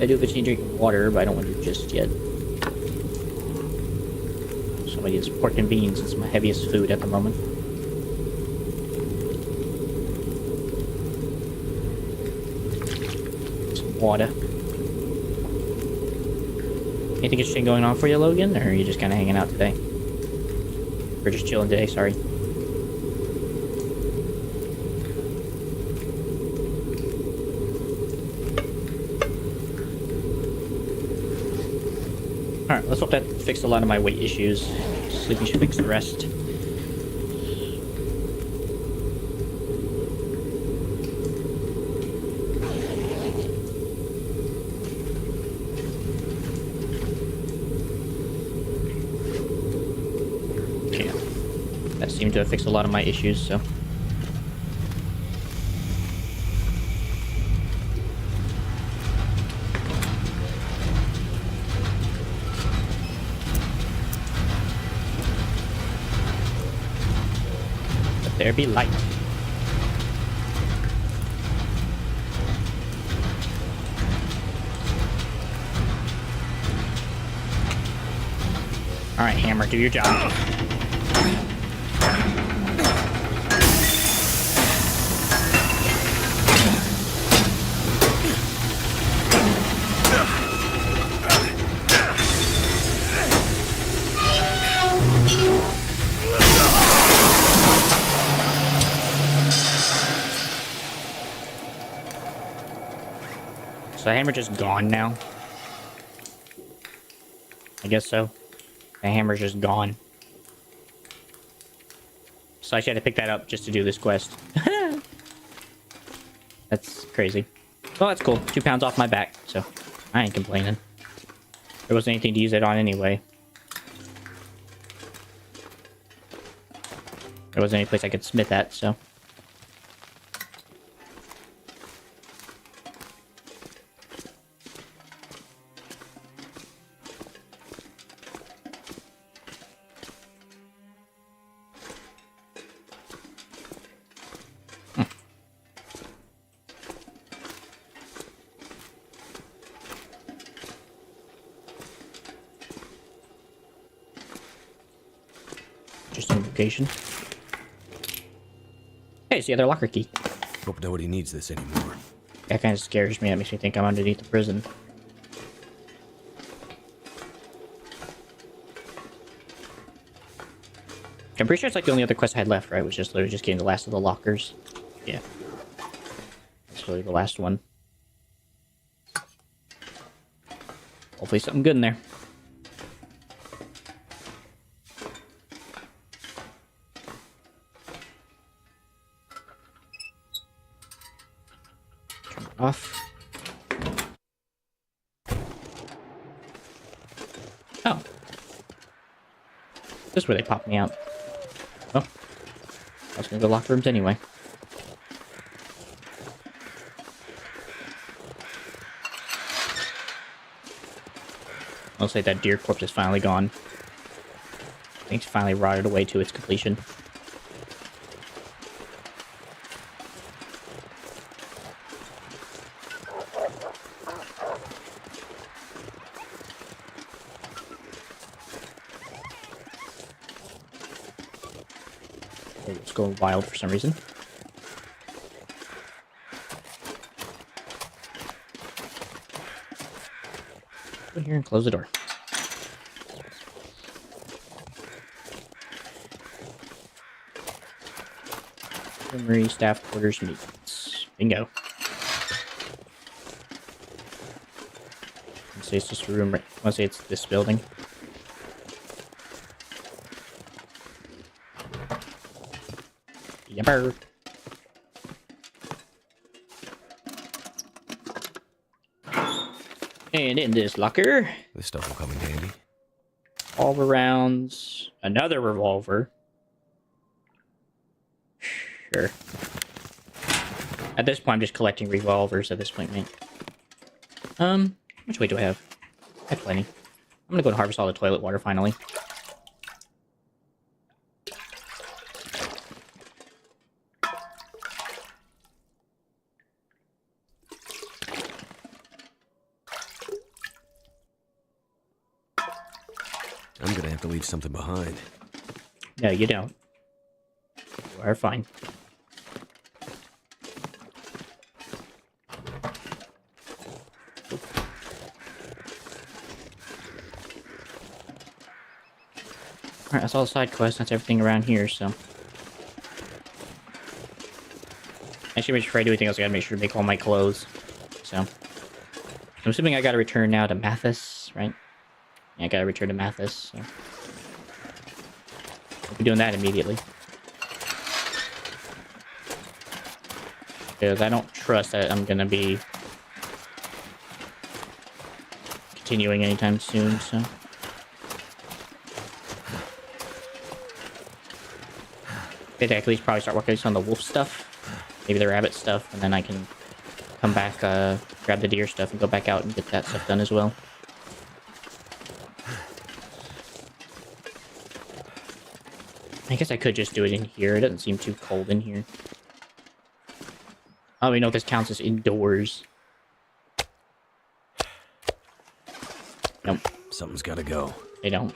I do eventually drink water, but I don't want to just yet. Somebody has pork and beans. It's my heaviest food at the moment. Some water. Anything interesting going on for you, Logan? Or are you just kind of hanging out today? We're just chilling today, sorry. Alright, let's hope that fixed a lot of my weight issues. Sleeping should fix the rest. Okay. That seemed to have fixed a lot of my issues, so... there be light. Alright, Hammer, do your job. So the hammer just gone now? I guess so. The hammer's just gone. So I should have to pick that up just to do this quest. That's crazy. Well, that's cool. 2 pounds off my back, so I ain't complaining. There wasn't anything to use it on anyway. There wasn't any place I could smith at, so... Interesting location. Hey, it's the other locker key. Hope nobody needs this anymore. That kind of scares me. That makes me think I'm underneath the prison. I'm pretty sure it's like the only other quest I had left, right? Was just literally just getting the last of the lockers. Yeah. That's really the last one. Hopefully something good in there. Turn it off. Oh. This is where they popped me out. Oh. I was gonna go locker rooms anyway. I'll say that deer corpse is finally gone. I think it's finally rotted away to its completion. It's going wild for some reason. Go here and close the door. Infirmary staff quarters meetings. Bingo. Let's say it's just a room right. Let's say it's this building. Yepper. And in this locker, This stuff will come in handy. revolver rounds, another revolver. Sure. At this point, I'm just collecting revolvers at this point, mate. How much weight do I have? I have plenty. I'm gonna go and harvest all the toilet water finally. I'm gonna have to leave something behind. No, you don't. You are fine. Alright, that's all the side quests. That's everything around here, so. Actually, before I do anything else, I gotta make sure to make all my clothes. So. I'm assuming I gotta return now to Mathis, right? Yeah, I gotta return to Mathis, so. I'll be doing that immediately. Because I don't trust that I'm gonna be continuing anytime soon, so. I'd at least probably start working on the wolf stuff. Maybe the rabbit stuff, and then I can come back, grab the deer stuff and go back out and get that stuff done as well. I guess I could just do it in here. It doesn't seem too cold in here. I don't even know if this counts as indoors. Nope. Something's gotta go. They don't.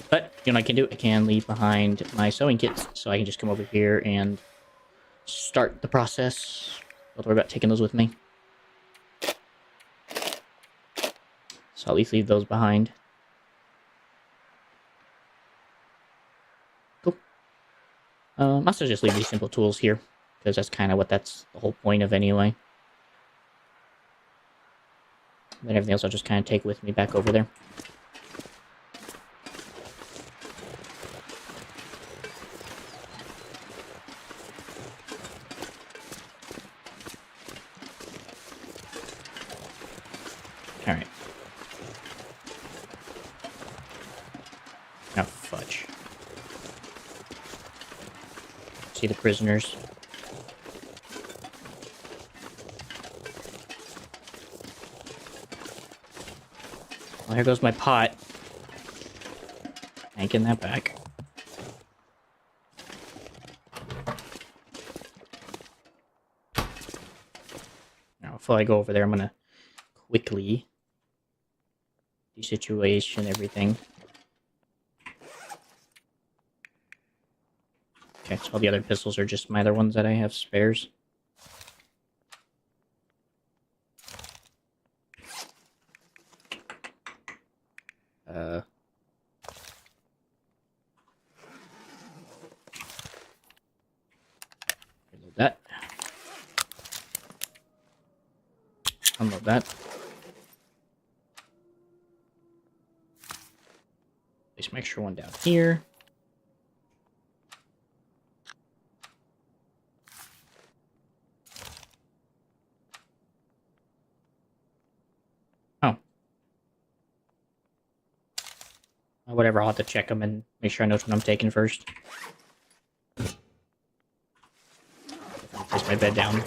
But, you know what I can do? I can leave behind my sewing kits, so I can just come over here and start the process. Don't worry about taking those with me. So I'll at least leave those behind. Cool. I'll also just leave these simple tools here, because that's kind of what that's the whole point of anyway. Then everything else I'll just kind of take with me back over there. Alright. Now fudge. See the prisoners. Well, here goes my pot. Ain't getting that back. Now, before I go over there, I'm gonna quickly desituation everything. Okay, so all the other pistols are just my other ones that I have spares. Reload that. Unload that. Place my extra one down here. Oh. Whatever, I'll have to check them and make sure I know what I'm taking first. Place my bed down.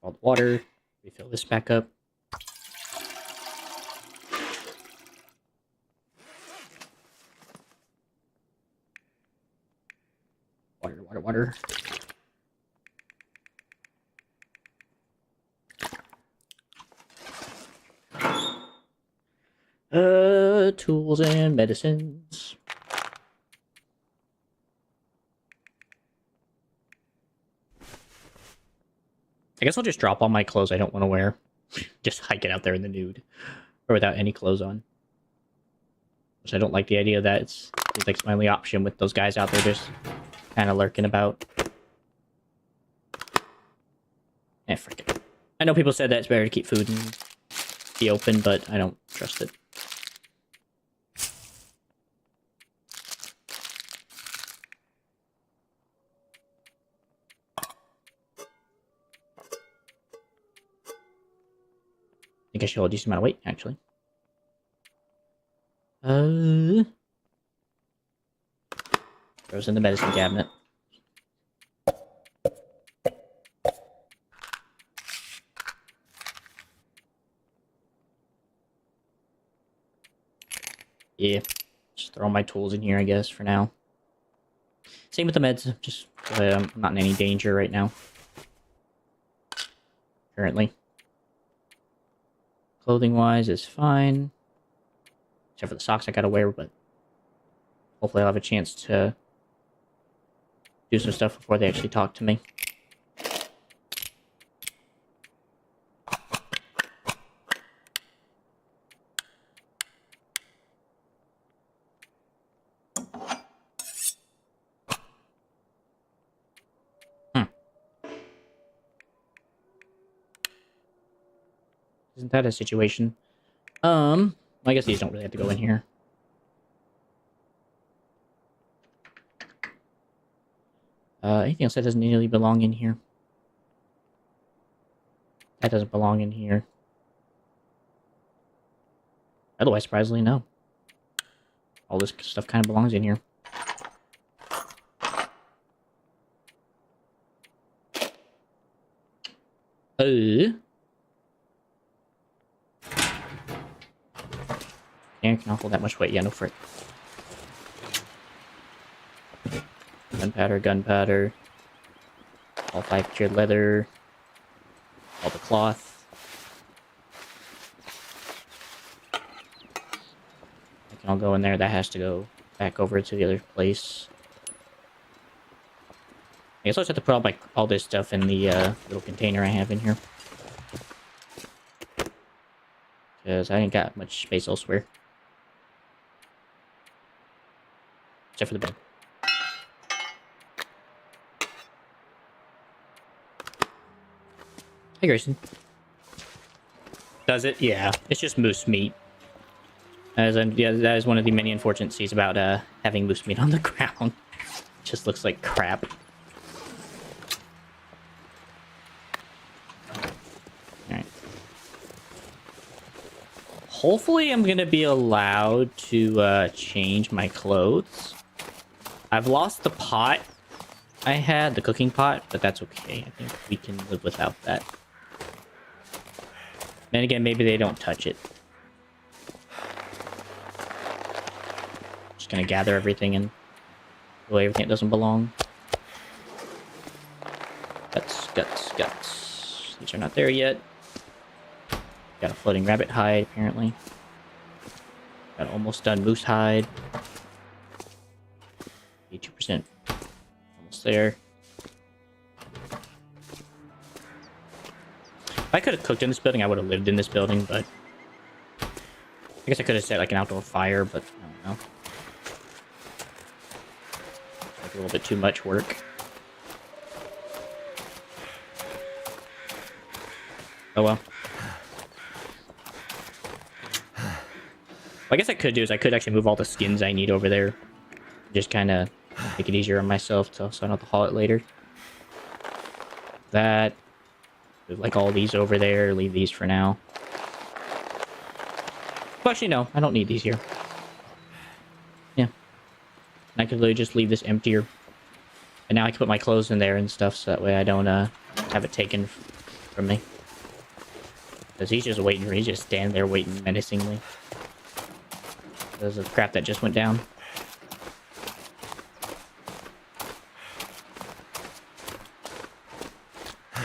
All the water. Refill this back up. Water, water, water. Tools and medicines. I guess I'll just drop all my clothes I don't want to wear. Just hike it out there in the nude. Or without any clothes on. Which I don't like the idea of that. It's like my only option with those guys out there just kind of lurking about. Frick it. I know people said that it's better to keep food in the open, but I don't trust it. I think I should hold a decent amount of weight, actually. Throws in the medicine cabinet. Yeah, just throw my tools in here, I guess, for now. Same with the meds. Just I'm not in any danger right now. Currently. Clothing-wise is fine. Except for the socks I gotta wear, but hopefully I'll have a chance to do some stuff before they actually talk to me. Isn't that a situation? I guess these don't really have to go in here. Anything else that doesn't really belong in here? That doesn't belong in here. Otherwise, surprisingly, no. All this stuff kind of belongs in here. Yeah, I can hold that much weight. Yeah, no frick. Gunpowder, gunpowder. All 5 cured leather. All the cloth. I can all go in there. That has to go back over to the other place. I guess I'll just have to put all this stuff in the little container I have in here. Because I ain't got much space elsewhere. Except for the bed. Hey, Grayson. Does it? Yeah. It's just moose meat. Yeah, that is one of the many unfortunates about having moose meat on the ground. Just looks like crap. Alright. Hopefully I'm gonna be allowed to change my clothes. I've lost the pot I had, the cooking pot, but that's okay. I think we can live without that. And again, maybe they don't touch it. Just gonna gather everything and throw everything that doesn't belong. Guts, guts, guts. These are not there yet. Got a floating rabbit hide, apparently. Got almost done moose hide. 82%. Almost there. If I could have cooked in this building, I would have lived in this building, but... I guess I could have set like an outdoor fire, but I don't know. Like a little bit too much work. Oh well. What I guess I could do is I could actually move all the skins I need over there. Just kind of make it easier on myself so I don't have to haul it later. That. Move like all these over there. Leave these for now. Well, actually, no. I don't need these here. Yeah. I could literally just leave this emptier. And now I can put my clothes in there and stuff so that way I don't have it taken from me. Because he's just waiting. He's just standing there waiting menacingly. Because of crap that just went down.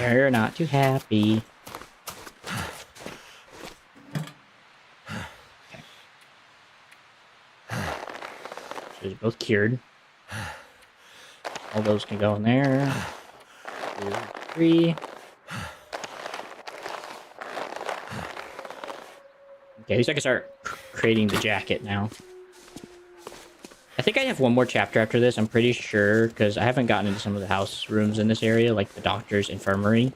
You're not too happy. Okay. So they're both cured. All those can go in there. 2, 3. Okay, at least I can start creating the jacket now. I think I have one more chapter after this, I'm pretty sure, because I haven't gotten into some of the house rooms in this area, like the doctor's infirmary,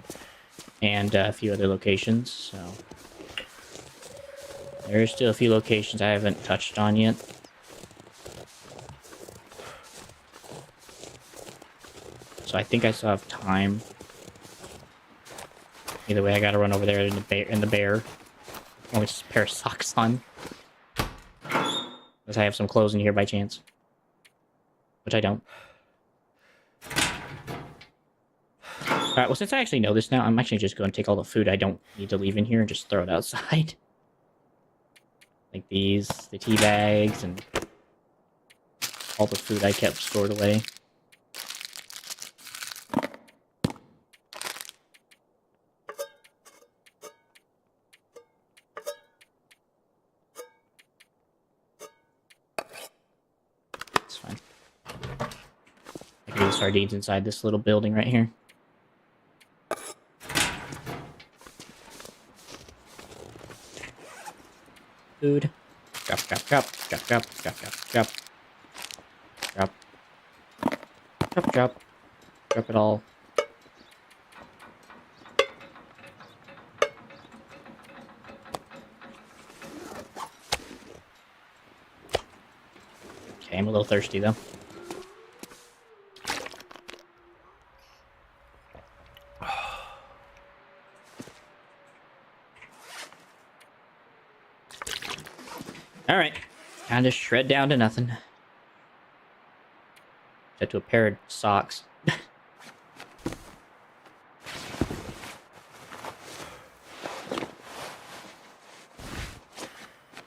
and a few other locations, so... There's still a few locations I haven't touched on yet. So I think I still have time. Either way, I gotta run over there in the bear. Only just a pair of socks on. Unless I have some clothes in here by chance. Which I don't. Alright, well since I actually know this now, I'm actually just going to take all the food I don't need to leave in here and just throw it outside. Like these, the tea bags, and all the food I kept stored away. fine. I can do the sardines inside this little building right here. Food. Drop, drop, drop, drop, drop, drop, drop, drop. Drop. Drop, drop. Drop it all. Okay, I'm a little thirsty though. Alright. Time to shred down to nothing. Set to a pair of socks.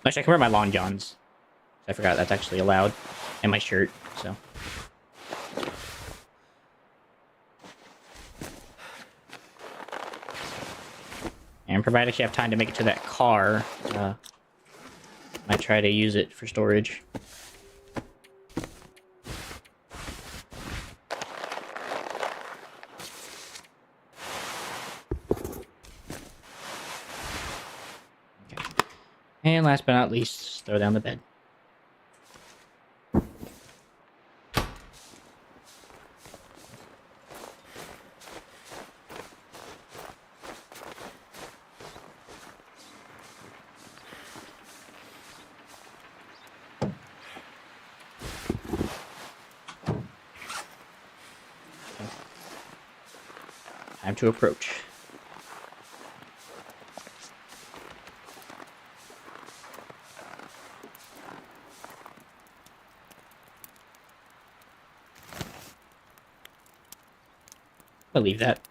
Actually, I can wear my long johns. I forgot that's actually allowed. And my shirt, so. And provided you have time to make it to that car, might try to use it for storage. Okay. And last but not least, throw down the bed. Time to approach. I'll leave that.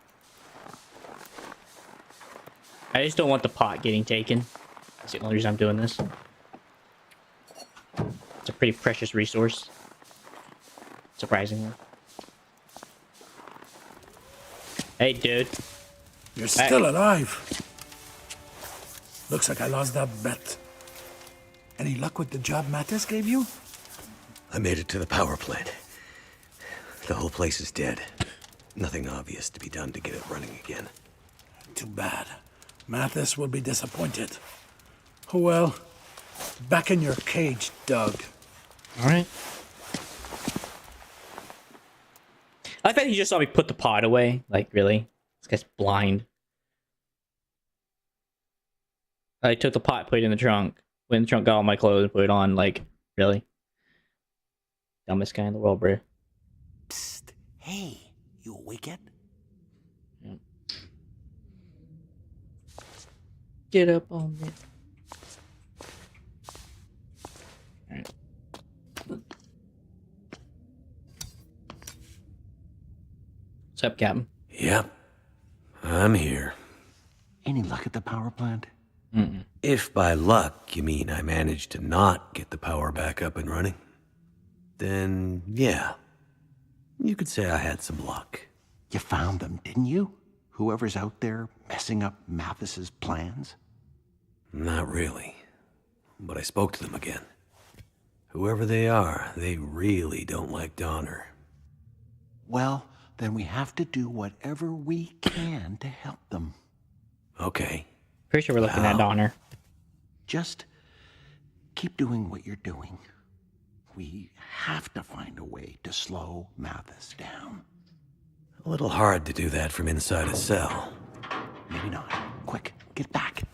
I just don't want the pot getting taken. That's the only reason I'm doing this. It's a pretty precious resource. Surprisingly. Hey, dude. You're still alive. Looks like I lost that bet. Any luck with the job Mattis gave you? I made it to the power plant. The whole place is dead. Nothing obvious to be done to get it running again. Too bad. Mathis will be disappointed. Oh well. Back in your cage, Doug. Alright. I bet he just saw me put the pot away. Like, really? This guy's blind. I took the pot, put it in the trunk. Went in the trunk, got all my clothes, and put it on. Like, really? Dumbest guy in the world, bro. Psst. Hey, you awake yet? Yep. Get up on me. Alright. What's up, Captain? Yep. I'm here. Any luck at the power plant? Mm-mm. If by luck you mean I managed to not get the power back up and running, then yeah. You could say I had some luck. You found them, didn't you? Whoever's out there messing up Mathis's plans? Not really. But I spoke to them again. Whoever they are, they really don't like Donner. Well, then we have to do whatever we can to help them. Okay. Pretty sure we're looking at Donner. Just keep doing what you're doing. We have to find a way to slow Mathis down. A little hard to do that from inside a cell. Maybe not. Quick, get back.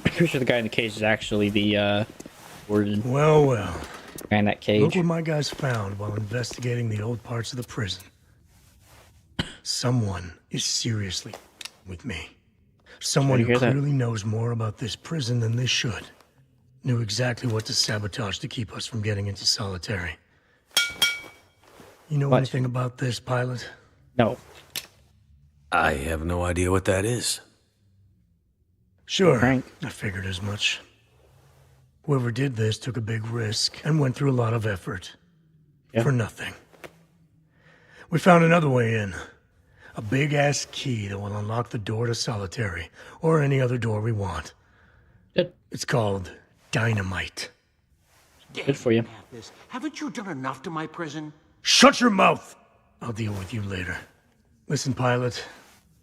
I'm pretty sure the guy in the cage is actually the warden. Well, well. Guy in that cage. Look what my guys found while investigating the old parts of the prison. Someone is seriously with me. Someone who clearly knows more about this prison than they should. Knew exactly what to sabotage to keep us from getting into solitary. You know anything about this, pilot? No. I have no idea what that is. Sure, Frank. I figured as much. Whoever did this took a big risk and went through a lot of effort. Yeah. For nothing. We found another way in. A big-ass key that will unlock the door to solitary, or any other door we want. Good. It's called dynamite. Good for you. Mathis, haven't you done enough to my prison? Shut your mouth! I'll deal with you later. Listen, pilot.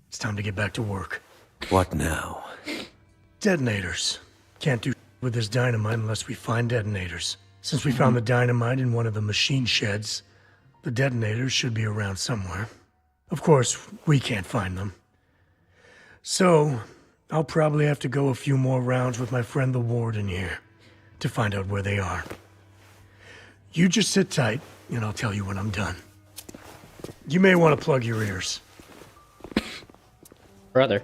It's time to get back to work. What now? Detonators. Can't do with this dynamite unless we find detonators. Since we found the dynamite in one of the machine sheds, the detonators should be around somewhere. Of course, we can't find them. So, I'll probably have to go a few more rounds with my friend the warden here to find out where they are. You just sit tight, and I'll tell you when I'm done. You may want to plug your ears. Brother.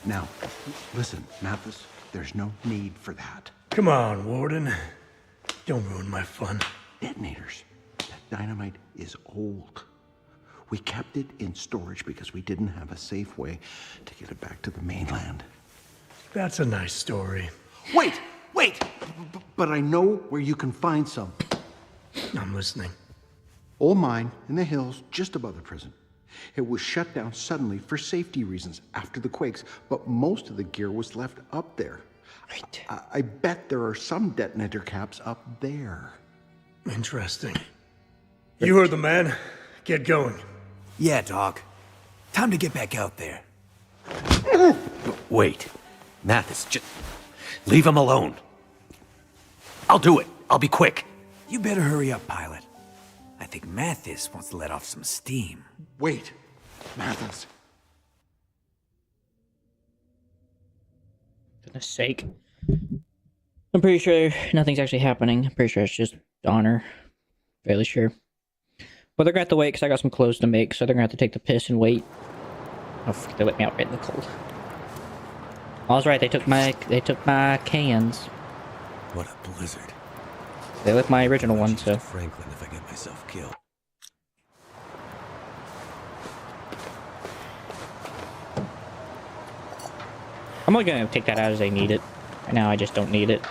Now, listen, Mathis, there's no need for that. Come on, warden. Don't ruin my fun. Detonators. That dynamite is old. We kept it in storage because we didn't have a safe way to get it back to the mainland. That's a nice story. Wait! But I know where you can find some. I'm listening. Old mine in the hills just above the prison. It was shut down suddenly for safety reasons after the quakes, but most of the gear was left up there. Right. I bet there are some detonator caps up there. Interesting. You heard the man. Get going. Yeah, Doc. Time to get back out there. Wait. Mathis, just leave him alone. I'll do it. I'll be quick. You better hurry up, pilot. I think Mathis wants to let off some steam. Wait, Mathis. Goodness sake. I'm pretty sure nothing's actually happening. I'm pretty sure it's just Donner. Fairly sure. But they're gonna have to wait because I got some clothes to make, so they're gonna have to take the piss and wait. Oh, they let me out right in the cold. I was right. They took my cans. What a blizzard. They left my original one, so. Franklin, if I get myself killed. I'm only gonna take that out as I need it. Right now, I just don't need it.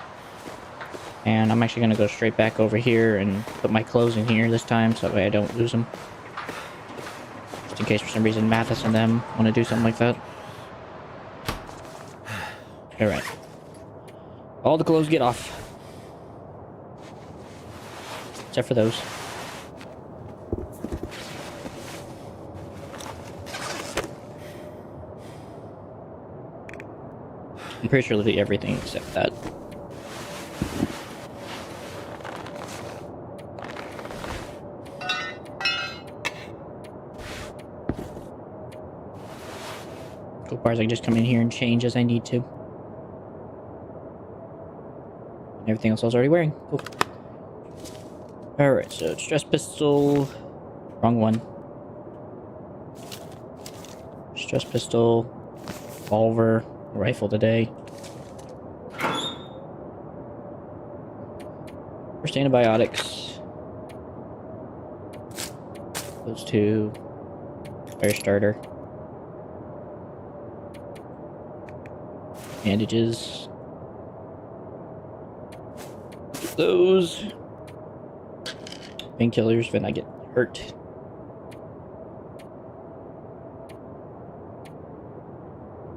And I'm actually gonna go straight back over here and put my clothes in here this time, so that way I don't lose them. Just in case for some reason Mathis and them want to do something like that. Alright. All the clothes get off. Except for those. I'm pretty sure literally everything except that. Cool bars, I can just come in here and change as I need to. And everything else I was already wearing. Cool. Alright, so stress pistol. Wrong one. Stress pistol. Revolver. Rifle today. First antibiotics. Those two. Fire starter. Bandages. Those. Painkillers when I get hurt.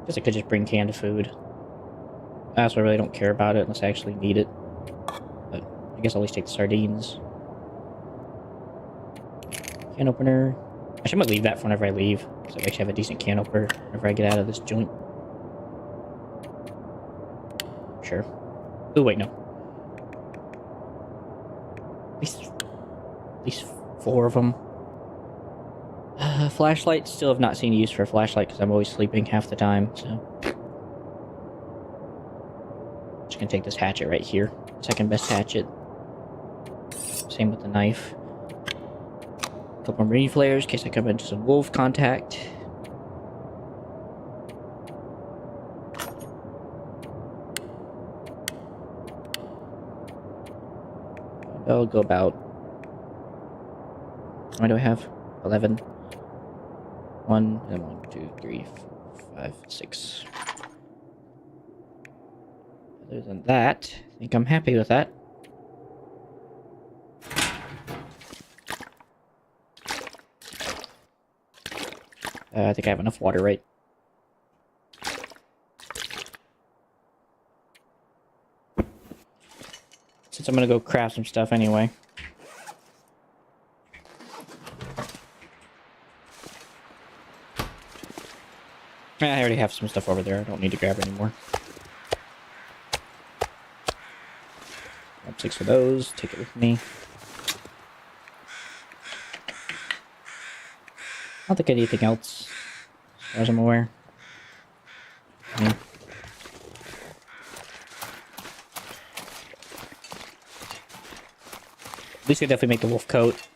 Guess I could just bring canned food. That's why I really don't care about it unless I actually need it. But I guess I'll at least take the sardines. Can opener. Actually, I'm gonna leave that for whenever I leave, because I actually have a decent can opener whenever I get out of this joint. Sure. Oh wait, no. At least 4 of them. Flashlight. Still have not seen use for a flashlight because I'm always sleeping half the time. So just gonna take this hatchet right here. Second best hatchet. Same with the knife. A couple marine flares in case I come into some wolf contact. I'll go about. How many do I have? 11. 1, and 1, 2, 3, 4, 5, 6. Other than that, I think I'm happy with that. I think I have enough water, right? I'm gonna go craft some stuff anyway. I already have some stuff over there. I don't need to grab anymore. Grab 6 of those. Take it with me. I don't think I need anything else, as far as I'm aware. Yeah. At least I definitely make the wolf coat.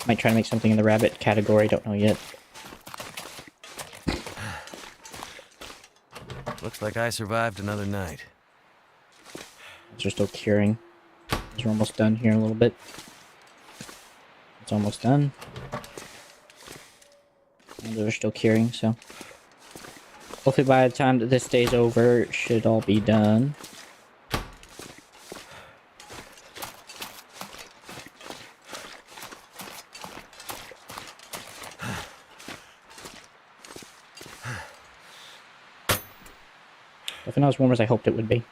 Might try to make something in the rabbit category. Don't know yet. Looks like I survived another night. They're still curing. We're almost done here in a little bit. It's almost done. And they're still curing, so hopefully by the time that this day's over, it should all be done. Definitely not as warm as I hoped it would be.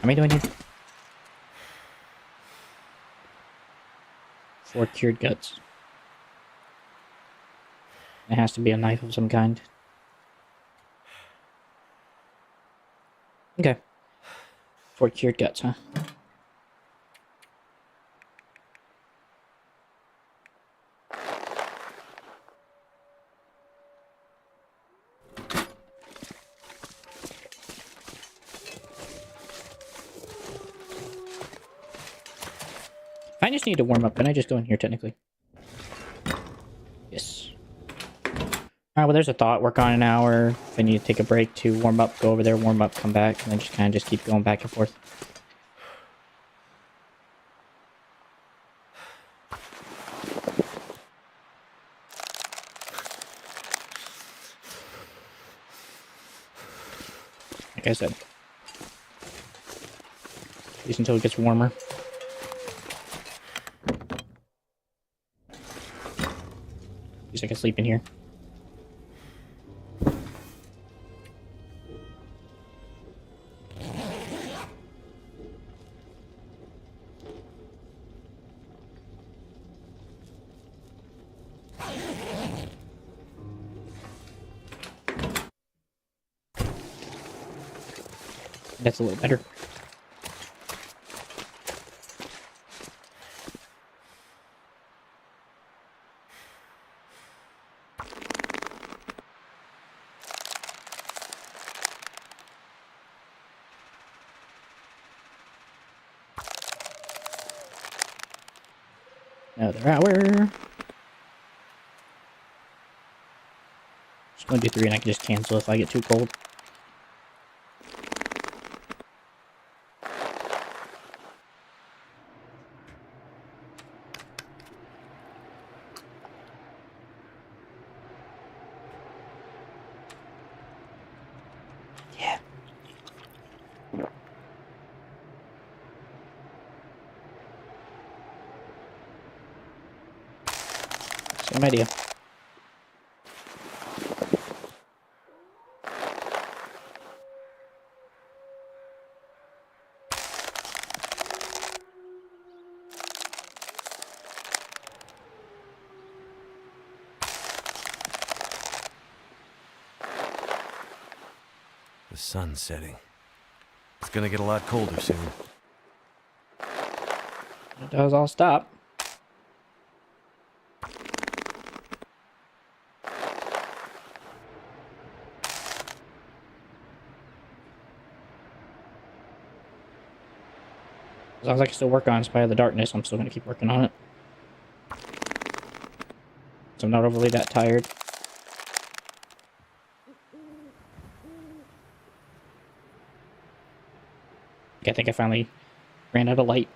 How many do I need? 4 cured guts. It has to be a knife of some kind. Okay. 4 cured guts, huh? I just need to warm up. Can I just go in here, technically? Yes. Alright, well, there's a thought. Work on an hour. If I need to take a break to warm up, go over there, warm up, come back, and then just kind of just keep going back and forth. Like I said. At least until it gets warmer. At least I can sleep in here. That's a little better. Another hour. Just gonna do 3 and I can just cancel if I get too cold. Yeah. Same idea. The sun's setting. It's gonna get a lot colder soon. It does all stop. As long as I can still work on it in spite of the darkness, I'm still going to keep working on it. So I'm not overly that tired. I think I finally ran out of light.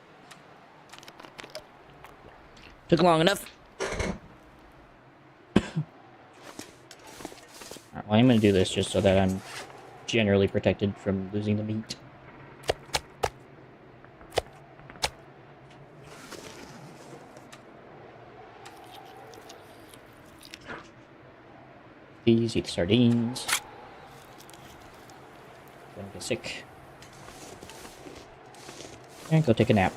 Took long enough. Alright, well, I'm going to do this just so that I'm generally protected from losing the meat. These, eat the sardines. Gonna get sick. And go take a nap.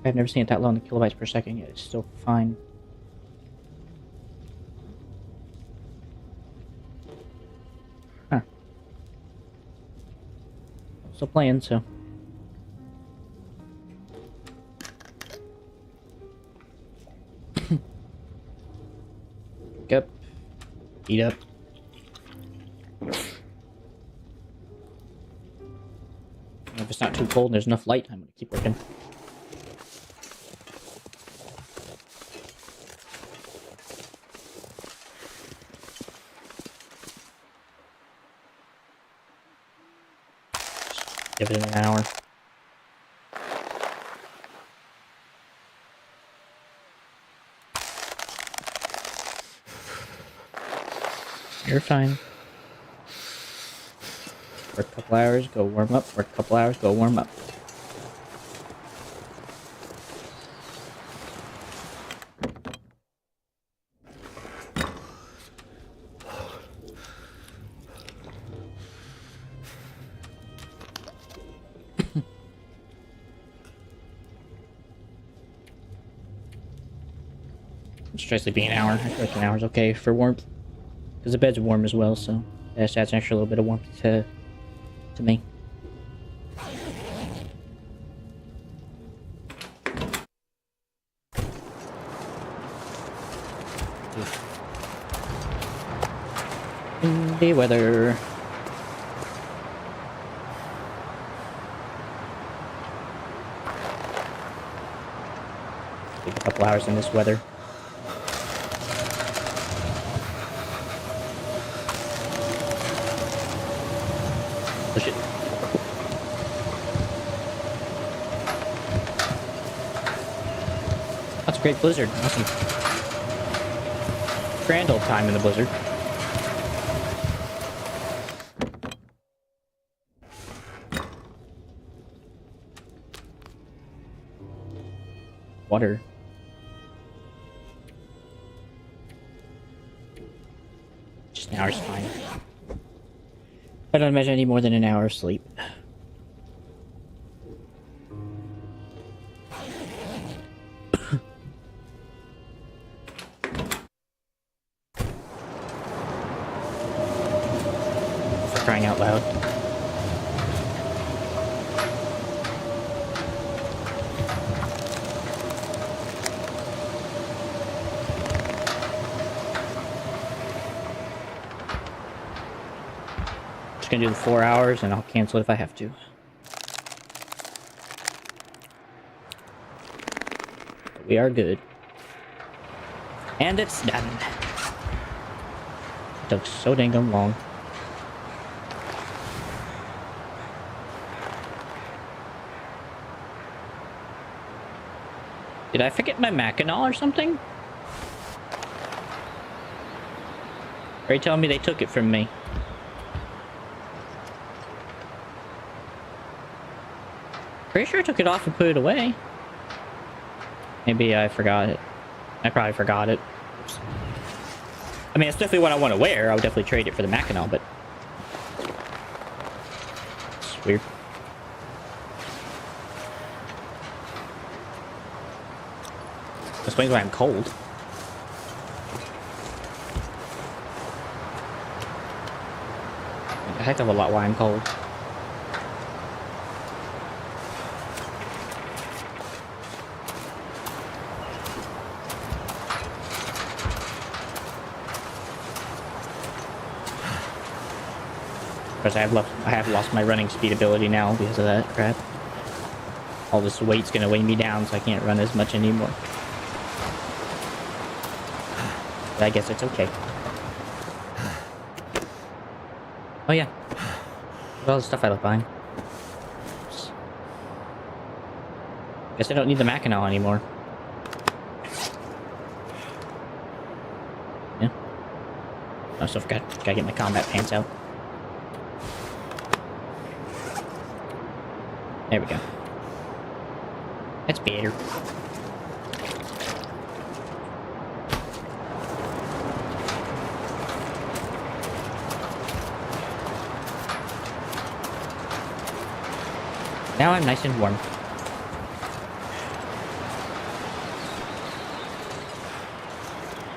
I've never seen it that low in the kilobytes per second yet. It's still fine. Huh. Still playing, so. Wake up. Eat up. If it's not too cold and there's enough light, I'm gonna keep working. Give it an hour. You're fine. Work a couple hours, go warm up. Work a couple hours, go warm up. Just try sleeping an hour. I feel like an hour's okay for warmth. Because the bed's warm as well, so that adds an extra little bit of warmth to me. Windy weather. Sleep a couple hours in this weather. Push it. That's a great blizzard. Awesome. Grand old time in the blizzard. Water. Just an hour's fine. I don't imagine I need more than an hour of sleep. For crying out loud. Just gonna do the 4 hours and I'll cancel it if I have to. But we are good. And it's done. It took so dang long. Did I forget my Mackinac or something? Are you telling me they took it from me? Pretty sure I took it off and put it away. Maybe I forgot it. I probably forgot it. Oops. I mean, it's definitely what I want to wear. I would definitely trade it for the Mackinac, but... it's weird. That explains why I'm cold. A heck of a lot why I'm cold. Because I have lost my running speed ability now because of that crap. All this weight's gonna weigh me down, so I can't run as much anymore. But I guess it's okay. Oh yeah. Look at all the stuff I left behind. Oops. Guess I don't need the Mackinac anymore. Yeah. I also gotta get my combat pants out. There we go. That's better. Now I'm nice and warm.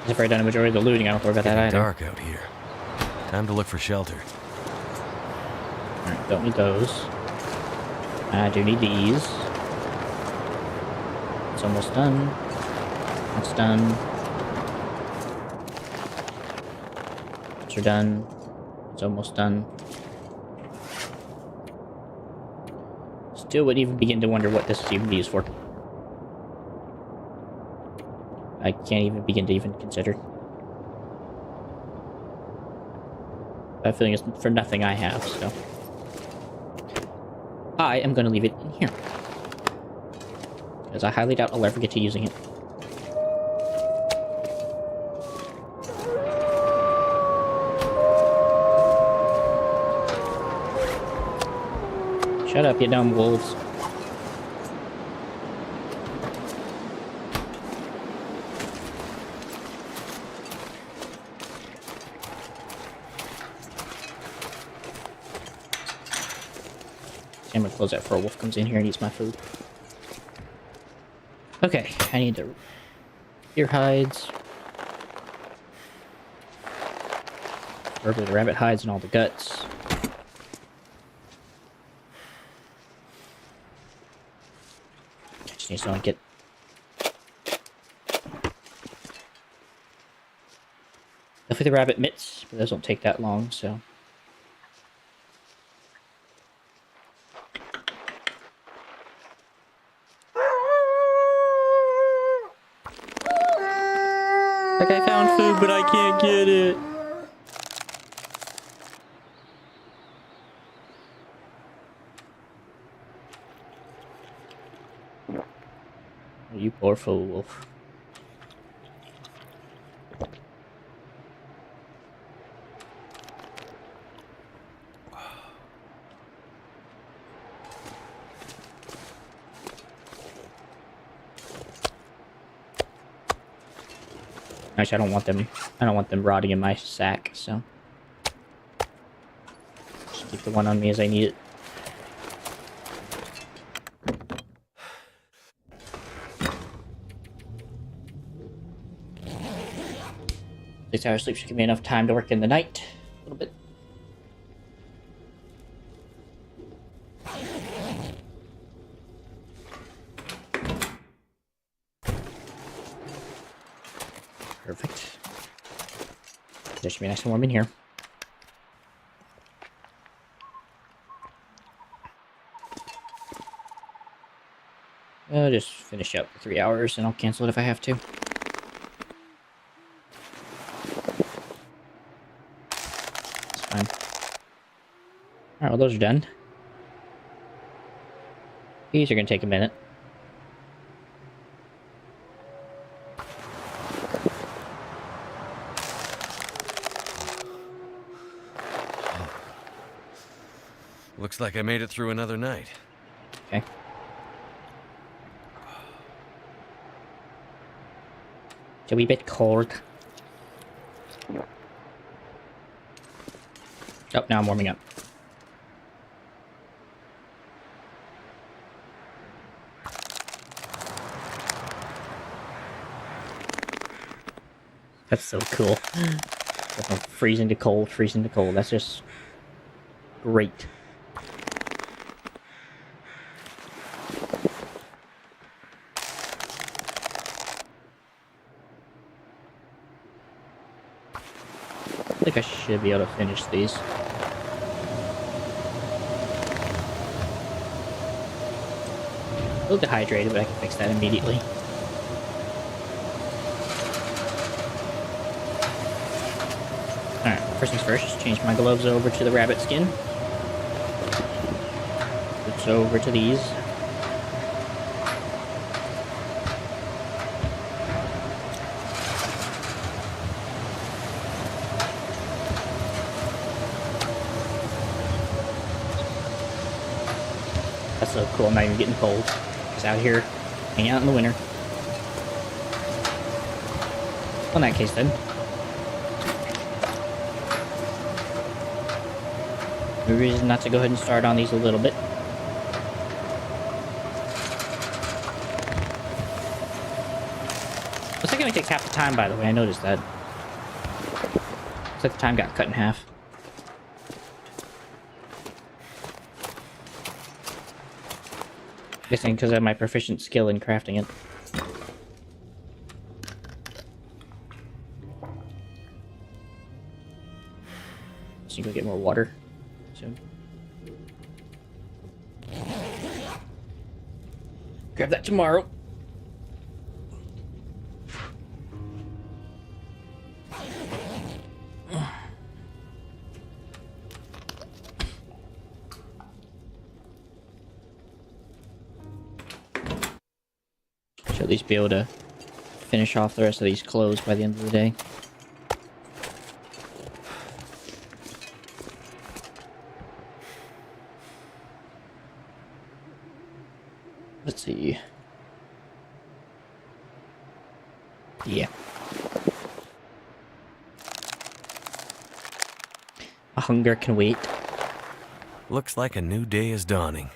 As if I've done a majority of the looting, I don't worry about that Getting either. dark out here. Time to look for shelter. Alright, don't need those. I do need these. It's almost done. That's done. Those are done. It's almost done. Still wouldn't even begin to wonder what this is even used for. I can't even begin to even consider. I have a feeling it's for nothing I have, so. I am going to leave it in here. Because I highly doubt I'll ever get to using it. Shut up, you dumb wolves. I'm gonna close that before a wolf comes in here and eats my food. Okay, I need the deer hides. Preferably the rabbit hides and all the guts. I just need to get. Definitely the rabbit mitts, but those don't take that long, so. Like I found food, but I can't get it. You poor fool wolf. Actually, I don't want them rotting in my sack, so. Just keep the one on me as I need it. 6 hours sleep should give me enough time to work in the night. A little bit. Perfect. There should be nice and warm in here. I'll just finish up for 3 hours and I'll cancel it if I have to. It's fine. Alright, well those are done. These are gonna take a minute. Looks like I made it through another night. Okay. It's a wee bit cold. Oh, now I'm warming up. That's so cool. From freezing to cold, freezing to cold. That's just great. I think I should be able to finish these. A little dehydrated, but I can fix that immediately. First things first, change my gloves over to the rabbit skin. Switch over to these. That's so cool, I'm not even getting cold. Just out here, hanging out in the winter. Well, in that case then. No reason not to go ahead and start on these a little bit. Looks like it only takes half the time, by the way, I noticed that. Looks like the time got cut in half. Guessing because of my proficient skill in crafting it. So you go get more water soon. Grab that tomorrow. Should at least be able to finish off the rest of these clothes by the end of the day. Let's see. Yeah. My hunger can wait. Looks like a new day is dawning.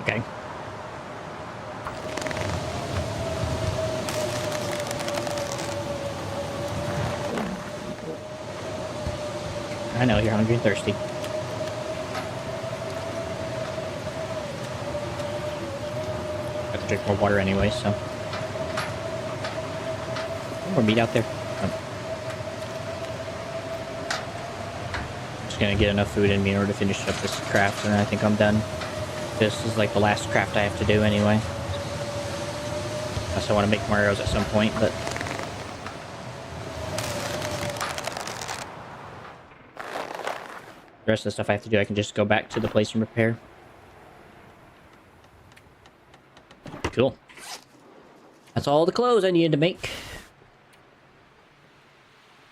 Okay. I know you're hungry and thirsty. Got to drink more water anyway, so. More meat out there. Oh. I'm just gonna get enough food in me in order to finish up this craft, and then I think I'm done. This is like the last craft I have to do anyway. Unless I want to make more arrows at some point, but. The rest of the stuff I have to do, I can just go back to the place and repair. Cool. That's all the clothes I needed to make.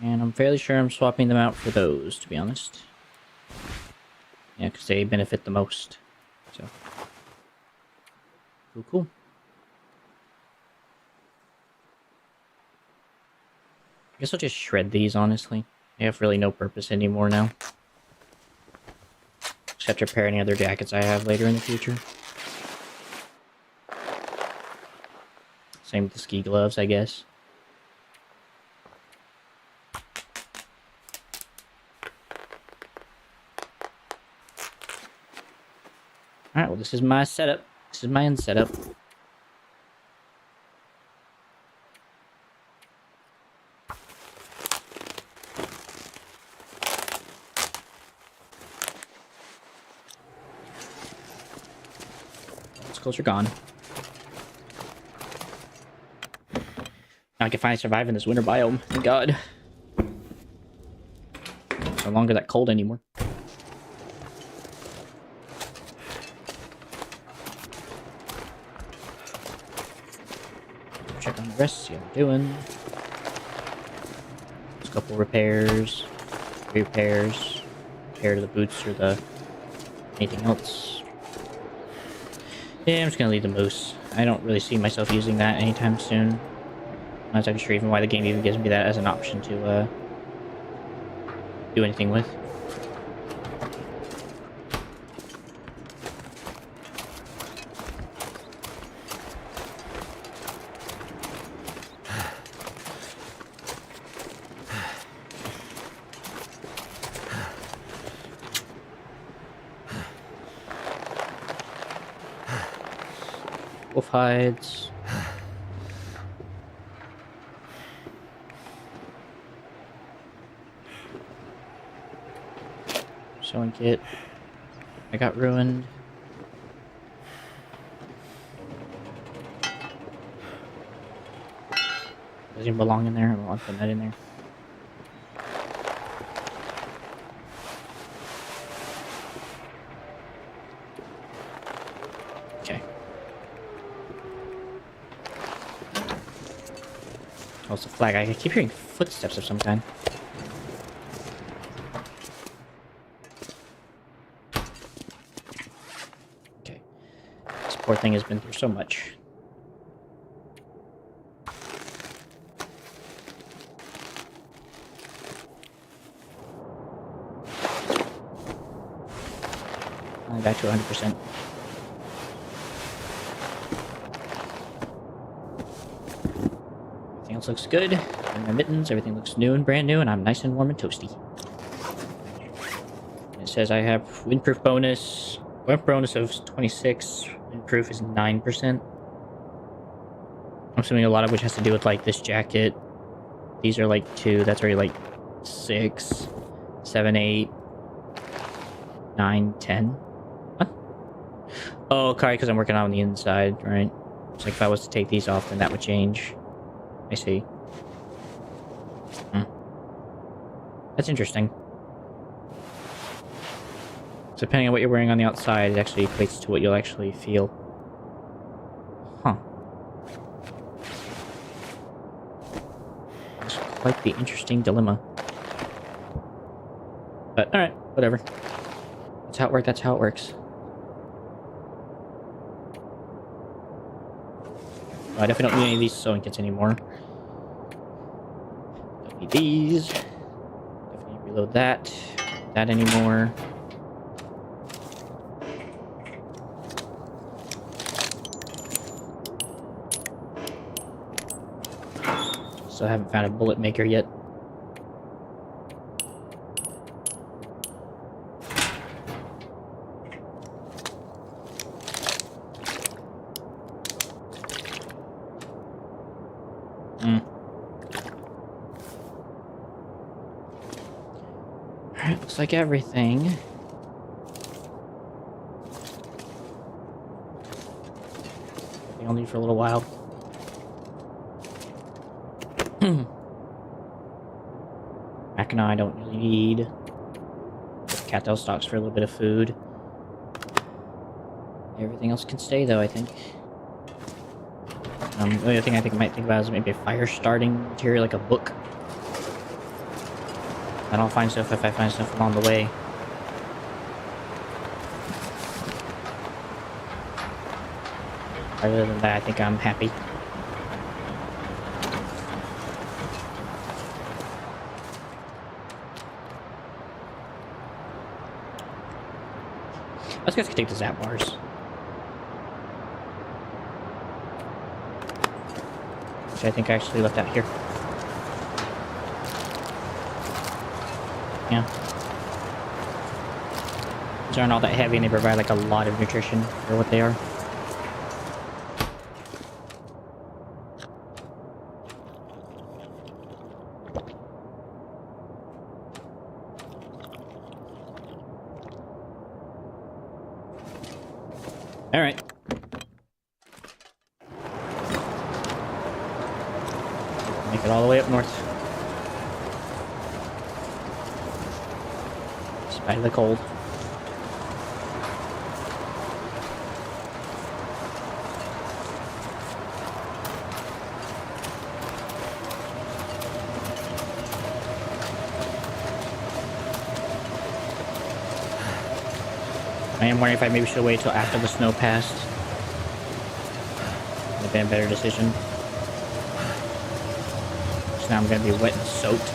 And I'm fairly sure I'm swapping them out for those, to be honest. Yeah, because they benefit the most. So. Cool, cool. I guess I'll just shred these, honestly. They have really no purpose anymore now. Except to repair any other jackets I have later in the future. Same with the ski gloves, I guess. Alright, well this is my setup. This is my end setup. Those clothes are gone. Now I can finally survive in this winter biome. Thank God. No longer that cold anymore. Check on the rest, see how they're doing. Just a couple repairs. Repairs. Repair to the boots or the anything else. Yeah, I'm just gonna leave the moose. I don't really see myself using that anytime soon. I'm not exactly sure even why the game even gives me that as an option to do anything with. Wolf hides. Sewing kit. I got ruined. Doesn't even belong in there. I'll put that in there. Okay. Oh, it's a flag. I keep hearing footsteps of some kind. Okay. This poor thing has been through so much. Only back to 100%. Everything else looks good. And my mittens, everything looks new and brand new, and I'm nice and warm and toasty. It says I have windproof bonus. Wind bonus of 26. Windproof is 9%. I'm assuming a lot of which has to do with like this jacket. These are like 2. That's already like 6, 7, 8, 9, 10. What? Oh, okay, because I'm working on the inside, right? It's like if I was to take these off, then that would change. I see. Hmm. That's interesting. So depending on what you're wearing on the outside, it actually equates to what you'll actually feel. Huh. It's quite the interesting dilemma. But, alright, whatever. That's how it works, that's how it works. I definitely don't need any of these sewing kits anymore. Don't need these. Definitely reload that. That anymore. So I haven't found a bullet maker yet. Alright, looks like everything. Everything I'll need for a little while. Mackinac I don't really need. Cattail stocks for a little bit of food. Everything else can stay though, I think. The only other thing I might think about is maybe a fire starting material, like a book. I don't find stuff if I find stuff along the way. Other than that, I think I'm happy. I guess I could take the zap bars. Which I think I actually left out here. Yeah. These aren't all that heavy and they provide like a lot of nutrition for what they are. Alright. Make it all the way up north. Despite the cold. I am wondering if I maybe should wait till after the snow passed. Would have been a better decision. So now I'm gonna be wet and soaked.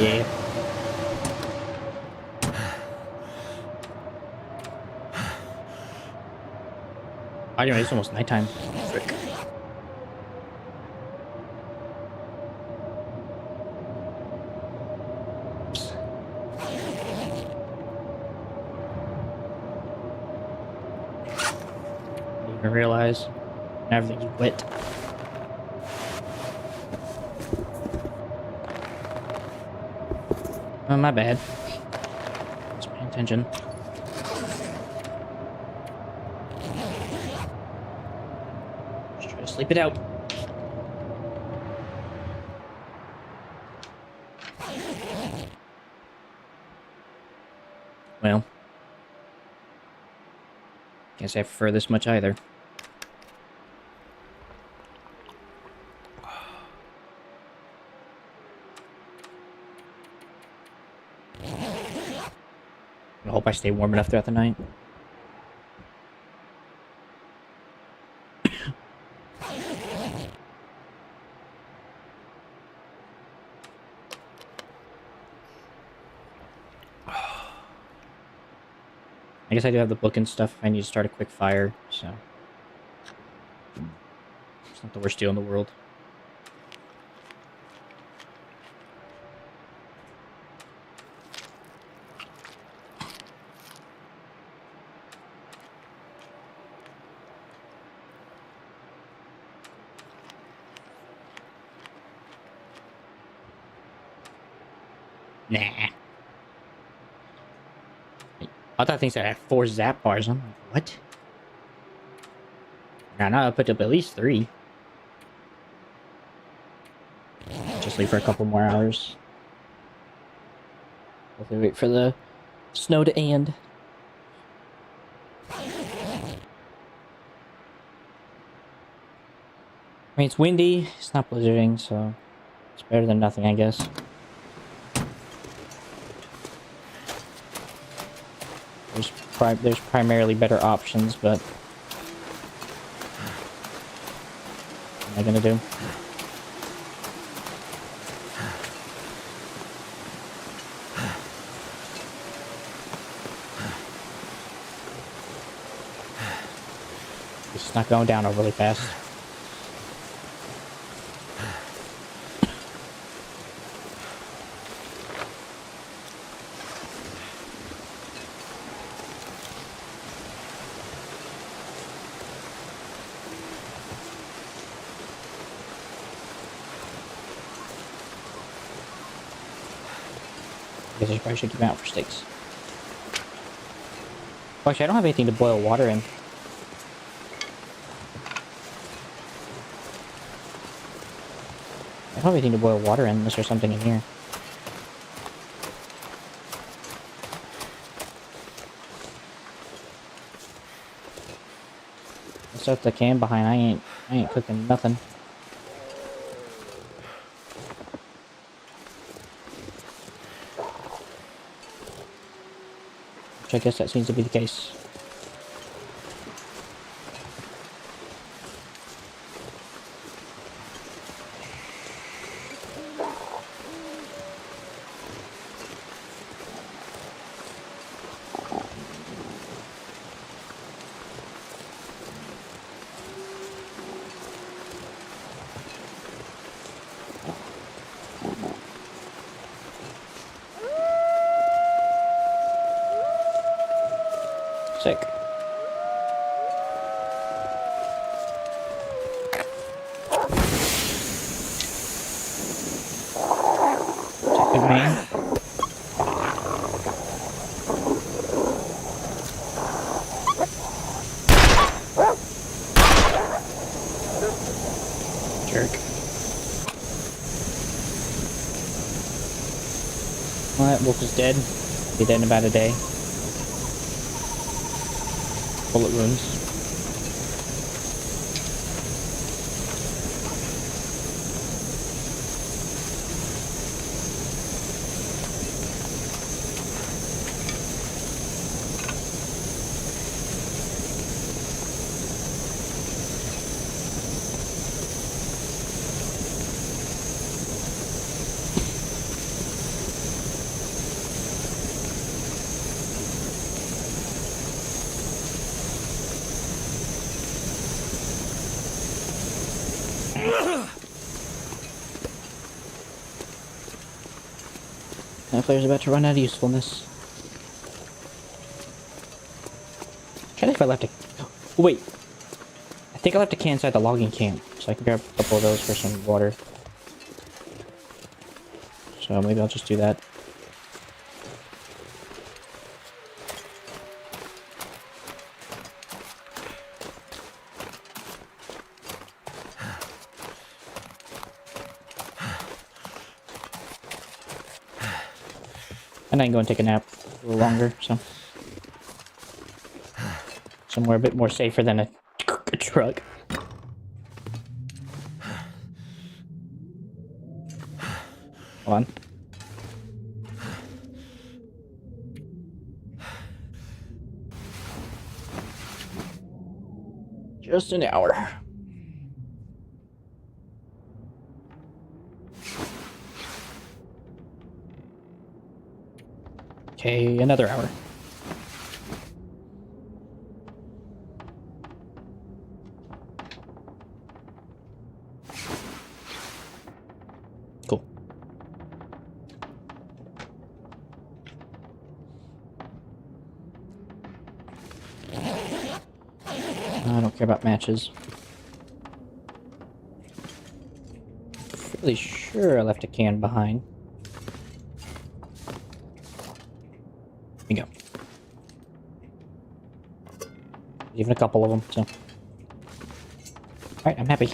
Yeah. Anyway, it's almost nighttime. Frick. I realize everything's wet. Oh, my bad. Just paying attention. Just try to sleep it out. Well, can't say I prefer this much either. I hope I stay warm enough throughout the night. I guess I do have the book and stuff if I need to start a quick fire, so... It's not the worst deal in the world. Nah. I thought things had 4 zap bars. I'm like, what? Nah, I put up at least 3. Just leave for a couple more hours. Hopefully wait for the snow to end. I mean, it's windy, it's not blizzarding, so it's better than nothing, I guess. There's primarily better options, but what am I gonna do? It's not going down overly fast. I guess I probably should keep them out for steaks. Oh, actually, I don't have anything to boil water in. I don't have anything to boil water in unless there's something in here. I stuff the can behind. I ain't cooking nothing. Which I guess that seems to be the case. Sick. Good man. Jerk. Well, that wolf is dead. Be dead in about a day. Bullet wounds. That player's about to run out of usefulness. I'm trying to think if I left a... Oh, wait. think I left a can inside the logging camp, so I can grab a couple of those for some water. So maybe I'll just do that. And I can go and take a nap a little longer, so. Somewhere a bit more safer than a truck. Hold on. Just an hour. Okay, another hour. Cool. I don't care about matches. Fairly sure I left a can behind. There you go. Even a couple of them, so. Alright, I'm happy.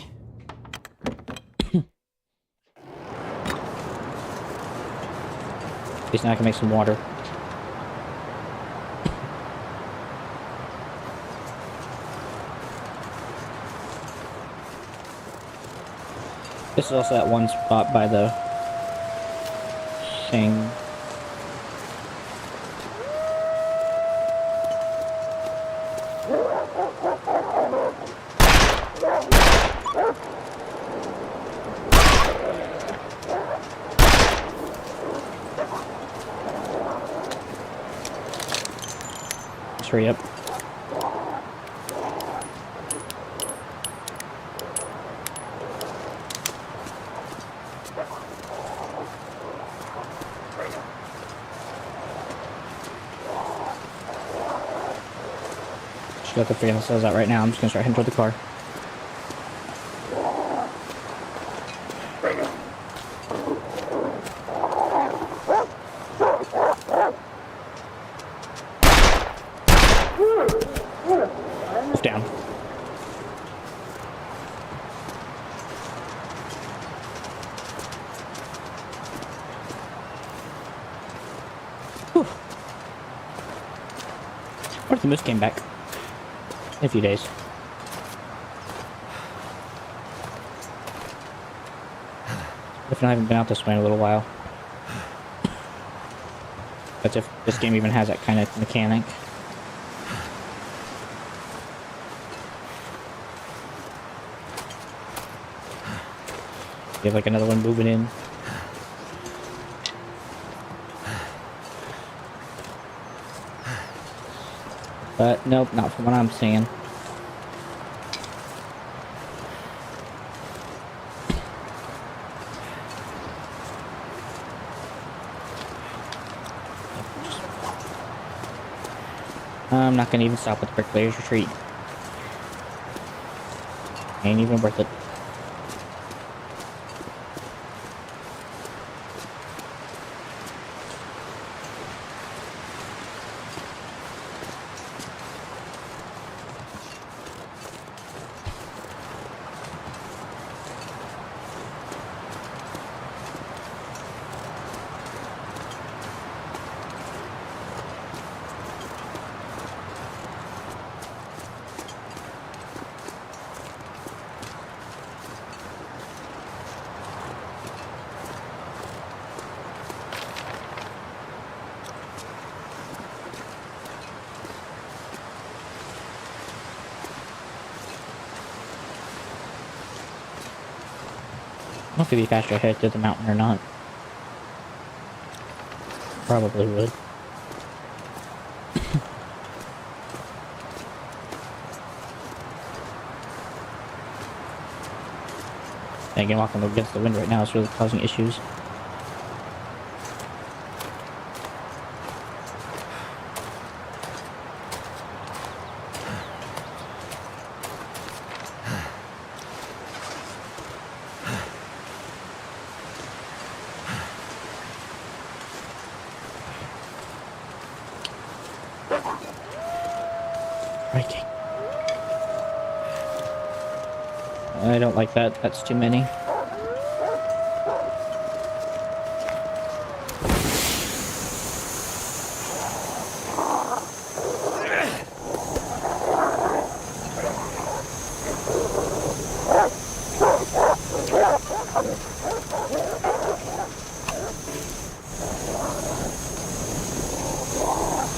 At least now I can make some water. This is also that one spot by the thing. Just hurry up. Just got the figure cells out right now. I'm just gonna start heading toward the car. Roof down. Whew. What if the moose came back? In a few days. If I haven't been out this way in a little while. That's if this game even has that kind of mechanic. You have like another one moving in. But nope, not from what I'm seeing. I'm not gonna even stop at the Bricklayer's Retreat. Ain't even worth it. I don't know if it'd be faster to head through the mountain or not. Probably would. And again, walking against the wind right now is really causing issues. Crikey. I don't like that. That's too many.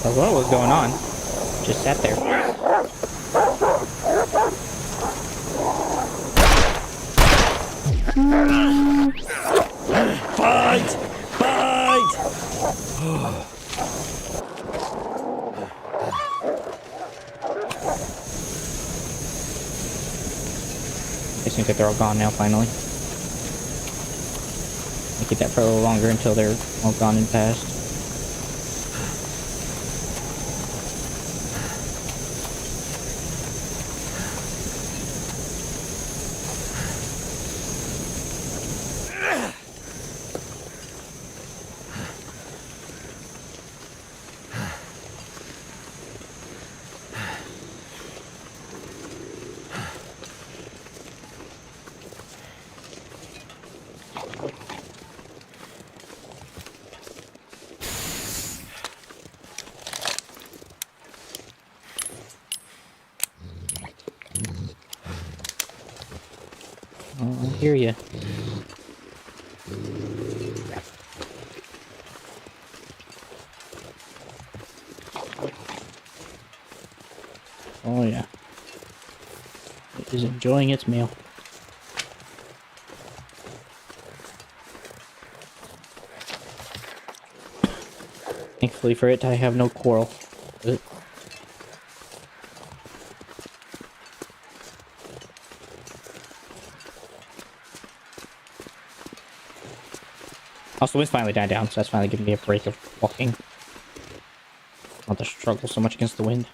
So what was going on? Just sat there. Fight! Fight! It seems like they're all gone now, finally. I keep that for a little longer until they're all gone and past. Oh, I hear you. Oh yeah. It is enjoying its meal. Thankfully for it, I have no quarrel. Also, the wind's finally died down, so that's finally giving me a break of walking. I don't have to struggle so much against the wind.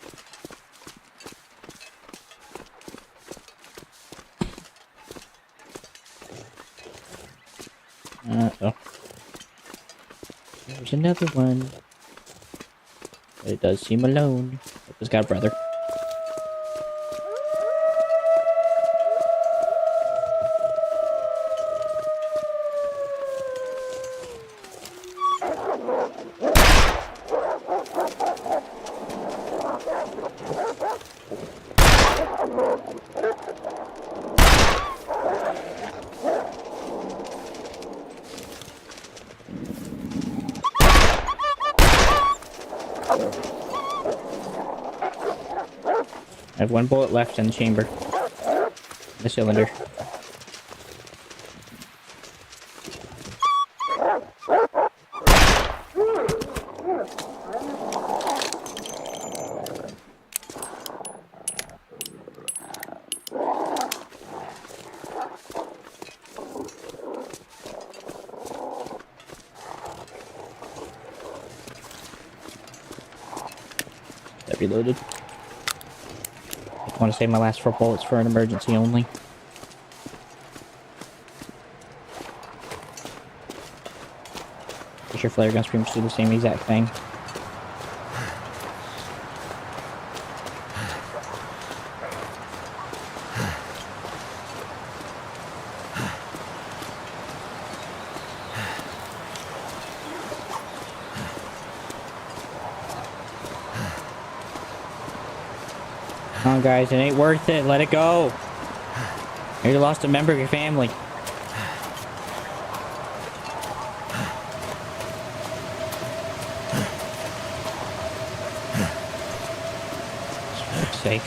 Uh-oh. There's another one. But it does seem alone. It's got a brother. I have one bullet left in the chamber. The cylinder. That reloaded. I want to save my last 4 bullets for an emergency only. Pretty sure flare guns pretty much do the same exact thing. Come on, guys, it ain't worth it. Let it go. You lost a member of your family. For fuck's sake.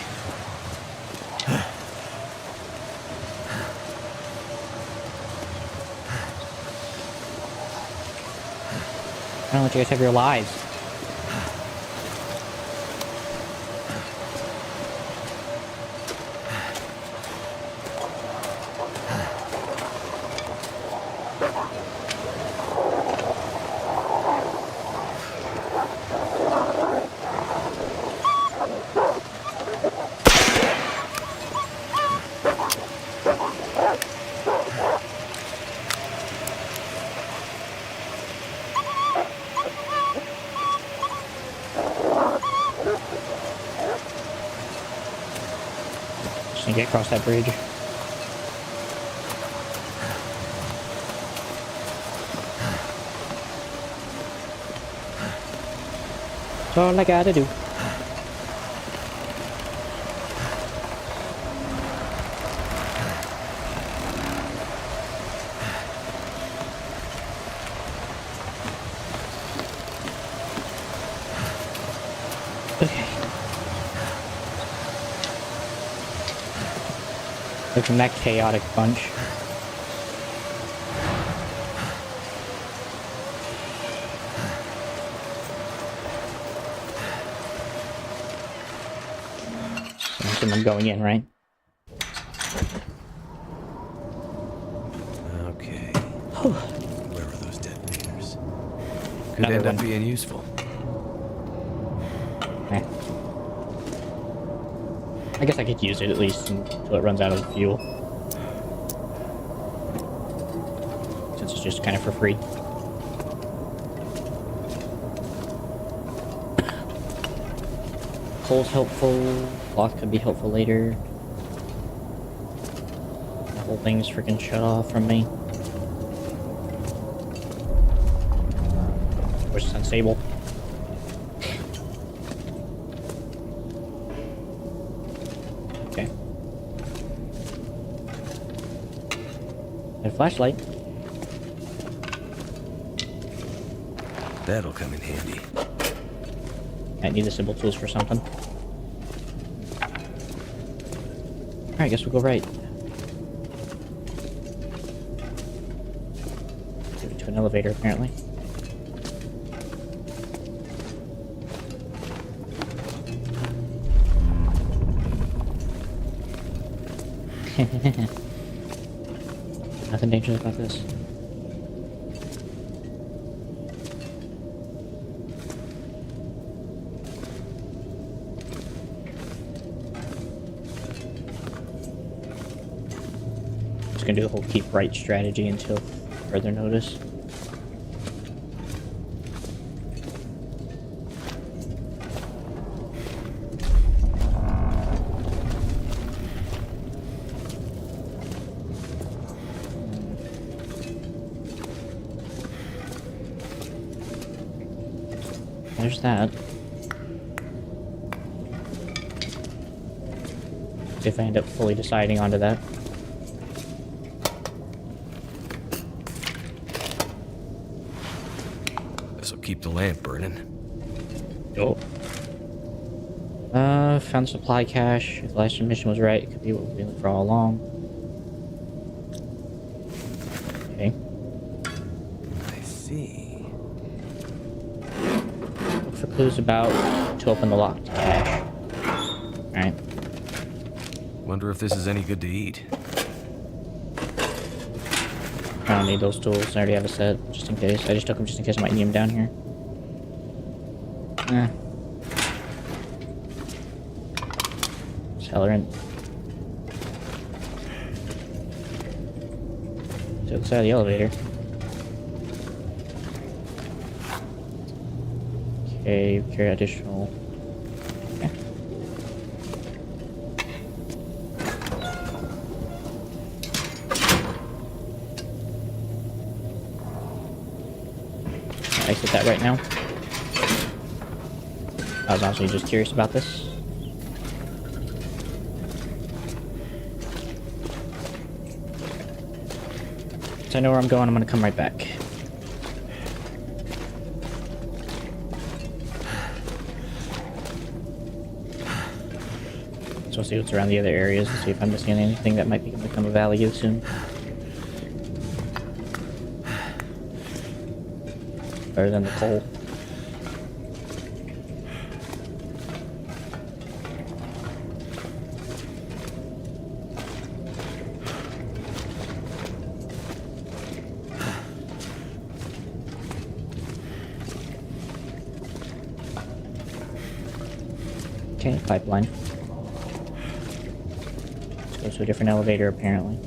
I don't let you guys have your lives. get across that bridge. That's all I gotta do. Okay. Look from that chaotic bunch. I'm going in, right? Okay. Where are those detonators? Could Another end up one. being useful. Eh. I guess I could use it at least until it runs out of fuel. Since it's just kind of for free. Coal's helpful. Cloth could be helpful later. The whole thing's freaking shut off from me. Of course, it's unstable. Okay. A flashlight. That'll come in handy. Might need the symbol tools for something. Alright, I guess we'll go right. To an elevator, apparently. Nothing dangerous about this. Just gonna do the whole keep right strategy until further notice. There's that. If I end up fully deciding onto that. This'll keep the lamp burning. Oh. Found supply cache. If the last mission was right, it could be what we've been looking for all along. Okay. I see. Look for clues about to open the locked cache. Alright. Wonder if this is any good to eat. I don't need those tools. I already have a set, just in case. I just took them just in case I might need them down here. Accelerant. So it's out of the elevator. Okay, carry additional. Okay. I'll exit that right now. I was honestly just curious about this. So I know where I'm going, I'm gonna come right back. So I'll see what's around the other areas and see if I'm missing anything that might become of value soon. Other than the coal. Okay, pipeline. Let's go to a different elevator, apparently.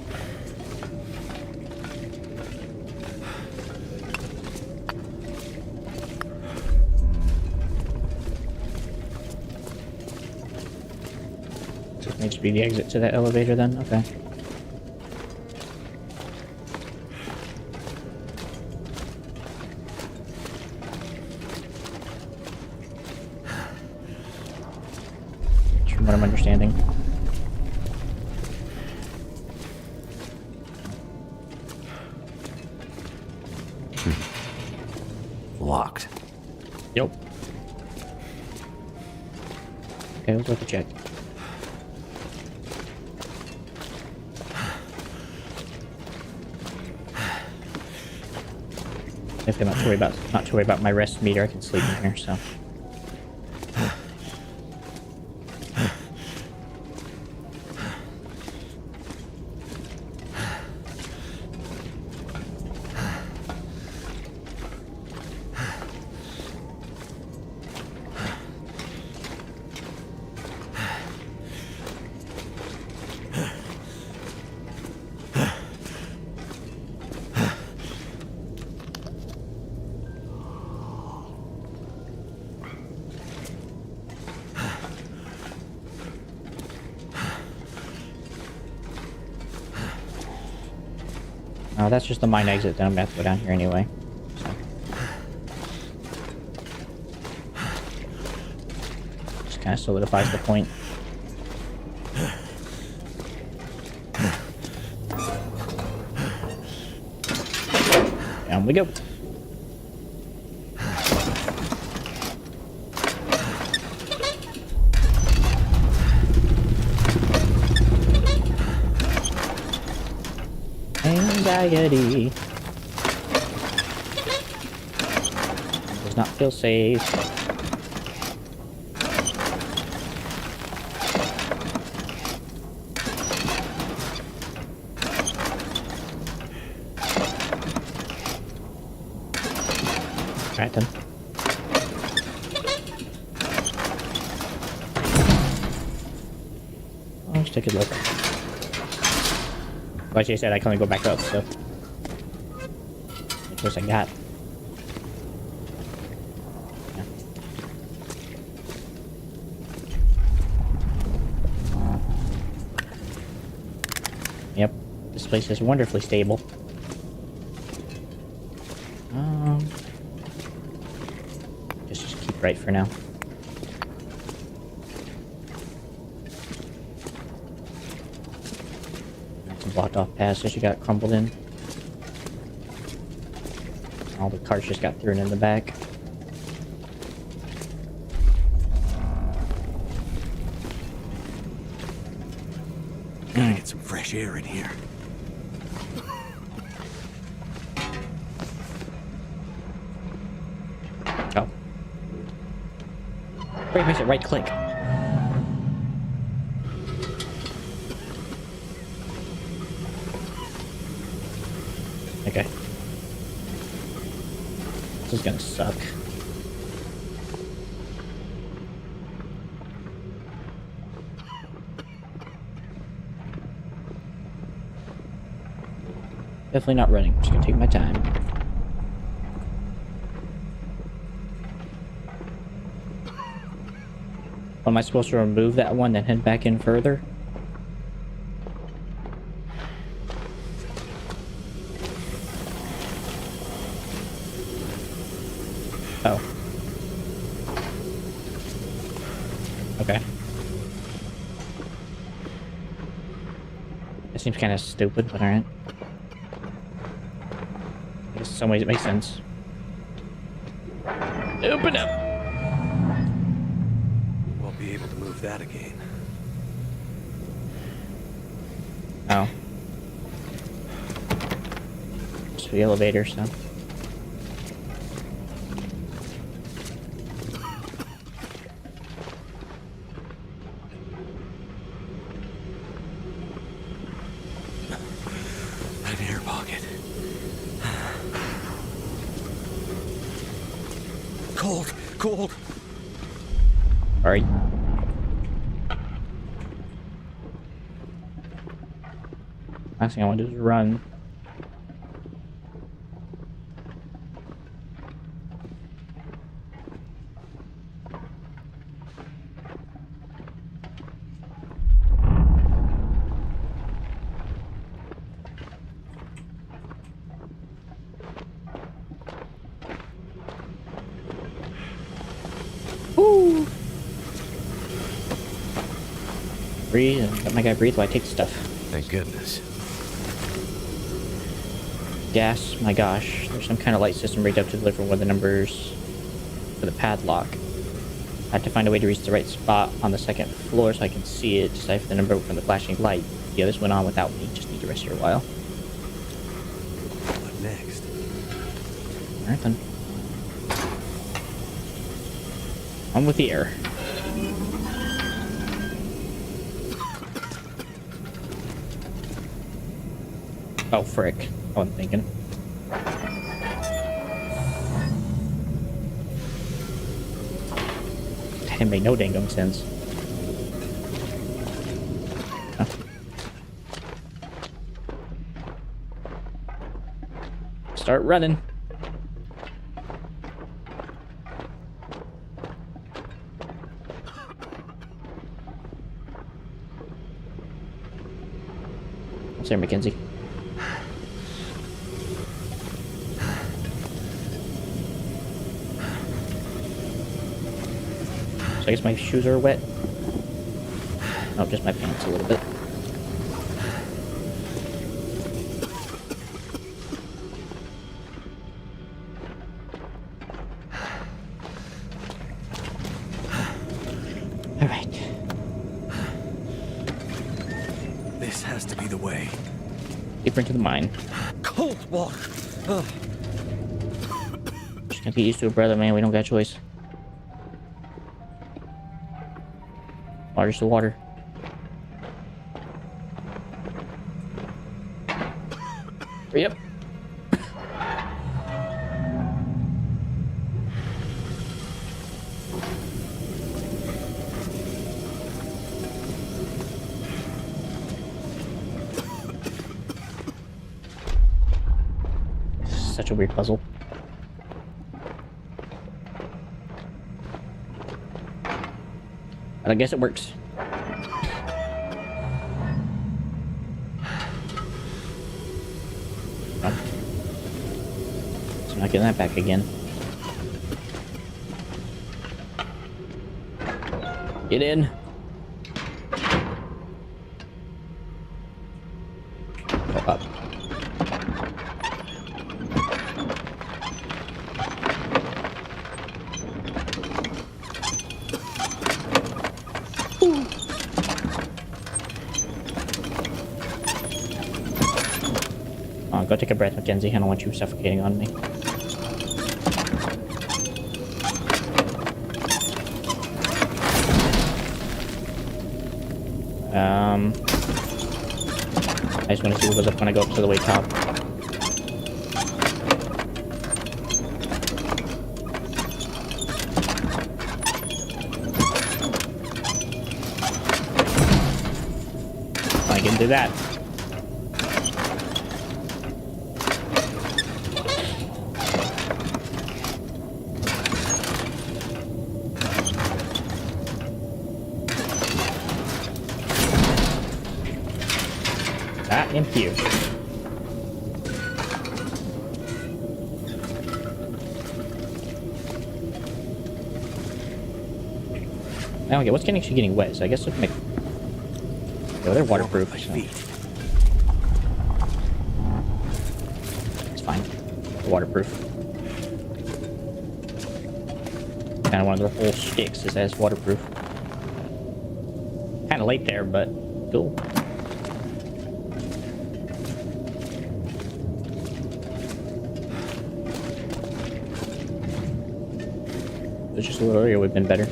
May just be the exit to that elevator then? Okay. From what I'm understanding. Locked. Yep. Okay, let's look a check. Definitely not to worry about my rest meter. I can sleep in here, so. Oh, that's just the mine exit, then I'm gonna have to go down here anyway. So. Just kind of solidifies the point. Down we go. Anxiety does not feel safe. Right then. Let's take a look. Like I said, I can only go back up, so. What choice I got? Yeah. Yep, this place is wonderfully stable. Just keep right for now. Blocked off passage, you got crumbled in. All the carts just got thrown in the back. Gotta get some fresh air in here. Oh. Wait, makes it right click. Okay. This is gonna suck. Definitely not running. Just gonna take my time. Am I supposed to remove that one, then head back in further? Oh. Okay. That seems kind of stupid, but alright. I guess in some ways it makes sense. Open up! Won't be able to move that again. Oh. Just the elevator, so. An air pocket. Cold, cold. Alright. Last thing I want to do is run. Woo! Breathe. Let my guy breathe while I take stuff. Thank goodness. Gas. My gosh. There's some kind of light system rigged up to deliver one of the numbers for the padlock. I have to find a way to reach the right spot on the second floor so I can see it, decipher the number from the flashing light. The others went on without me. Just need to rest here a while. What next? Alright then. On with the air. Oh, frick. I wasn't thinking. That didn't make no dang sense. Huh. Start running. What's there, Mackenzie? So I guess my shoes are wet. No, just my pants a little bit. All right. This has to be the way. Deeper into the mine. Cold water. Ugh. Just gonna get used to it, brother, man. We don't got a choice. Water's the water. Hurry up. Such a weird puzzle. But I guess it works. Oh. So I'm not getting that back again. Get in. Go up. Go take a breath, Mackenzie. I don't want you suffocating on me. I just want to see what goes up when I go up to the way top. I can do that. Thank you. Okay, what's actually getting wet? So I guess it'll make. Oh, they're waterproof. So. It's fine. They're waterproof. Kind of one of their whole sticks is as waterproof. Kind of late there, but cool. It's just a little earlier would have been better.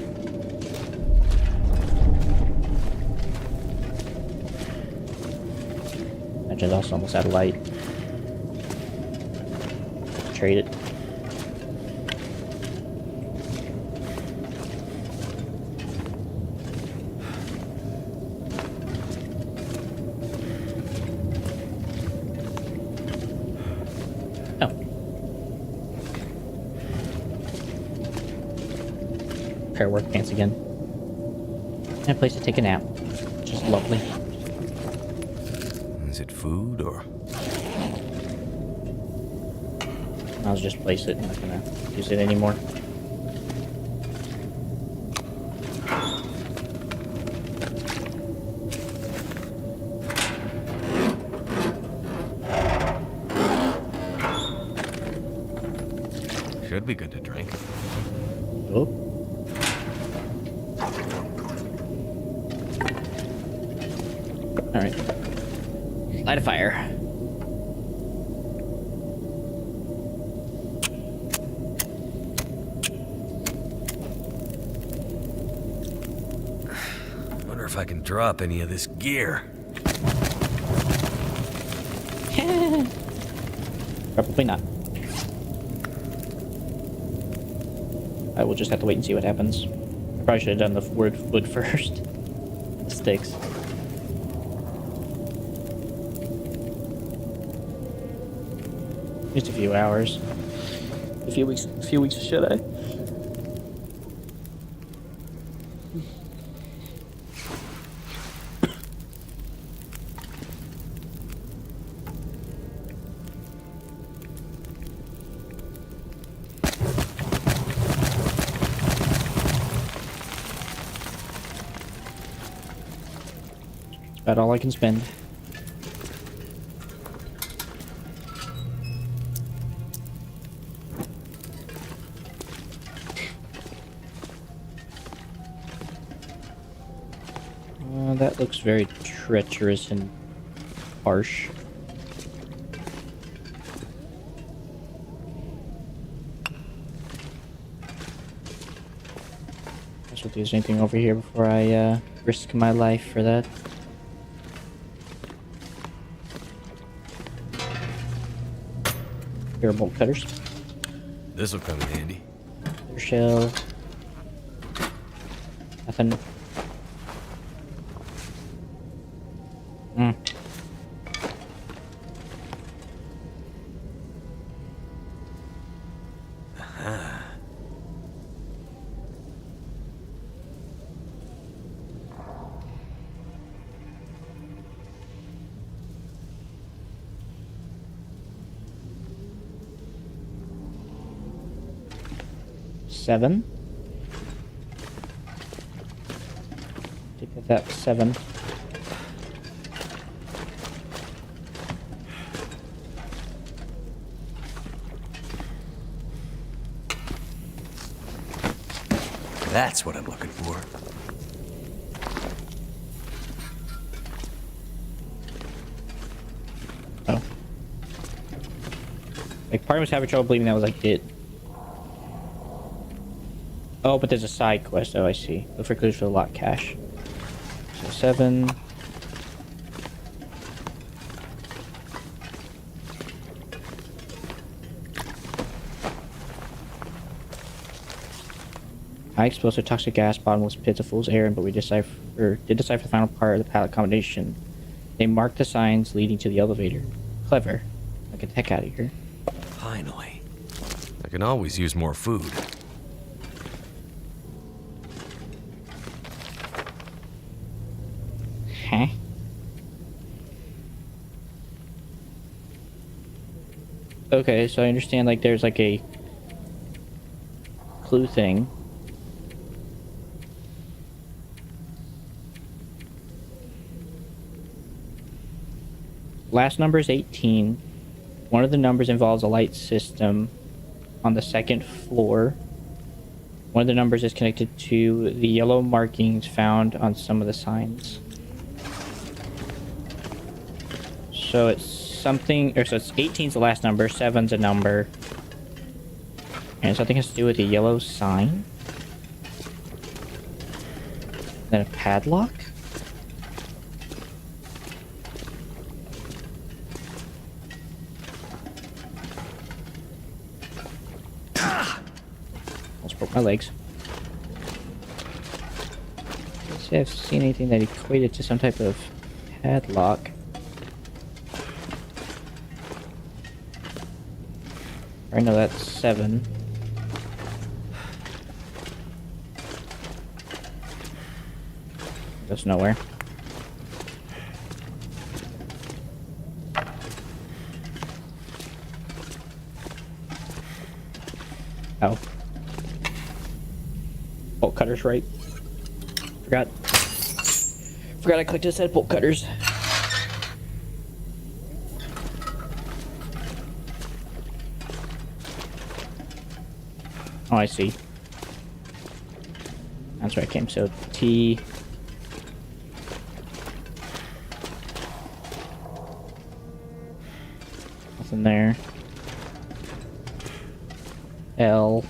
Engine's also almost out of light. Trade it. Pair of work pants again. And a place to take a nap. Which is lovely. Is it food or? I'll just place it. I'm not gonna use it anymore. be good to drink. Oh. Alright. Light a fire. Wonder if I can drop any of this gear. Probably not. I will just have to wait and see what happens. I probably should have done the wood first. The sticks. Just a few hours. A few weeks should I? About all I can spend. That looks very treacherous and harsh. Guess if there's anything over here before I risk my life for that. Here are bolt cutters. This'll come in handy. Shell. Nothing. Seven. Take that 7. That's what I'm looking for. Oh. Like, part of me was having trouble believing that was like it. Oh, but there's a side quest. Oh, I see. Look for clues for the lock cache. So 7. High explosive toxic gas, bottomless pits of fool's errand, but we did decipher the final part of the pallet combination. They marked the signs leading to the elevator. Clever. I'll get the heck out of here. Finally. I can always use more food. Huh? Okay, so I understand, like, there's like a clue thing. Last number is 18. One of the numbers involves a light system on the 2nd floor. One of the numbers is connected to the yellow markings found on some of the signs. So it's something, or so it's 18's the last number, 7's a number. And something has to do with the yellow sign. Then a padlock? Almost broke my legs. Let's see if I've seen anything that equated to some type of padlock. I know that's 7. Goes nowhere. Oh. Bolt cutters, right? Forgot I clicked it, said bolt cutters. Oh, I see. That's where I came. So T. Nothing there. L.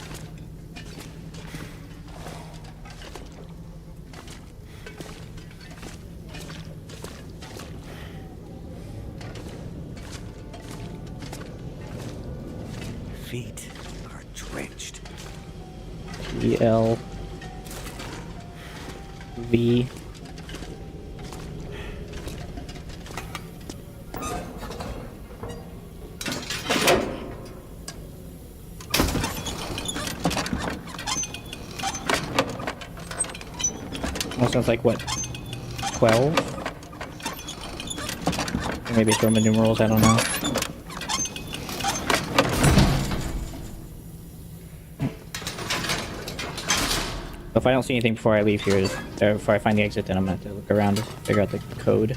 Feet are drenched. T. L. V. Almost sounds like what? 12? Or maybe it's Roman numerals, I don't know. If I don't see anything before I leave here, or before I find the exit, then I'm gonna have to look around to figure out the code.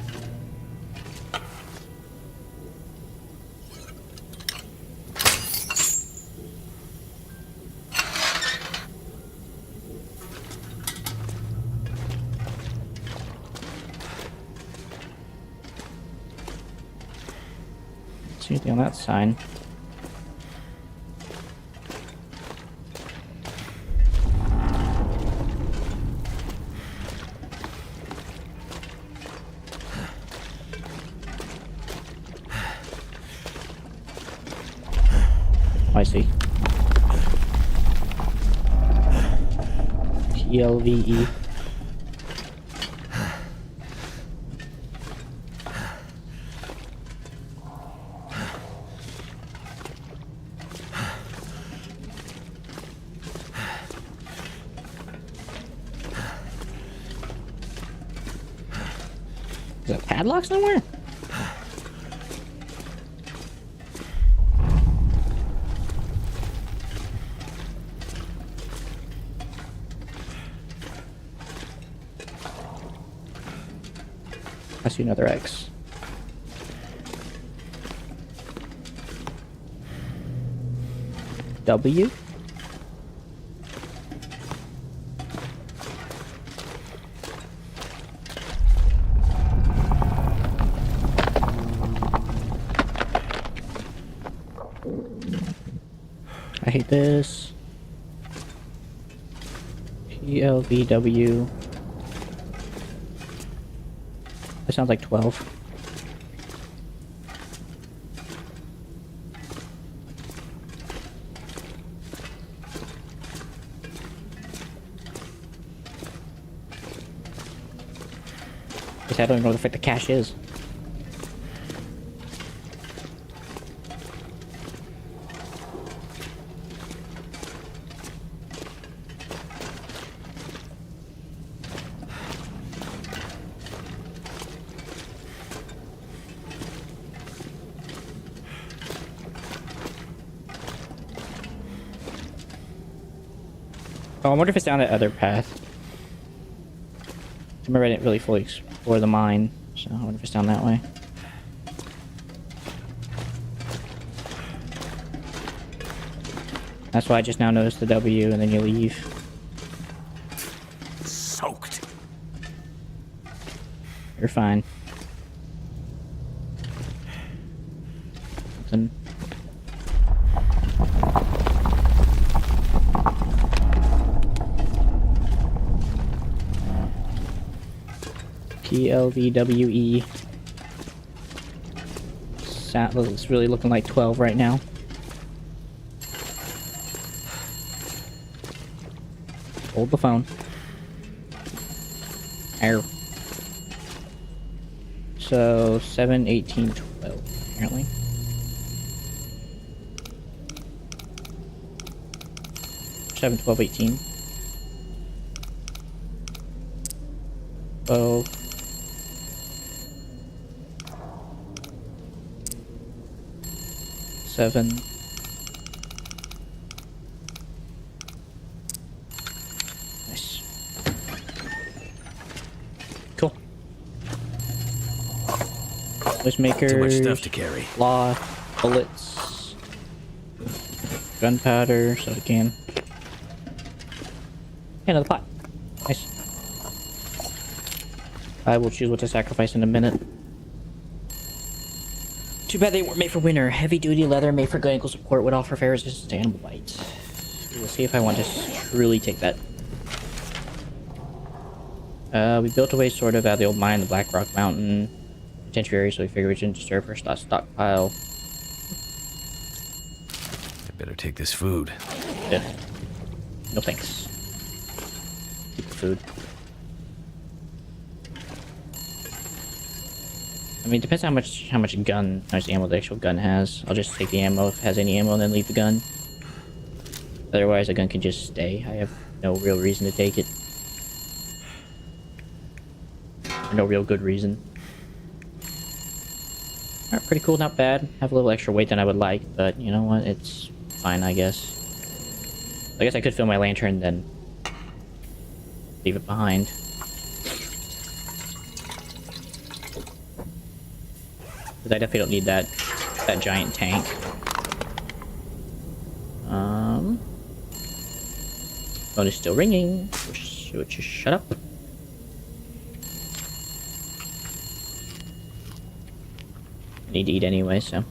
See anything on that sign? I see. TLVE. Is that a padlock somewhere? I see another X. W? I hate this. PLVW. That sounds like 12. Guess I don't even know what the frick the cache is. Oh, I wonder if it's down that other path. I remember I didn't really fully explore the mine, so I wonder if it's down that way. That's why I just now noticed the W and then you leave. Soaked. You're fine. Nothing. PLVWE. It's really looking like 12 right now. Hold the phone. Error. So 7, 18, 12, apparently. Seven, 12, 18. 12. 7. Nice. Cool. Those makers. Too much stuff to carry. Cloth, bullets, gunpowder, soda can. Another pot. Nice. I will choose what to sacrifice in a minute. Too bad they weren't made for winter. Heavy duty leather made for good ankle support would offer fair resistance to animal bites. We'll see if I want to truly take that. We built away sort of out of the old mine, the Black Rock Mountain potential area, so we figured we shouldn't disturb our stockpile. I better take this food. Yeah. No thanks. Keep the food. I mean, it depends how much ammo the actual gun has. I'll just take the ammo if it has any ammo and then leave the gun. Otherwise, the gun can just stay. I have no real reason to take it. For no real good reason. Alright, pretty cool, not bad. Have a little extra weight than I would like, but you know what? It's fine, I guess. I guess I could fill my lantern, then leave it behind. Because I definitely don't need that giant tank. Phone is still ringing. Would you shut up? I need to eat anyway, so.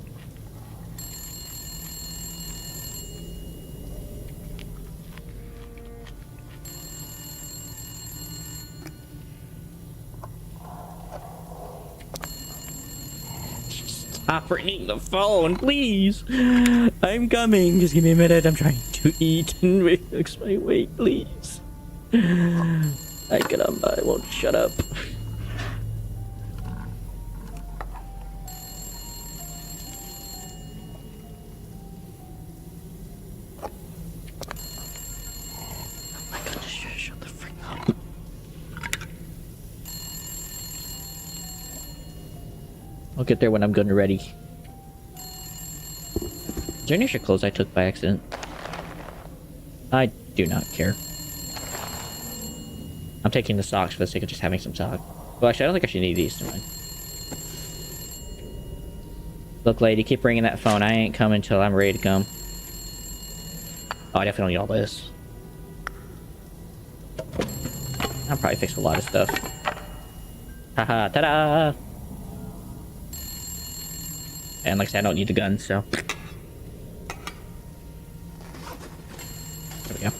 Stop ringing the phone, please. I'm coming. Just give me a minute. I'm trying to eat and relax my weight, please. I won't shut up. Oh my god, shut the frick up. I'll get there when I'm good and ready. Is there any extra clothes I took by accident? I do not care. I'm taking the socks for the sake of just having some socks. Well, actually, I don't think I should need these. Never mind. Look, lady, keep ringing that phone. I ain't coming until I'm ready to come. Oh, I definitely don't need all this. I'll probably fix a lot of stuff. Haha, ta-da! And like I said, I don't need the gun, so. There we go.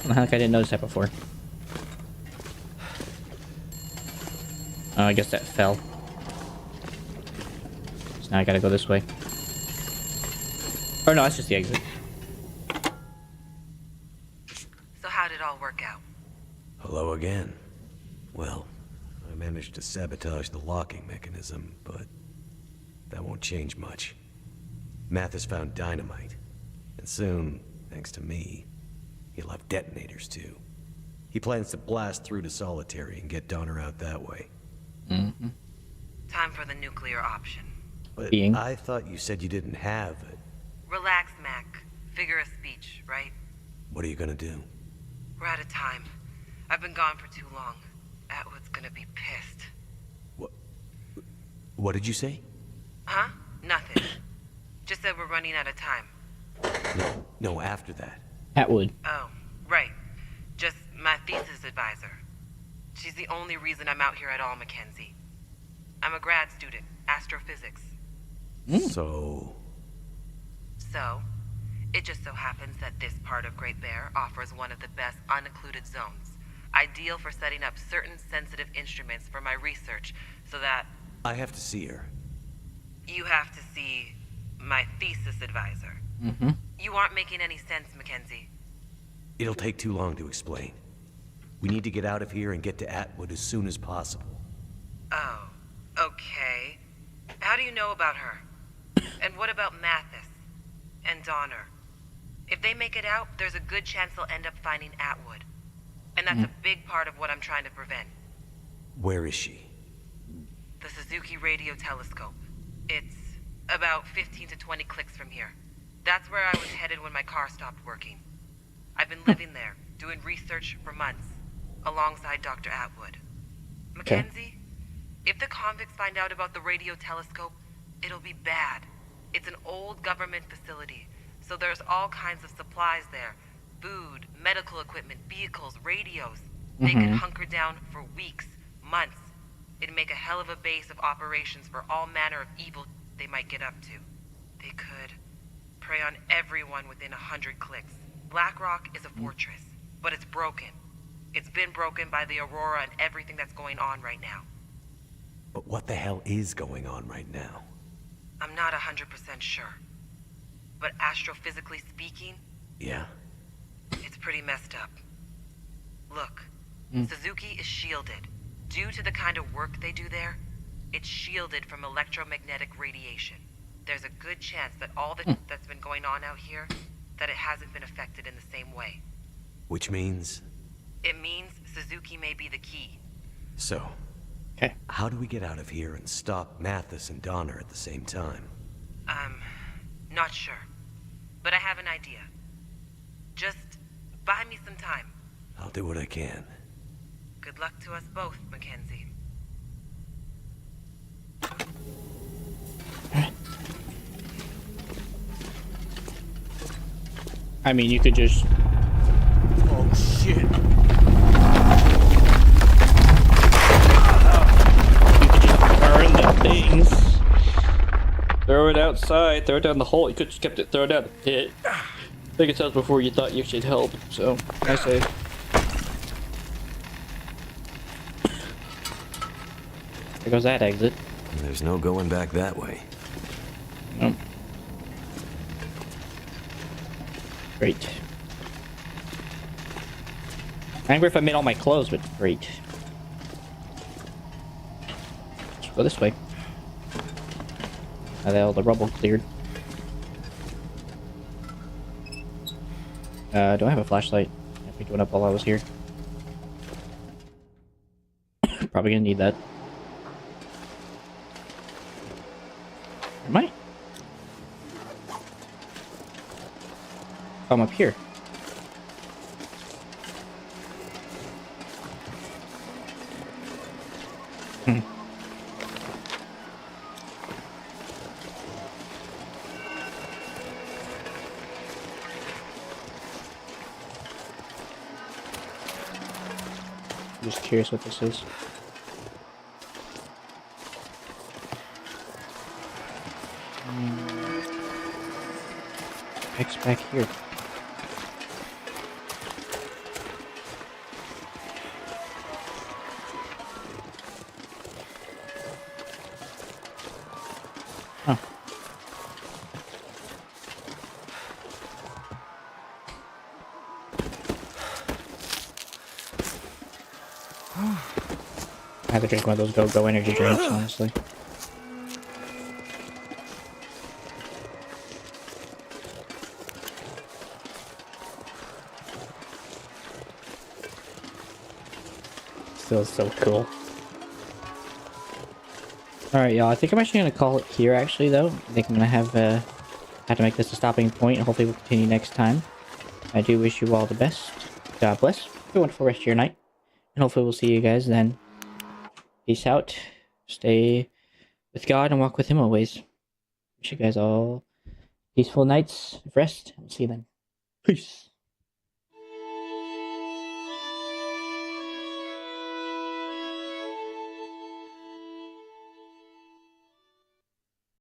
How the heck I didn't notice that before? Oh, I guess that fell. So now I gotta go this way. Or no, that's just the exit. So how'd it all work out? Hello again. Well, I managed to sabotage the locking mechanism, but that won't change much. Mathis found dynamite, and soon, thanks to me, he'll have detonators too. He plans to blast through to Solitary and get Donner out that way. Mm-hmm. Time for the nuclear option. But I thought you said you didn't have it. Relax, Mac. Figure of speech, right? What are you gonna do? We're out of time. I've been gone for too long. Atwood's gonna be pissed. What did you say? Huh? Nothing. Just said we're running out of time. No, after that. Atwood. Oh, right. Just my thesis advisor. She's the only reason I'm out here at all, Mackenzie. I'm a grad student, astrophysics. So, it just so happens that this part of Great Bear offers one of the best unoccluded zones, ideal for setting up certain sensitive instruments for my research, so that... I have to see her. You have to see my thesis advisor. Mm-hmm. You aren't making any sense, Mackenzie. It'll take too long to explain. We need to get out of here and get to Atwood as soon as possible. Oh, okay. How do you know about her? And what about Mathis? And Donner? If they make it out, there's a good chance they'll end up finding Atwood. And that's a big part of what I'm trying to prevent. Where is she? The Suzuki Radio Telescope. It's about 15 to 20 clicks from here. That's where I was headed when my car stopped working. I've been living there, doing research for months, alongside Dr. Atwood. Mackenzie, if the convicts find out about the radio telescope, it'll be bad. It's an old government facility, so there's all kinds of supplies there. Food, medical equipment, vehicles, radios. They could hunker down for weeks, months. It'd make a hell of a base of operations for all manner of evil they might get up to. They could prey on everyone within 100 clicks. Blackrock is a fortress, but it's broken. It's been broken by the Aurora and everything that's going on right now. But what the hell is going on right now? I'm not 100% sure. But astrophysically speaking, Yeah? it's pretty messed up. Look, Suzuki is shielded. Due to the kind of work they do there, it's shielded from electromagnetic radiation. There's a good chance that all that's been going on out here, that it hasn't been affected in the same way. Which means... It means Suzuki may be the key. So, Okay. how do we get out of here and stop Mathis and Donner at the same time? Not sure. But I have an idea. Just buy me some time. I'll do what I can. Good luck to us both, Mackenzie. I mean, you could just... Oh, shit. You could just burn the things. Throw it outside, throw it down the hole. You could just kept it thrown down the pit. I think it sounds before you thought you should help, so I say. There goes that exit. There's no going back that way. Oh. Great. Angry if I made all my clothes, but great. Let's go this way. Now that all the rubble cleared. Do I have a flashlight? I picked one up while I was here. Probably gonna need that. Am I? Oh, I'm up here. I'm just curious what this is. X back here. Huh. I have to drink one of those go-go energy drinks, honestly. Feels so cool. Alright, y'all. I think I'm actually going to call it here, actually, though. I think I'm going to have to make this a stopping point, and hopefully we'll continue next time. I do wish you all the best. God bless. Have a wonderful rest of your night. And hopefully we'll see you guys then. Peace out. Stay with God and walk with Him always. Wish you guys all peaceful nights of rest. We'll see you then. Peace.